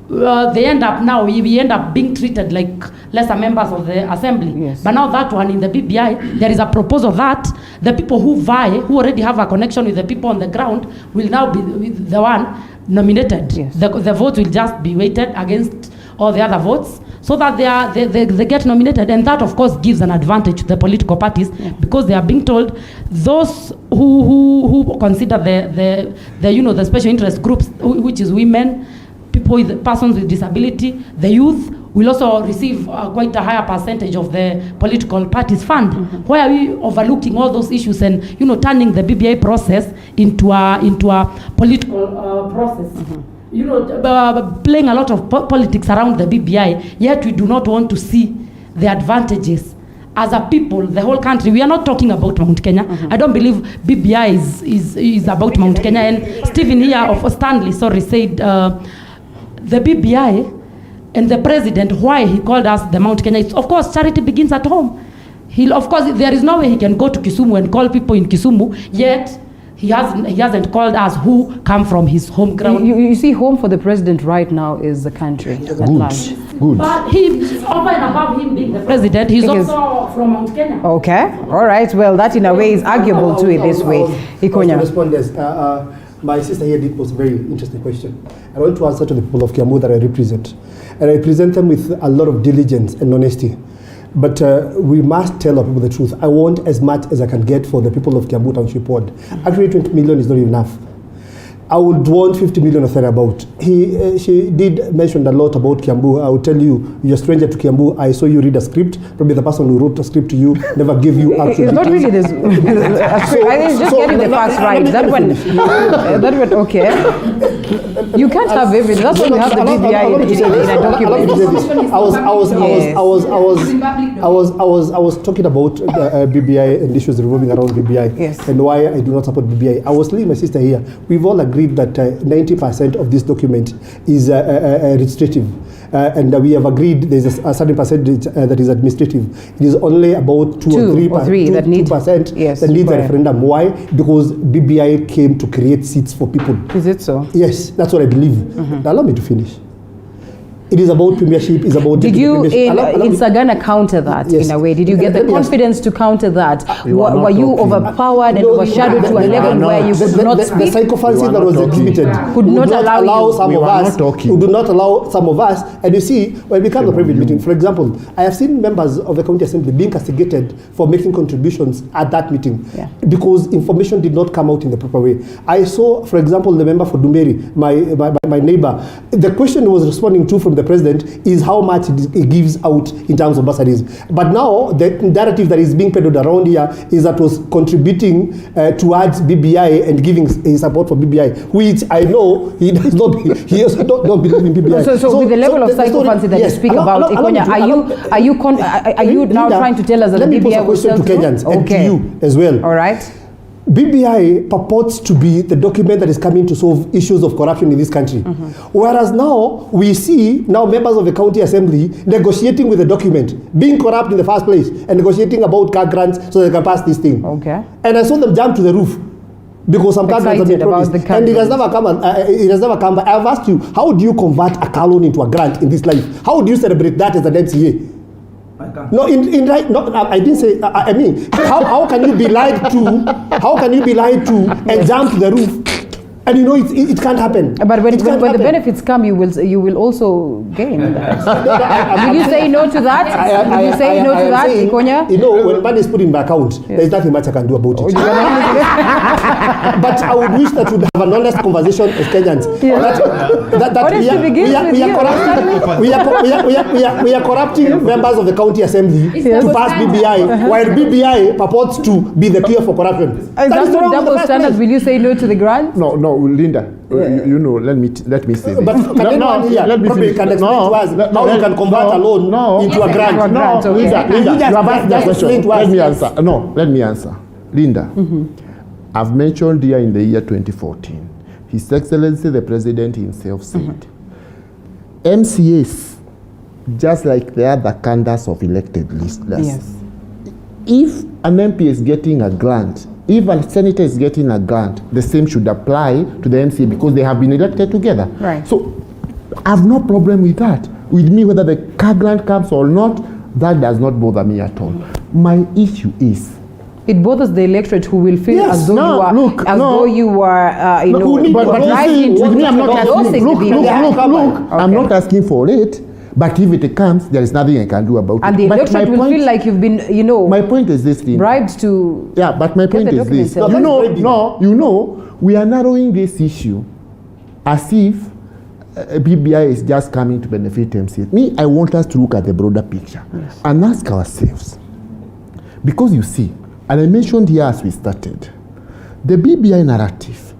They end up now, we end up being treated like lesser members of the assembly. Yes. But now that one in the BBI, there is a proposal that the people who vie, who already have a connection with the people on the ground, will now be the one nominated. Yes. The vote will just be weighted against all the other votes, so that they get nominated. And that, of course, gives an advantage to the political parties, because they are being told those who consider the special interest groups, which is women, persons with disability, the youth, will also receive quite a higher percentage of the political parties fund. Why are we overlooking all those issues and turning the BBI process into a political process? Playing a lot of politics around the BBI, yet we do not want to see the advantages. As a people, the whole country, we are not talking about Mount Kenya. I don't believe BBI is about Mount Kenya. And Stephen here of Stanley, said the BBI and the president, why he called us the Mount Kenya. It's, of course, charity begins at home. Of course, there is no way he can go to Kisumu and call people in Kisumu, yet he hasn't called us who come from his home ground. You see, home for the president right now is the country at large. Good. But over and above him being the president, he's also from Mount Kenya. Okay, all right. Well, that in a way is arguable to it this way. Ikonya. My sister here did pose a very interesting question. I want to answer to the people of Kiambu that I represent. And I represent them with a lot of diligence and honesty. But we must tell our people the truth. I want as much as I can get for the people of Kiambu Township Ward. Actually, 20 million is not enough. I would want 50 million or thereabout. She did mention a lot about Kiambu. I will tell you, you're a stranger to Kiambu. I saw you read a script. Probably the person who wrote a script to you never gave you actual It's not really this. I think just getting the facts right. That one, okay. You can't have everything. That's why we have the BBI in a document. I was talking about BBI and issues revolving around BBI and why I do not support BBI. I was telling my sister here, we've all agreed that 90% of this document is legislative. And we have agreed there's a certain percentage that is administrative. It is only about 2 or 3% that needs a referendum. Why? Because BBI came to create seats for people. Is it so? Yes, that's what I believe. Now allow me to finish. It is about premiership, it's about... Did you in Sagana counter that in a way? Did you get the confidence to counter that? Were you overpowered and overshadowed to a level where you could not speak? The psychophancy that was exhibited could not allow some of us, who do not allow some of us. And you see, when we come to a private meeting, for example, I have seen members of the county assembly being castigated for making contributions at that meeting because information did not come out in the proper way. I saw, for example, the member for Dumberi, my neighbor, the question he was responding to from the president is how much it gives out in terms of bursaries. But now the narrative that is being peddled around here is that was contributing towards BBI and giving his support for BBI, which I know he does not. He also don't believe in BBI. So with the level of psychophancy that you speak about, Ikonya, are you now trying to tell us that the BBI will sell to Kenyans and to you as well? All right. BBI purports to be the document that is coming to solve issues of corruption in this country. Whereas now, we see now members of the county assembly negotiating with the document, being corrupt in the first place, and negotiating about car grants so they can pass this thing. Okay. And I saw them jump to the roof because some car grants have been promised. And it has never come. It has never come. But I've asked you, how do you convert a car loan into a grant in this life? How do you celebrate that as an MCA? No, I didn't say. I mean, how can you be lied to? How can you be lied to and jump to the roof? And you know it can't happen. But when the benefits come, you will also gain that. Will you say no to that? Will you say no to that, Ikonya? You know, when money is put in my account, there is nothing much I can do about it. But I would wish that we'd have an honest conversation as Kenyans. We are corrupting members of the county assembly to pass BBI, while BBI purports to be the cure for corruption. Is that not double standards? Will you say no to the grant? No, Linda. You know, let me say this. But can anyone here probably can explain to us how you can convert a loan into a grant? No, Linda, you have asked that question. Let me answer. No, let me answer. Linda, I've mentioned here in the year 2014, His Excellency the President himself said, MCAs, just like the other candidates of elected lists, if an MP is getting a grant, if a senator is getting a grant, the same should apply to the MCA because they have been elected together. Right. So I have no problem with that. With me, whether the car grant comes or not, that does not bother me at all. My issue is, it bothers the electorate who will feel as though you are, I'm not asking for it. But if it comes, there is nothing I can do about it. And the electorate will feel like you've been, my point is this thing. Bribed to. Yeah, but my point is this. We are narrowing this issue as if BBI is just coming to benefit MCA. Me, I want us to look at the broader picture and ask ourselves. Because you see, and I mentioned here as we started, the BBI narrative.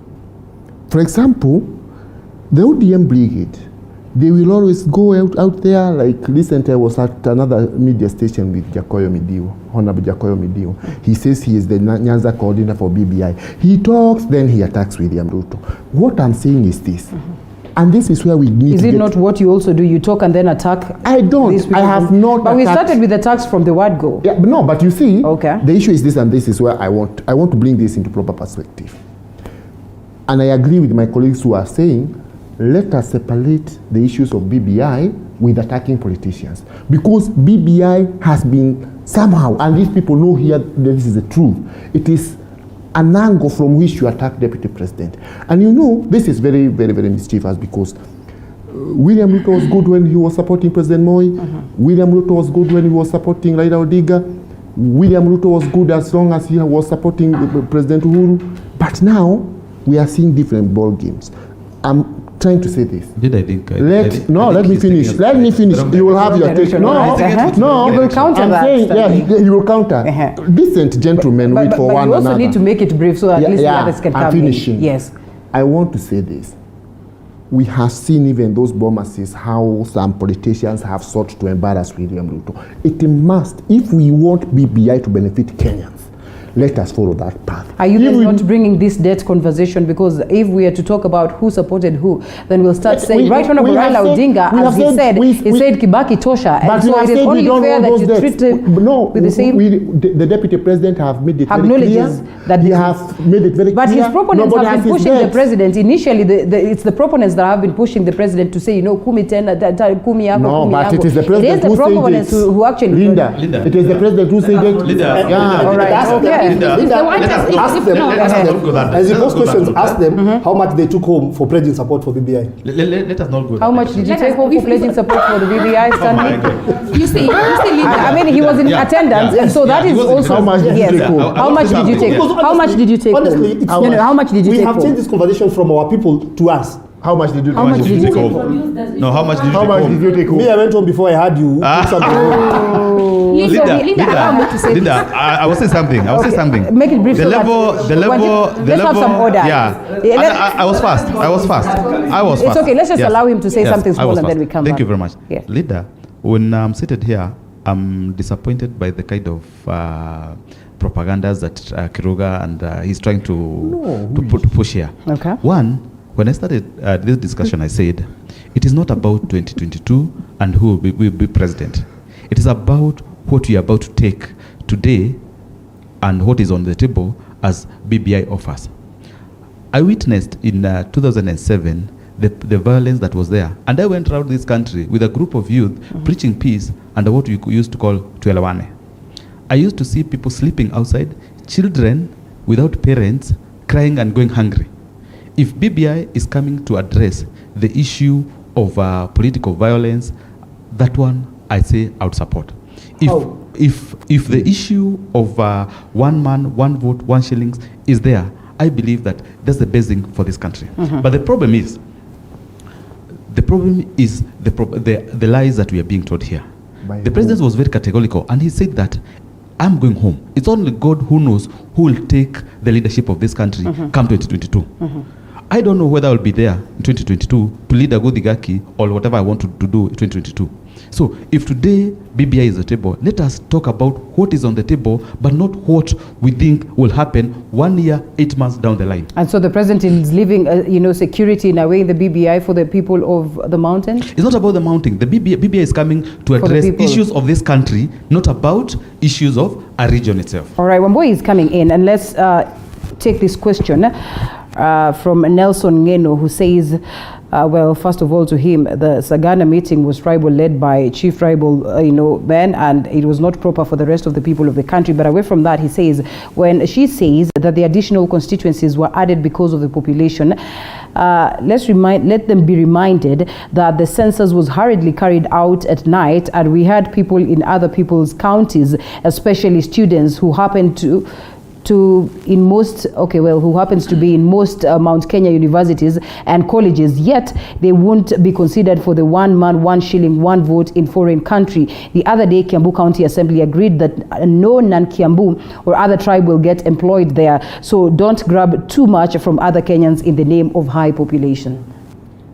For example, the ODM brigade, they will always go out there, like recently I was at another media station with Honorable Jakoyo Midio. He says he is the Nyanza coordinator for BBI. He talks, then he attacks William Ruto. What I'm saying is this, and this is where we need Is it not what you also do? You talk and then attack? I don't. I have not. But we started with attacks from the word go. Yeah, but you see, the issue is this, and this is where I want to bring this into proper perspective. And I agree with my colleagues who are saying, let us separate the issues of BBI with attacking politicians. Because BBI has been somehow, and these people know here that this is the truth, it is an angle from which you attack Deputy President. And you know, this is very, very, very mischievous because William Ruto was good when he was supporting President Moi. William Ruto was good when he was supporting Raila Odinga. William Ruto was good as long as he was supporting President Uhuru. But now, we are seeing different ball games. I'm trying to say this. Let me finish. You will have your take. You will counter that. You will counter. Decent gentlemen wait for one another. But you also need to make it brief so at least the others can come in. I'm finishing. Yes. I want to say this. We have seen even those bombasses how some politicians have sought to embarrass William Ruto. It must, if we want BBI to benefit Kenyans, let us follow that path. Are you then not bringing this debt conversation? Because if we are to talk about who supported who, then we'll start saying, right Honorable Raila Odinga, as he said Kibaki Tosha. And so it is only fair that you treat him with the same... The Deputy President have made it very clear. That he have made it very clear. But his proponents have been pushing the President. Initially, it's the proponents that have been pushing the President to say, kumi tena, kumi yako, no, kumi but yako. it is the President who said it. Who actually... Linda, it is the President who said it. Linda, all right. Ask them, as you pose questions, ask them how much they took home for pledging support for BBI. Let us not go. How much did you take home for pledging support for the BBI, Stanley? You see, I mean, he was in attendance, and so that is also... How much did you take home? How much did you take? how much did you take honestly, home? It's How much did you we take have home? changed this conversation from our people to us. How much did you How much did you take home? No, how much did you How take much home? did you take home? Me, I went home before I had you. Took something. Linda, allow me to say Linda, I will say something. I will say something. Make it brief. The so level, that the level, the let's level. have some order. Yeah. I was fast. I was fast. It's okay. Let's just Yes. allow him to say Yes, something I small was and then fast. we come Thank back. you very much. Yeah. Linda, when I'm seated here, I'm disappointed by the kind of propagandas that Kiruga and he's trying to push here. Okay. One, when I started this discussion, I said, it is not about 2022 and who will be president. It is about what we are about to take today and what is on the table as BBI offers. I witnessed in 2007 the violence that was there. And I went around this country with a group of youth preaching peace under what we used to call Tuelawane. I used to see people sleeping outside, children without parents crying and going hungry. If BBI is coming to address the issue of political violence, that one I say I would support. If the issue of one man, one vote, 1 shillings is there, I believe that that's the best thing for this country. But the problem is the lies that we are being told here. The president was very categorical, and he said that I'm going home. It's only God who knows who will take the leadership of this country come 2022. I don't know whether I'll be there in 2022 to lead a Gotv or whatever I want to do in 2022. So if today BBI is the table, let us talk about what is on the table, but not what we think will happen 1 year, 8 months down the line. And so the president is leaving, security in a way in the BBI for the people of the mountain? It's not about the mountain. The BBI is coming to address issues of this country, not about issues of a region itself. All right, Wamboi is coming in, and let's take this question from Nelson Ngeno, who says, well, first of all, to him, the Sagana meeting was tribal, led by chief tribal, man, and it was not proper for the rest of the people of the country. But away from that, he says, when she says that the additional constituencies were added because of the population, let them be reminded that the census was hurriedly carried out at night, and we had people in other people's counties, especially students who happened who happens to be in most Mount Kenya universities and colleges, yet they won't be considered for the 1 man, 1 shilling, 1 vote in foreign country. The other day, Kiambu County Assembly agreed that no non-Kiambu or other tribe will get employed there. So don't grab too much from other Kenyans in the name of high population.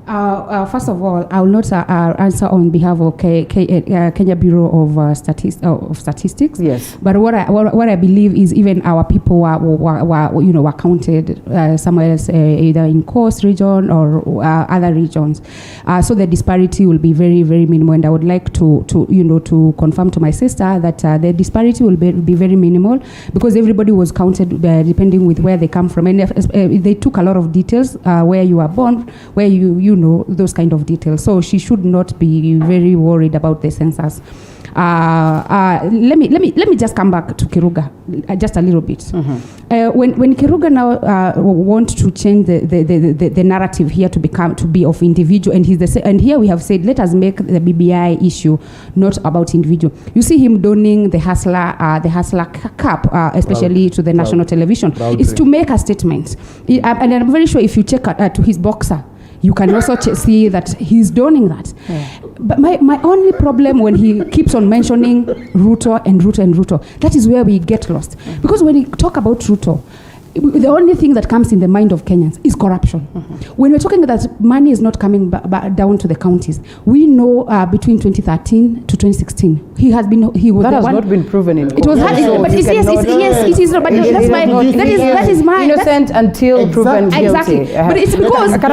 First of all, I will not answer on behalf of Kenya Bureau of Statistics. Yes. But what I believe is even our people were counted somewhere else, either in Coast region or other regions. So the disparity will be very, very minimal. And I would like to confirm to my sister that the disparity will be very minimal, because everybody was counted depending with where they come from, and they took a lot of details, where you are born, where you know, those kind of details. So she should not be very worried about the census. Let me just come back to Kiruga just a little bit. When Kiruga now want to change the narrative here to be of individual, and here we have said, let us make the BBI issue not about individual. You see him donning the hustler cup, especially to the national television. It's to make a statement, and I'm very sure if you check to his boxer, you can also see that he's donning that. Yeah. But my only problem when he keeps on mentioning Ruto, that is where we get lost. Because when you talk about Ruto, the only thing that comes in the mind of Kenyans is corruption. When we're talking that money is not coming down to the counties, we know between 2013 to 2016, he was that has not been proven in court. It was hard, but it is not. But that is my innocent until proven guilty. Exactly. But it's because Can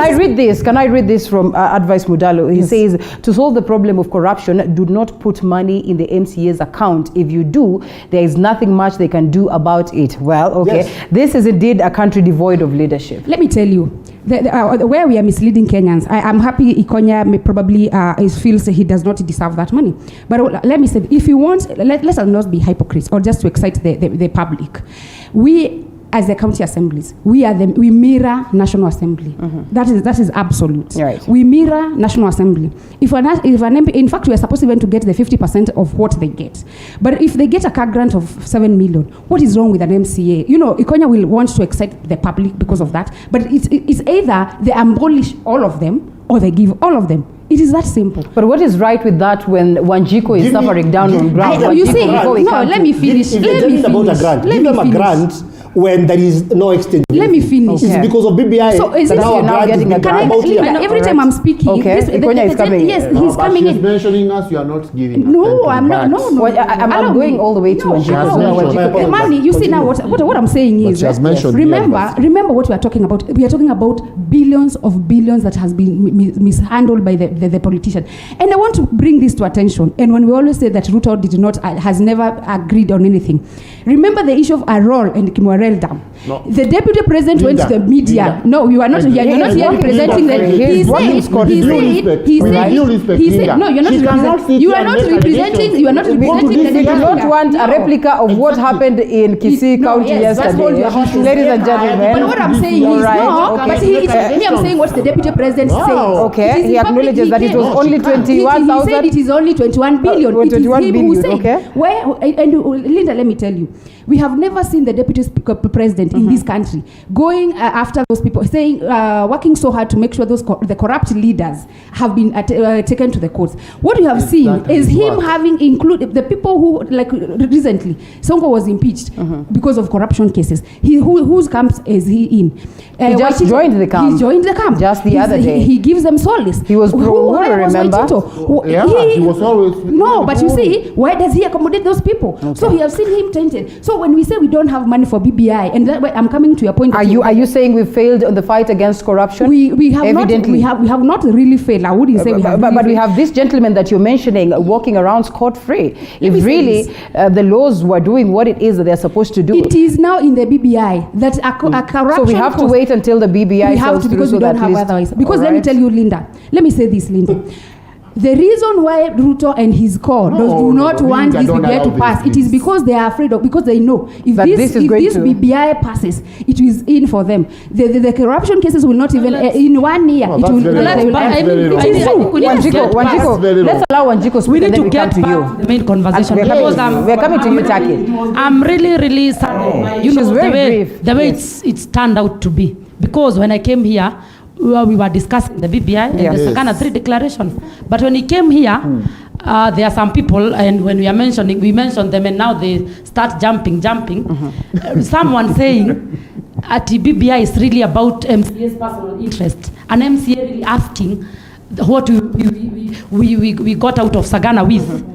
I read this from Advice Mudalo? He says, to solve the problem of corruption, do not put money in the MCA's account. If you do, there is nothing much they can do about it. Well, okay. Yes. This is indeed a country devoid of leadership. Let me tell you, where we are misleading Kenyans, I'm happy Ikonya may probably feels he does not deserve that money. But let me say, if you want, let us not be hypocrites or just to excite the public. We as the county assemblies, we mirror National Assembly. That is absolute. Right. We mirror National Assembly. If an MP, in fact, we are supposed even to get the 50% of what they get. But if they get a car grant of 7 million, what is wrong with an MCA? You know, Ikonya will want to excite the public because of that. But it's either they abolish all of them or they give all of them. It is that simple. But what is right with that when Wanjiko is suffering down on ground? You see, let me finish. If they're talking about a grant, give them a grant when there is no exchange. Let me finish. It's because of BBI. So is that this now a grant getting is a grant? Every time I'm speaking, okay. Ikonya is coming. Yes, he's coming in. mentioning us, you are not giving. No, I'm not. No. I'm going all the way to Wanjiko. Money. You see now what I'm saying is. Remember what we are talking about. We are talking about billions that has been mishandled by the politician. And I want to bring this to attention. And when we always say that Ruto has never agreed on anything, remember the issue of Arol and Kimwarel Dam. No. The deputy president went to the media. No, you are not here. You're not here representing the. He said. No, you're not representing. You are not representing. You are not representing the. We do not want a replica of what happened in Kisii County yesterday, ladies and gentlemen. But what I'm saying is no. But I'm saying what the deputy president said. Okay, he acknowledges that it was only 21,000. He said it is only 21 billion. 21 billion. Okay. And Linda, let me tell you, we have never seen the deputy president in this country going after those people, saying, working so hard to make sure the corrupt leaders have been taken to the courts. What we have seen is him having included the people who, like recently, Sonko was impeached because of corruption cases. Whose camp is he in? He just joined the camp. He joined the camp. Just the other day. He gives them solace. He was pro-Uhuru, remember? He was always... No, but you see, why does he accommodate those people? Okay. So we have seen him tainted. So when we say we don't have money for BBI, and that way I'm coming to your point. Are you saying we failed on the fight against corruption? We have evidently. We have not really failed. I wouldn't say we have. But we have this gentleman that you're mentioning walking around scot-free. If really the laws were doing what it is that they're supposed to do. It is now in the BBI that a corruption. So we have to wait until the BBI. We have to, because we don't have otherwise. Because let me tell you, Linda. Let me say this, Linda. The reason why Ruto and his core do not want this BBI to pass, it is because they are afraid of, because they know if this BBI passes, it is in for them. The corruption cases will not even in 1 year. It will. Wanjiko, let's allow Wanjiko speak. We need and then to get come to you. The main conversation. We're coming to you, Taki. I'm really sad. You know the way it's turned out to be, because when I came here, we were discussing the BBI and the Sagana 3 declarations. But when he came here, there are some people, and when we mentioned them, and now they start jumping. Someone saying at BBI is really about MCA's personal interest. An MCA really asking what we got out of Sagana with.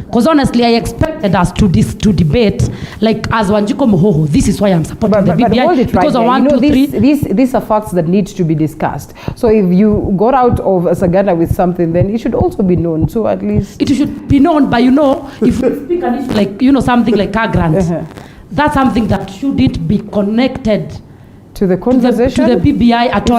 Because honestly, I expected us to debate, like as Wanjiko Mohoho, this is why I'm supporting the BBI, because of 1, 2, 3. These are facts that need to be discussed. So if you got out of Sagana with something, then it should also be known. So at least... It should be known, but if we speak an issue like, something like car grant, that's something that shouldn't be connected to the conversation? To the BBI at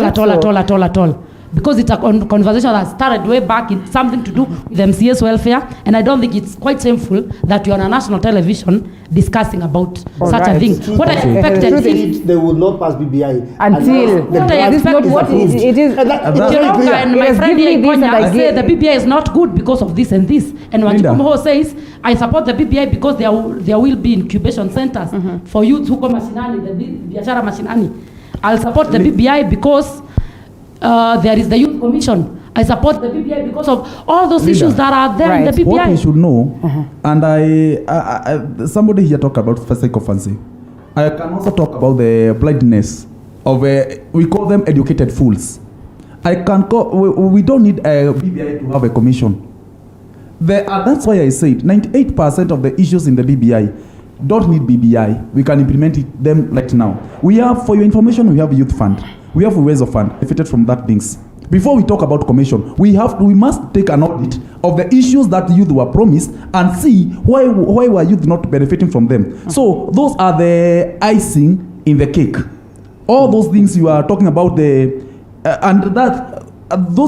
all. Because it's a conversation that started way back in something to do with MCA's welfare, and I don't think it's quite shameful that you're on a national television discussing about such a thing. What I expected is they will not pass BBI until it is. And my friend here Ikonya said the BBI is not good because of this and this, and Wanjiko Moho says I support the BBI because there will be incubation centers for youth who come mashinani, the biashara mashinani. I'll support the BBI because there is the Youth Commission. I support the BBI because of all those issues that are there in the BBI. What we should know, and I somebody here talked about psychophancy. I can also talk about the blindness of we call them educated fools. We don't need a BBI to have a commission. That's why I said 98% of the issues in the BBI don't need BBI. We can implement them right now. We have, for your information, we have a youth fund. We have a ways of fund benefited from that things. Before we talk about commission, we must take an audit of the issues that youth were promised and see why were youth not benefiting from them. So those are the icing in the cake. All those things you are talking about those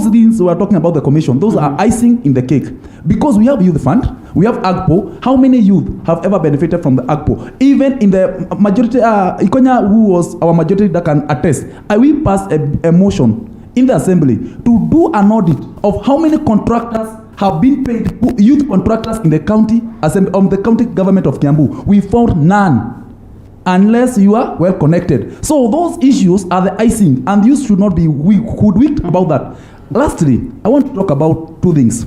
things we are talking about the commission, those are icing in the cake. Because we have youth fund, We have AGPO. How many youth have ever benefited from the AGPO? Even in the majority, Ikonya, who was our majority that can attest, we passed a motion in the assembly to do an audit of how many contractors have been paid, youth contractors in the county, the county government of Kiambu. We found none, unless you are well connected. So those issues are the icing, and you should not be hoodwinked about that. Lastly, I want to talk about two things.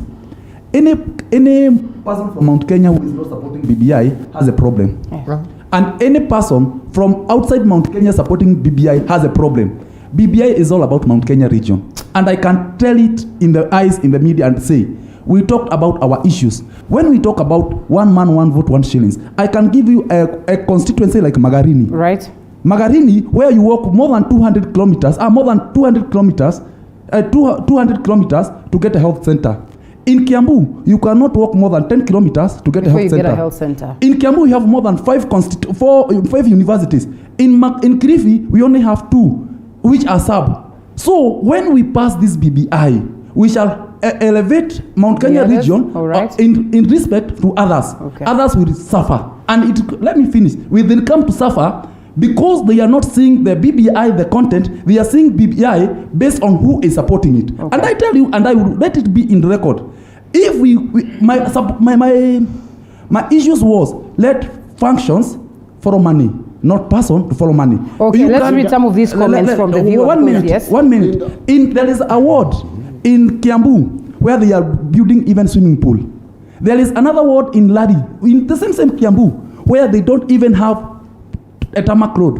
Any person from Mount Kenya who is not supporting BBI has a problem. Yeah. And any person from outside Mount Kenya supporting BBI has a problem. BBI is all about Mount Kenya region. And I can tell it in the eyes in the media and say, we talked about our issues. When we talk about 1 man, 1 vote, 1 shillings, I can give you a constituency like Magarini. Right. Magarini, where you walk more than 200 kilometers, 200 kilometers to get a health center. In Kiambu, you cannot walk more than 10 kilometers to get a health center. In Kiambu, you have more than 5 universities. In Kirifi, we only have 2, which are sub. So when we pass this BBI, we shall elevate Mount Kenya region in respect to others. Okay. Others will suffer. And let me finish. We then come to suffer because they are not seeing the BBI, the content. They are seeing BBI based on who is supporting it. Okay. And I tell you, and I will let it be in the record. If my issues was let functions follow money, not person to follow money. Okay, let's read some of these comments from the viewers. 1 minute. Yes. 1 minute. There is a ward in Kiambu where they are building even swimming pool. There is another ward in Ladi, in the same Kiambu, where they don't even have a tarmac road.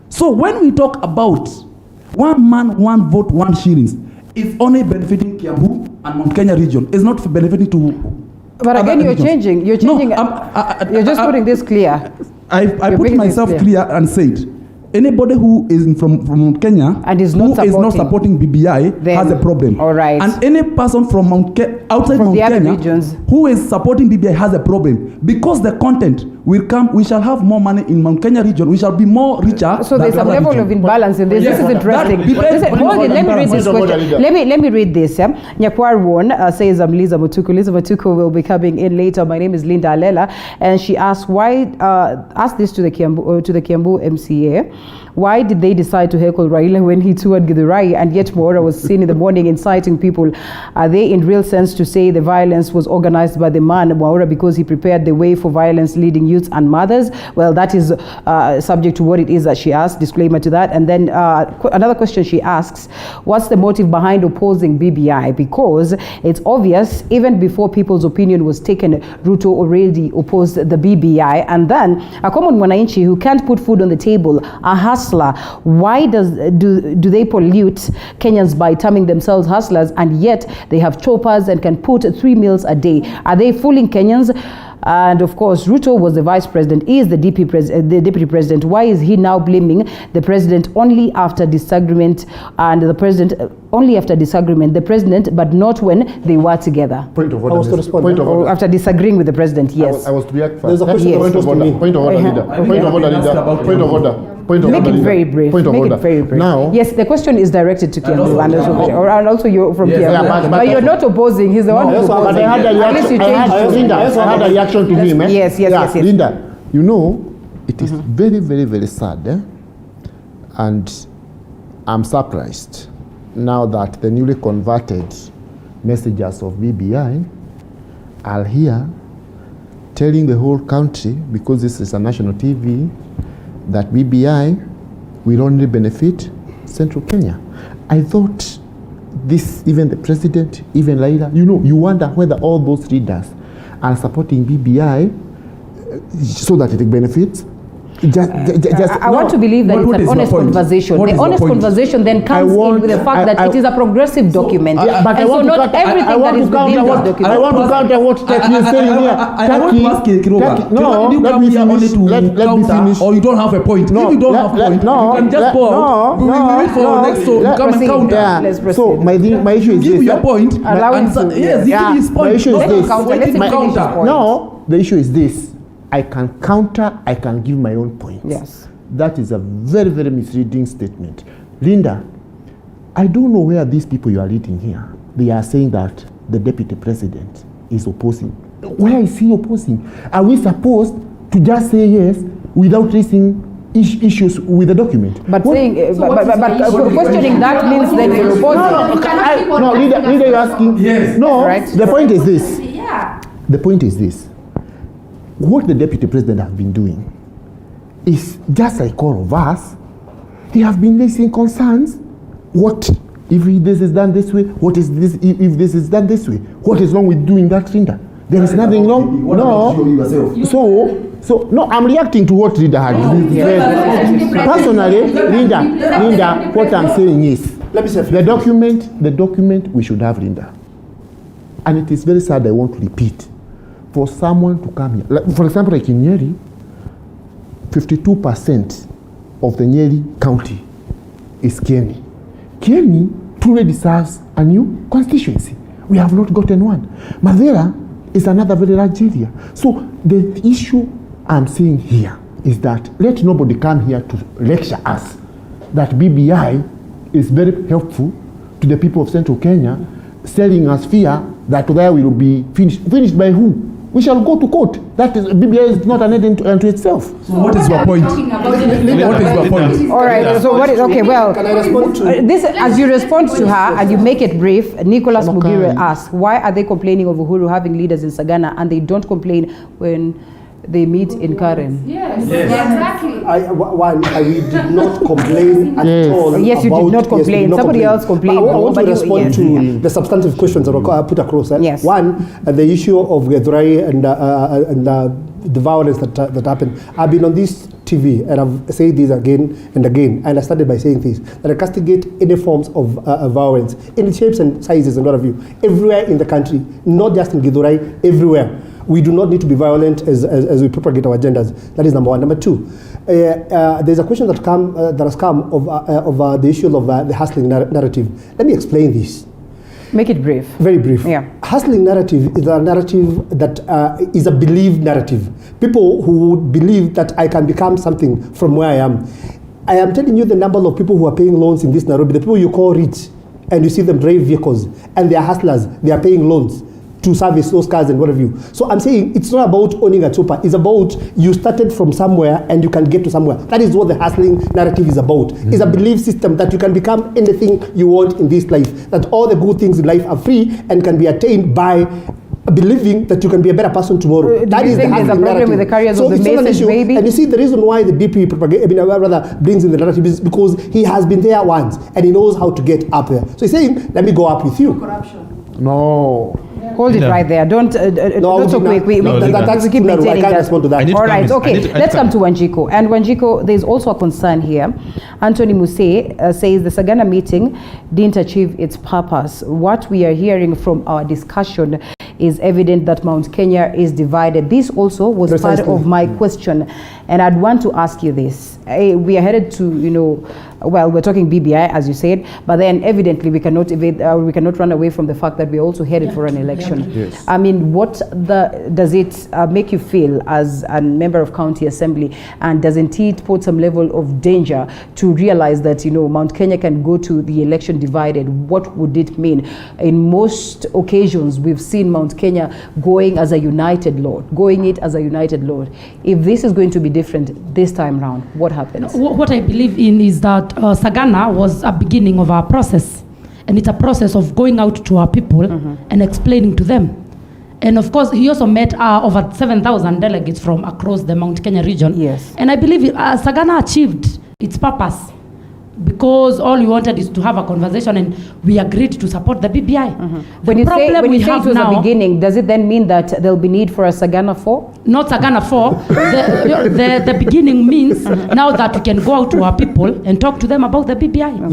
So when we talk about 1 man, 1 vote, 1 shillings, it's only benefiting Kiambu and Mount Kenya region. It's not benefiting to. But again, you're changing. You're changing. No, you're just putting this clear. I put myself clear and said, anybody who is from Mount Kenya and is not supporting BBI has a problem. All right. And any person from outside Mount Kenya who is supporting BBI has a problem because the content will come. We shall have more money in Mount Kenya region. We shall be more richer. So there's some level of imbalance in this. Yes, this is interesting. Let me read this question. Let me read this. Nyakwar Won says, I'm Liza Mutuku. Liza Mutuku will be coming in later. My name is Linda Alela, and she asked asked this to the Kiambu MCA. Why did they decide to heckle Raila when he toured Githurai, and yet Maura was seen in the morning inciting people? Are they in real sense to say the violence was organized by the man Maura because he prepared the way for violence leading youths and mothers? Well, that is subject to what it is that she asked, disclaimer to that. And then another question she asks, what's the motive behind opposing BBI? Because it's obvious, even before people's opinion was taken, Ruto already opposed the BBI. And then a common Mwananchi who can't put food on the table, a hustler, why do they pollute Kenyans by terming themselves hustlers, and yet they have choppers and can put 3 meals a day? Are they fooling Kenyans? And of course, Ruto was the vice president, he is the deputy president. Why is he now blaming the president only after disagreement, and the president only after disagreement, the president, but not when they were together? Point of order. After disagreeing with the president, yes. I was to react first. There's a question. Yes. Point of order, leader. Make it very brief. Now, yes, the question is directed to Kiambu and also you're from Kiambu. But you're not opposing. He's the one who's opposing. At least you changed. I had a reaction to him. Yes. Linda, you know, it is very, very, very sad. And I'm surprised now that the newly converted messengers of BBI are here telling the whole country, because this is a national TV, that BBI will only benefit Central Kenya. I thought this, even the president, even Raila, you wonder whether all those leaders are supporting BBI so that it benefits. I want to believe that it's an honest conversation. The honest conversation then comes in with the fact that it is a progressive document. But I want not everything that is within this document. I want to counter what Taki is saying here. I want to ask Kiruba. No, let me finish. Or you don't have a point. If you don't have a point, you can just go out. We will wait for next show to come and counter. So my issue is this. Give your point. Yes, give his point. My issue is this. No, the issue is this. I can counter, I can give my own points. Yes. That is a very, very misleading statement. Linda, I don't know where these people you are leading here, they are saying that the deputy president is opposing Where is he opposing? Are we supposed to just say yes without raising issues with the document? But saying, questioning that means that you're opposing. No, leader, you're asking. Yes. No, right. The point is this. Yeah. The point is this. What the deputy president has been doing is just like all of us. He has been raising concerns. What if this is done this way? What is this if this is done this way? What is wrong with doing that, Linda? There is nothing wrong. No. So no, I'm reacting to what Linda had said. Personally, Linda, what I'm saying is, let me say the document we should have, Linda. And it is very sad, I want to repeat, for someone to come here. Like, for example, like in Nyeri, 52% of the Nyeri county is Kieni. Kieni truly deserves a new constituency. We have not gotten one. Madera is another very large area. So the issue I'm saying here is that let nobody come here to lecture us that BBI is very helpful to the people of Central Kenya, selling us fear that there will be finished. Finished by who? We shall go to court. That is, BBI is not an end unto itself. So what is your point? What is your point? All right. So what is okay? Well, can I respond to this? As you respond to her and you make it brief, Nicholas Mugire asks, why are they complaining of Uhuru having leaders in Sagana and they don't complain when they meet in Karen? Yes. Exactly. We did not complain at all. Yes, you did not complain. Somebody else complained. I want to respond to the substantive questions that were put across. Yes. One, the issue of Githurai and the violence that happened. I've been on this TV and I've said this again and again, and I started by saying this, that I castigate any forms of violence in shapes and sizes and what have you, everywhere in the country, not just in Githurai, everywhere. We do not need to be violent as we propagate our agendas. That is number one. Number two, there's a question that has come of the issue of the hustling narrative. Let me explain this. Make it brief. Very brief. Yeah. Hustling narrative is a narrative that is a believed narrative. People who would believe that I can become something from where I am. I am telling you the number of people who are paying loans in this Nairobi, the people you call rich, and you see them drive vehicles, and they are hustlers, they are paying loans to service those cars and whatever you. So I'm saying it's not about owning a chopper. It's about you started from somewhere and you can get to somewhere. That is what the hustling narrative is about. It's a belief system that you can become anything you want in this life. That all the good things in life are free and can be attained by believing that you can be a better person tomorrow. That is the hustling narrative. With the carriers of the message, maybe? And you see the reason why the DP brings in the narrative is because he has been there once and he knows how to get up there. So he's saying, let me go up with you. Corruption. No. Hold it right there. Don't so quick. We keep maintaining that. Respond to that. All right. Okay. Let's come to Wanjiko. And Wanjiko, there's also a concern here. Anthony Muse says the Sagana meeting didn't achieve its purpose. What we are hearing from our discussion is evident that Mount Kenya is divided. This also was part of my question, and I'd want to ask you this. We are headed to, well, we're talking BBI, as you said, but then evidently we cannot run away from the fact that we're also headed for an election. Yes. I mean, what does it make you feel as a member of county assembly, and doesn't it put some level of danger to realize that, Mount Kenya can go to the election divided? What would it mean? In most occasions, we've seen Mount Kenya going as a united lot. If this is going to be different this time round, what happens? What I believe in is that Sagana was a beginning of our process, and it's a process of going out to our people and explaining to them. And of course, he also met over 7,000 delegates from across the Mount Kenya region. Yes. And I believe Sagana achieved its purpose, because all we wanted is to have a conversation, and we agreed to support the BBI. When you say it was a beginning, does it then mean that there'll be need for a Sagana 4? Not Sagana 4. The beginning means now that we can go out to our people and talk to them about the BBI.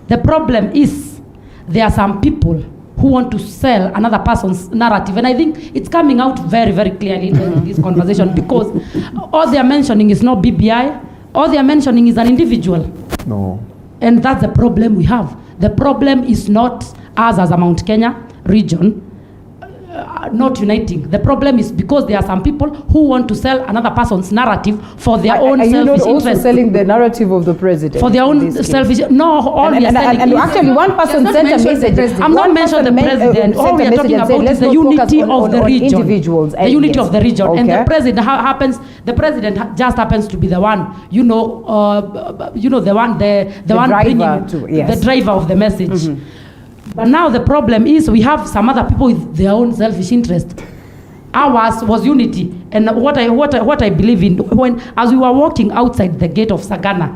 The problem is there are some people who want to sell another person's narrative, and I think it's coming out very, very clearly in this conversation, because all they are mentioning is not BBI. All they are mentioning is an individual. No. And that's the problem we have. The problem is not us as a Mount Kenya region. not uniting. The problem is because there are some people who want to sell another person's narrative for their own Are you selfish not also interest. selling the narrative of the president? For their own selfish. No, all we are selling and is. actually, one person sent a message. I'm not mentioning the president. All we are talking about is the unity of the region. Individuals. The unity of the region. Okay. And the president just happens to be the one, the one bringing the driver of the message. Mm-hmm. But now the problem is we have some other people with their own selfish interest. Ours was unity, and what I believe in, as we were walking outside the gate of Sagana,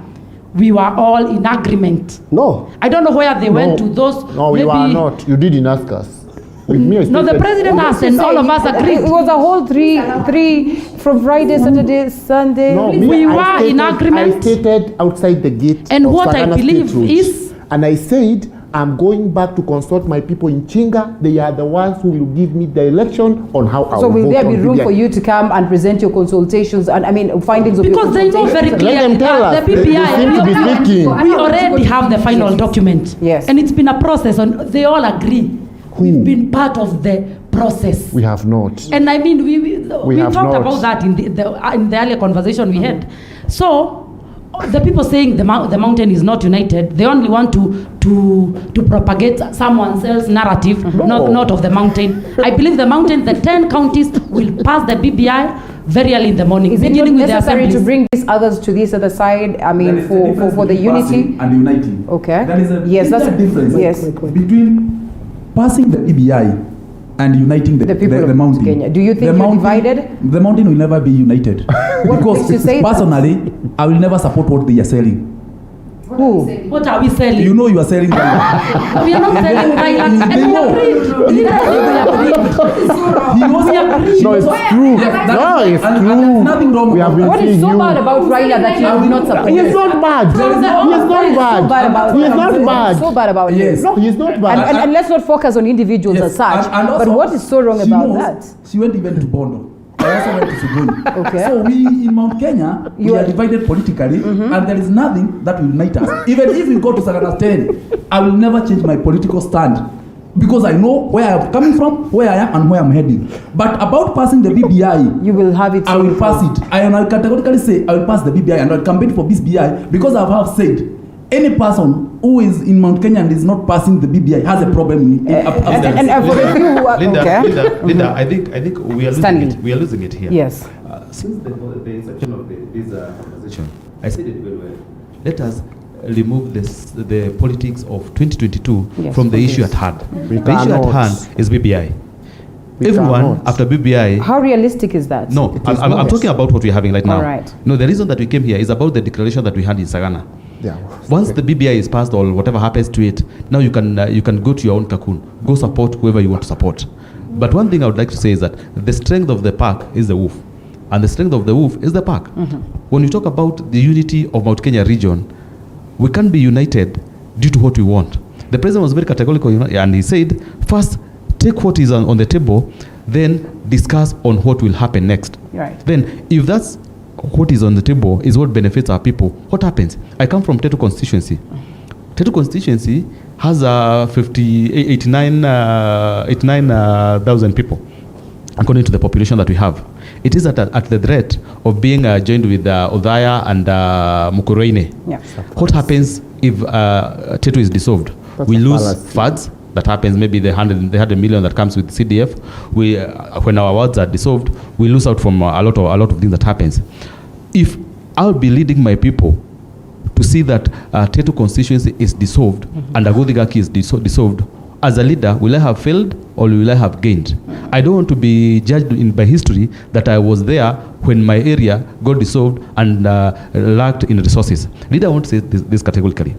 we were all in agreement. No. I don't know where they went to those. No, we were not. You didn't ask us. With me, No, the president asked, and all of us agreed. It was a whole three from Friday, Saturday, Sunday. No, we were in agreement. I stated outside the gate. And of what I Sagana believe State Road. is, and I said, I'm going back to consult my people in Chinga. They are the ones who will give me the election on how I So will will vote there be on room BBI. for you to come and present your consultations and findings of your because they know very consultations? clearly Let them tell that us. the They seem to be speaking. we already have the final document. Yes. And it's been a process, and they all agree. We've been part of the process. We have not. And I mean, we have talked not. about that in the earlier conversation we had. So the people saying the mountain is not united, they only want to propagate someone else's narrative, not of the mountain. I believe the mountain, the 10 counties will pass the BBI very early in the morning. Is it beginning not with the necessary to assemblies. bring these others to this other side? I mean, for the unity. And uniting. Okay. There is a that's big difference Yes. between passing the BBI and uniting the people the of mountain. Kenya. Do you think the you're mountain, divided? The mountain will never be united. Because makes you say that? personally, I will never support what they are selling. Who? What are we selling? You know you are selling them. We are not selling Thailand. And we agreed. No, it's true. No, it's true. Nothing wrong. We have been What is seeing so you. bad about Raila that you will not support? He is not bad. He is not bad. He is not bad. So bad about Yes. No, he is not bad. And let's not focus on individuals as such. And also, but what is so wrong she about knows that? She went even to Bondo. I also went to Sugoi. Okay. So we in Mount Kenya, we are divided politically, and there is nothing that will unite us. Even if we go to Sagana 10, I will never change my political stand because I know where I am coming from, where I am, and where I'm heading. But about passing the BBI, you will have it. I will pass it. I categorically say I will pass the BBI and I will campaign for this BBI because I have said any person who is in Mount Kenya and is not passing the BBI has a problem upstairs. And for the few who are Linda, I think we are losing it. We are losing it here. Yes. Since the inception of this conversation, I said it very well. Let us remove the politics of 2022 from the issue at hand. The issue at hand is BBI. Everyone after BBI. How realistic is that? No, I'm talking about what we're having right now. All right. No, the reason that we came here is about the declaration that we had in Sagana. Yeah. Once the BBI is passed or whatever happens to it, now you can go to your own cocoon, go support whoever you want to support. But one thing I would like to say is that the strength of the pack is the wolf, and the strength of the wolf is the pack. When you talk about the unity of Mount Kenya region, we can't be united due to what we want. The president was very categorical, and he said, first take what is on the table, then discuss on what will happen next. Right. Then, if that's what is on the table is what benefits our people, what happens? I come from Tetu constituency. Tetu constituency has 89,000 people, according to the population that we have. It is at the threat of being joined with Odhaya and Mukurweini. Yeah. What happens if Tetu is dissolved? We lose funds. That happens. Maybe the 100 million that comes with CDF. We when our wards are dissolved, we lose out from a lot of things that happens. If I'll be leading my people to see that Tetu constituency is dissolved and Agodhigaki is dissolved, as a leader, will I have failed or will I have gained? I don't want to be judged by history that I was there when my area got dissolved and lacked in resources. Leader, I want to say this categorically.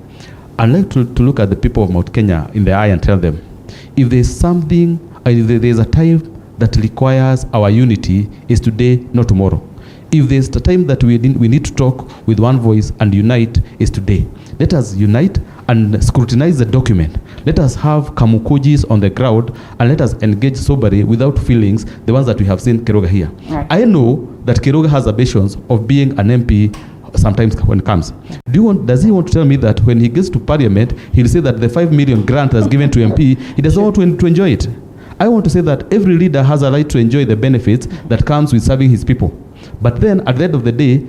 I'd like to look at the people of Mount Kenya in the eye and tell them, if there's something, if there's a time that requires our unity, is today, not tomorrow. If there's the time that we need to talk with one voice and unite, is today. Let us unite and scrutinize the document. Let us have kamukujis on the ground and let us engage soberly without feelings, the ones that we have seen Kiroga here. Right. I know that Kiroga has ambitions of being an MP sometimes when it comes. Does he want to tell me that when he gets to parliament, he'll say that the 5 million grant that's given to MP, he doesn't want to enjoy it? I want to say that every leader has a right to enjoy the benefits that comes with serving his people. But then at the end of the day,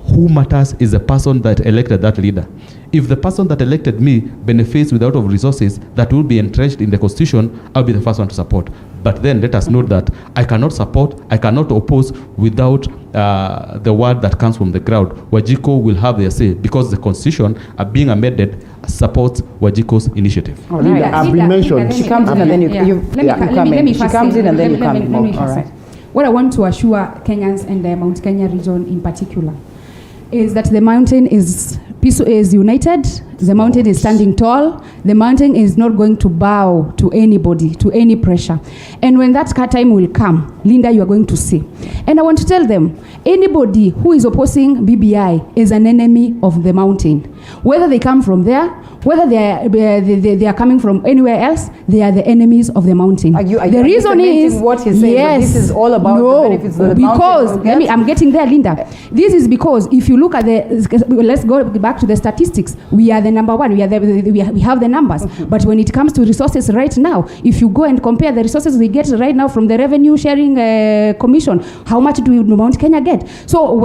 who matters is the person that elected that leader. If the person that elected me benefits without of resources that will be entrenched in the constitution, I'll be the first one to support. But then let us note that I cannot support, I cannot oppose without the word that comes from the crowd. Wajiko will have their say because the constitution being amended supports Wajiko's initiative. All right. I've been mentioned. She comes in and then you come in. She comes in and then you come in. All right. What I want to assure Kenyans and the Mount Kenya region in particular is that the mountain is united, the mountain is standing tall, the mountain is not going to bow to anybody, to any pressure. And when that time will come, Linda, you are going to see. And I want to tell them, anybody who is opposing BBI is an enemy of the mountain. Whether they come from there, whether they are coming from anywhere else, they are the enemies of the mountain. The reason is what he's saying, yes, this is all about the benefits of the because mountain. I'm getting there, Linda. This is because if you look at let's go back to the statistics. We are the number one. We have the numbers. But when it comes to resources right now, if you go and compare the resources we get right now from the revenue sharing commission, how much do Mount Kenya get? So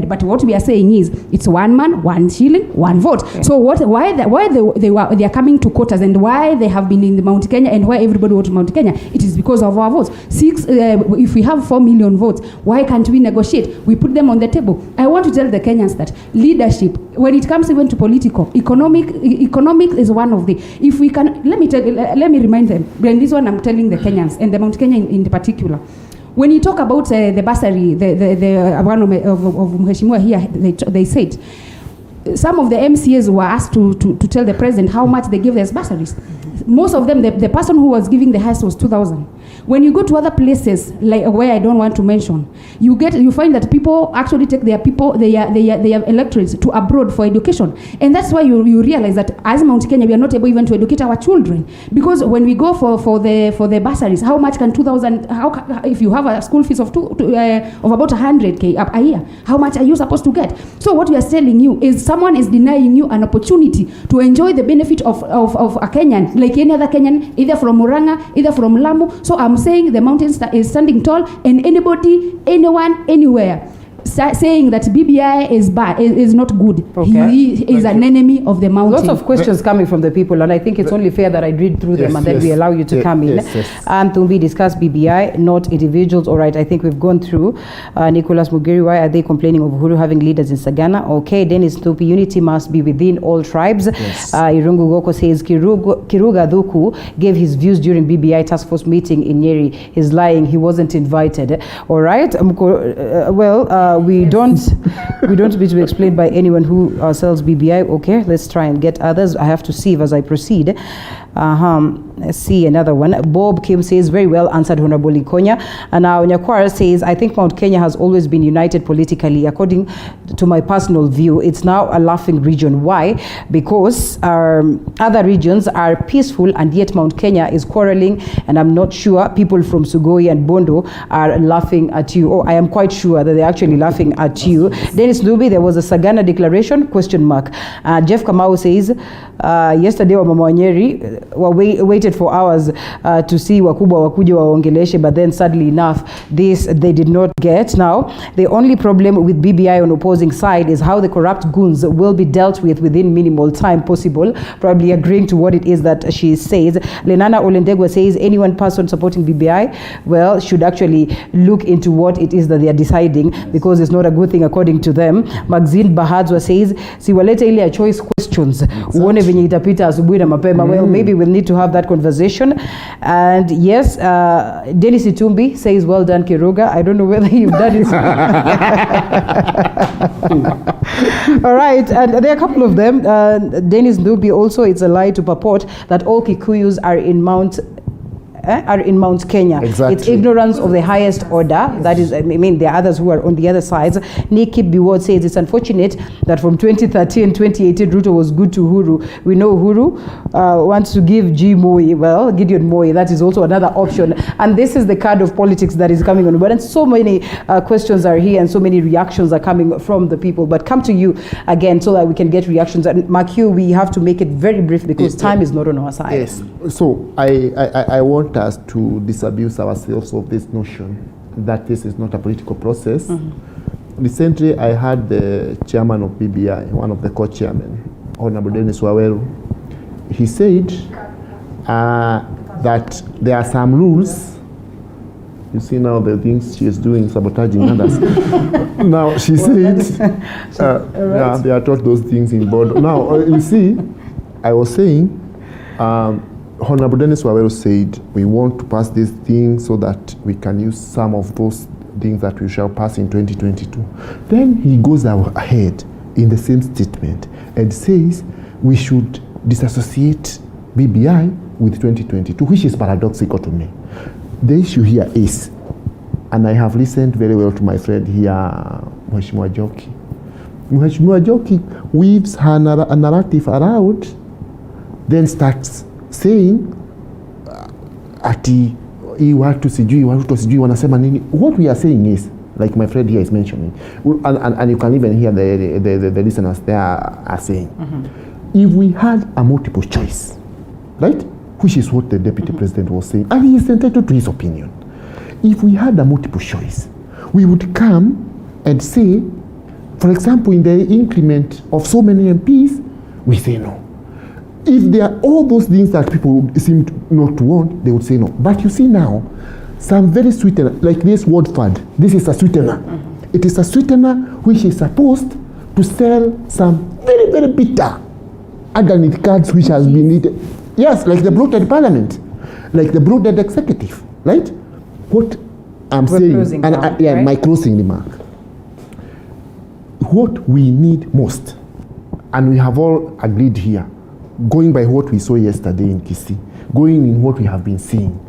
but what we are saying is it's one man, one shilling, one vote. Okay. So why they are coming to quotas and why they have been in the Mount Kenya and why everybody votes Mount Kenya? It is because of our votes. If we have 4 million votes, why can't we negotiate? We put them on the table. I want to tell the Kenyans that leadership, when it comes even to political, economic is one of the. If we can, let me remind them. And this one I'm telling the Kenyans and the Mount Kenya in particular. When you talk about the bursary, the one of Mheshimiwa here, they said some of the MCAs were asked to tell the president how much they give as bursaries. Most of them, the person who was giving the highest was 2,000. When you go to other places, like where I don't want to mention, you find that people actually take their electorates to abroad for education. And that's why you realize that as Mount Kenya, we are not able even to educate our children. Because when we go for the bursaries, how much can 2,000, if you have a school fees of about 100K a year, how much are you supposed to get? So what we are telling you is someone is denying you an opportunity to enjoy the benefit of a Kenyan, like any other Kenyan, either from Murang'a, either from Lamu. So I'm saying the mountain is standing tall, and anybody, anyone, anywhere saying that BBI is bad, is not good. Okay. He is an enemy of the mountain. Lots of questions coming from the people, and I think it's only fair that I read through them and then we allow you to come in. And to be discuss BBI, not individuals. All right, I think we've gone through. Nicholas Mugeri, why are they complaining of Uhuru having leaders in Sagana? Okay, Dennis Thupi, unity must be within all tribes. Irungu Goko says Kiruga Dhuku gave his views during BBI task force meeting in Nyeri. He's lying, he wasn't invited. All right, we don't need to be explained by anyone who sells BBI. Okay, let's try and get others. I have to see as I proceed. Let's see another one. Bob Kim says, very well answered, Honorable Ikonya. And now Nyakwara says, I think Mount Kenya has always been united politically. According to my personal view, it's now a laughing region. Why? Because other regions are peaceful and yet Mount Kenya is quarreling, and I'm not sure people from Sugoi and Bondo are laughing at you. Oh, I am quite sure that they're actually laughing at you. Dennis Lubi, there was a Sagana declaration, question mark. Jeff Kamau says, yesterday Wamama Nyeri waited for hours to see wakubwa wakuja waongeleshe, but then sadly enough, this they did not get. Now, the only problem with BBI on opposing side is how the corrupt goons will be dealt with within minimal time possible, probably agreeing to what it is that she says. Lenana Olendegwa says, anyone person supporting BBI, well, should actually look into what it is that they are deciding, because it's not a good thing according to them. Maxine Bahadzwa says, siwalete ile ya choice questions, uone venye itapita asubuhi na mapema. Well, maybe we'll need to have that conversation. And yes, Dennis Itumbi says, well done, Kiruga. I don't know whether you've done it. All right, and there are a couple of them. Dennis Ndubi also, it's a lie to purport that all Kikuyus are in Mount Kenya. Exactly. It's ignorance of the highest order. That is, I mean, there are others who are on the other sides. Nikki Biward says it's unfortunate that from 2013 and 2018, Ruto was good to Uhuru. We know Uhuru wants to give Gideon Moi. That is also another option. And this is the card of politics that is coming on. But so many questions are here and so many reactions are coming from the people. But come to you again so that we can get reactions. And Mark, we have to make it very brief because time is not on our side. Yes. So I want want us to disabuse ourselves of this notion that this is not a political process. Recently, I had the chairman of BBI, one of the co-chairmen, Honorable Dennis Waweru. He said that there are some rules. You see now the things she is doing, sabotaging others. Now, she said, yeah, they are taught those things in board. Now, you see, I was saying, Honorable Dennis Waweru said, we want to pass this thing so that we can use some of those things that we shall pass in 2022. Then he goes ahead in the same statement and says we should disassociate BBI with 2022, which is paradoxical to me. The issue here is, and I have listened very well to my friend here, Mheshimiwa Joki. Mheshimiwa Joki weaves a narrative around, then starts saying, ati watu sijui wanasema nini. What we are saying is, like my friend here is mentioning, and you can even hear the listeners there are saying, if we had a multiple choice, right, which is what the deputy president was saying, and he is entitled to his opinion. If we had a multiple choice, we would come and say, for example, in the increment of so many MPs, we say no. If there are all those things that people seem not to want, they would say no. But you see now, some very sweetener, like this word fund, this is a sweetener. It is a sweetener which is supposed to sell some very, very bitter organic cards which has been needed. Yes, like the bloated parliament, like the bloated executive, right? What I'm saying, and right? My closing remark. What we need most, and we have all agreed here, going by what we saw yesterday in Kisii, going in what we have been seeing,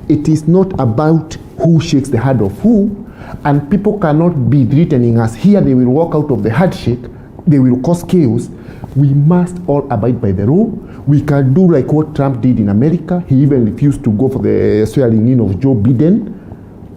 it is not about who shakes the hand of who, and people cannot be threatening us. Here they will walk out of the handshake, they will cause chaos. We must all abide by the rule. We can do like what Trump did in America. He even refused to go for the swearing in of Joe Biden,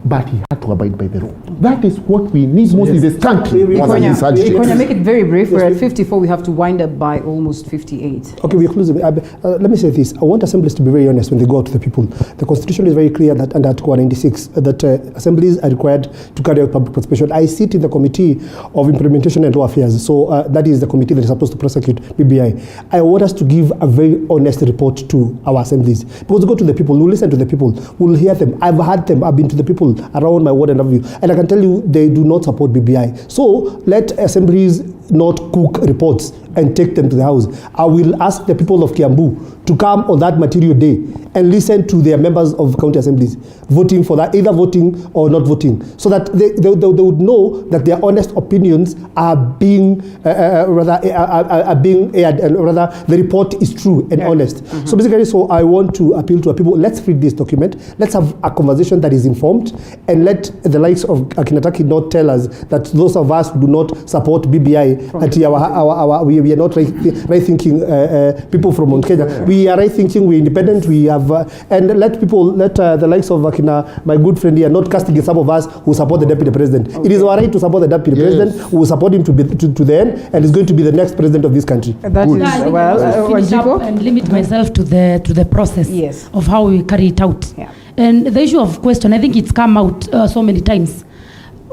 but he had to abide by the rule. That is what we need most in this country. Konya, make it very brief. We're at 54. We have to wind up by almost 58. Okay, we're closing. Let me say this. I want assemblies to be very honest when they go out to the people. The Constitution is very clear that under Article 96 that assemblies are required to carry out public participation. I sit in the Committee of Implementation and Law Affairs, so that is the committee that is supposed to prosecute BBI. I want us to give a very honest report to our assemblies, because we go to the people, we'll listen to the people, we'll hear them. I've heard them. I've been to the people around my ward and of you, and I can tell you they do not support BBI. So let assemblies not cook reports and take them to the house. I will ask the people of Kiambu to come on that material day and listen to their members of county assemblies voting for that, either voting or not voting, so that they would know that their honest opinions are being are being aired, and rather the report is true and honest. So basically, so I want to appeal to our people. Let's read this document. Let's have a conversation that is informed, and let the likes of Akinataki not tell us that those of us who do not support BBI that we are not right thinking people from Mount Kenya. We are right thinking. We're independent. We have and let people, let the likes of my good friend here, not casting some of us who support the deputy president. It is our right to support the deputy president. We will support him to the end, and is going to be the next president of this country. That is well. Finish up and limit myself to the process of how we carry it out. And the issue of question, I think it's come out so many times.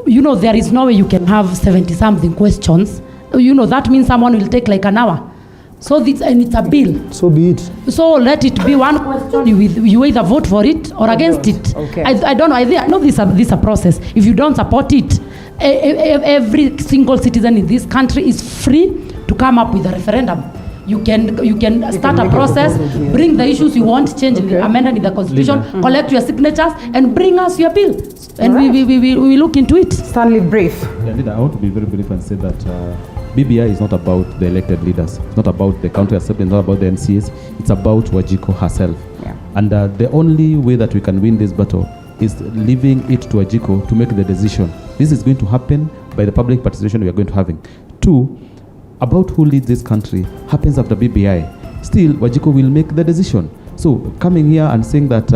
You know, there is no way you can have 70-something questions. You know, that means someone will take like an hour. So this, and it's a bill. So be it. So let it be one question. You either vote for it or against it. Okay. I don't know. I know this is a process. If you don't support it, every single citizen in this country is free to come up with a referendum. You can start a process, bring the issues you want, change amendment in the constitution, collect your signatures, and bring us your bill. And we look into it. Stanley, brief. Yeah, I want to be very brief and say that BBI is not about the elected leaders. It's not about the county assembly. It's not about the MCAs. It's about Wajiko herself. Yeah. And the only way that we can win this battle is leaving it to Wajiko to make the decision. This is going to happen by the public participation we are going to having. 2, about who leads this country happens after BBI. Still, Wajiko will make the decision. So coming here and saying that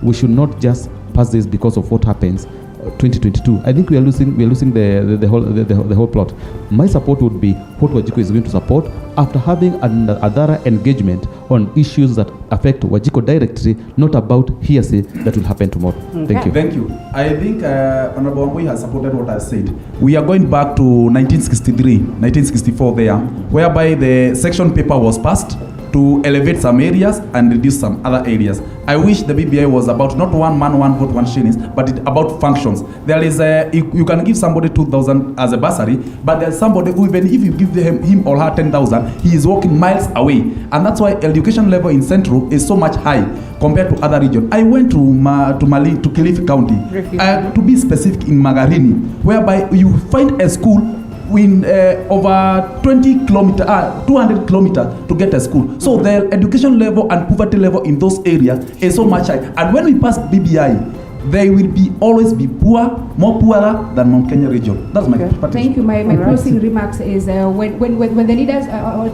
we should not just pass this because of what happens 2022, I think we are losing the whole plot. My support would be what Wajiko is going to support after having another engagement on issues that affect Wajiko directly, not about hearsay that will happen tomorrow. Thank you. Thank you. I think Honorable Wambui has supported what I said. We are going back to 1963, 1964 there, whereby the section paper was passed to elevate some areas and reduce some other areas. I wish the BBI was about not one man, one vote, one shillings, but it about functions. There is you can give somebody 2,000 as a bursary, but there's somebody who, even if you give him or her 10,000, he is walking miles away. And that's why education level in Central is so much high compared to other regions. I went to Kilifi County, to be specific, in Magarini, whereby you find a school in over 200 kilometers to get a school. So the education level and poverty level in those areas is so much high. And when we pass BBI, they will always be more poorer than Mount Kenya region. That's my participation. Thank you. My closing remarks is when the leaders,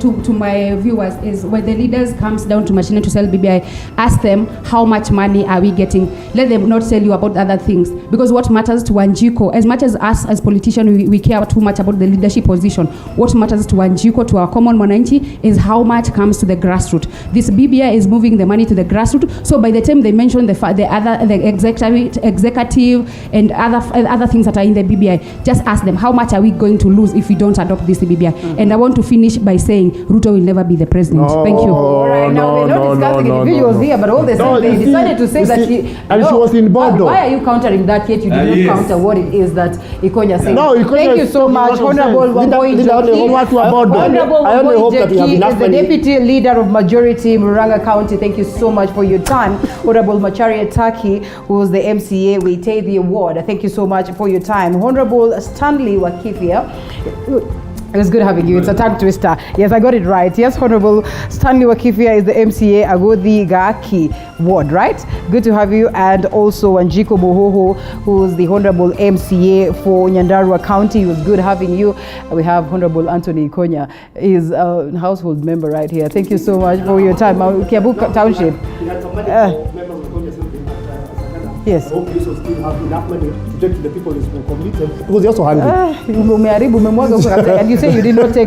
to my viewers, is when the leaders comes down to Machine to sell BBI, ask them how much money are we getting. Let them not tell you about other things, because what matters to Wanjiko, as much as us as politicians we care too much about the leadership position, what matters to Wanjiko, to our common mwananchi, is how much comes to the grassroots. This BBI is moving the money to the grassroots. So by the time they mention the executive and other things that are in the BBI, just ask them how much are we going to lose if we don't adopt this BBI. And I want to finish by saying Ruto will never be the president. Thank you. All right, now we're not discussing individuals here, but all the same they decided to say that she was in board. Why are you countering that, yet you did not counter what it is that Ikonya said? Thank you so much, Honorable Wambui Njoki is the deputy leader of majority Murang'a County. Thank you so much for your time. Honorable Macharia Taki, who is the MCA, we take the award. Thank you so much for your time. Honorable Stanley Wakifia. It was good having you. It's a tongue twister. Yes, I got it right. Yes, Honorable Stanley Wakifia is the MCA Agodi Gaki ward, right? Good to have you. And also Wanjiko Mohoho, who's the Honorable MCA for Nyandarua County. It was good having you. We have Honorable Anthony Ikonya, is a household member right here. Thank you so much for your time. Kiabu Township. Yes. I hope this will still have enough money to take to the people who is completed, because they're also hungry. And you say you did not take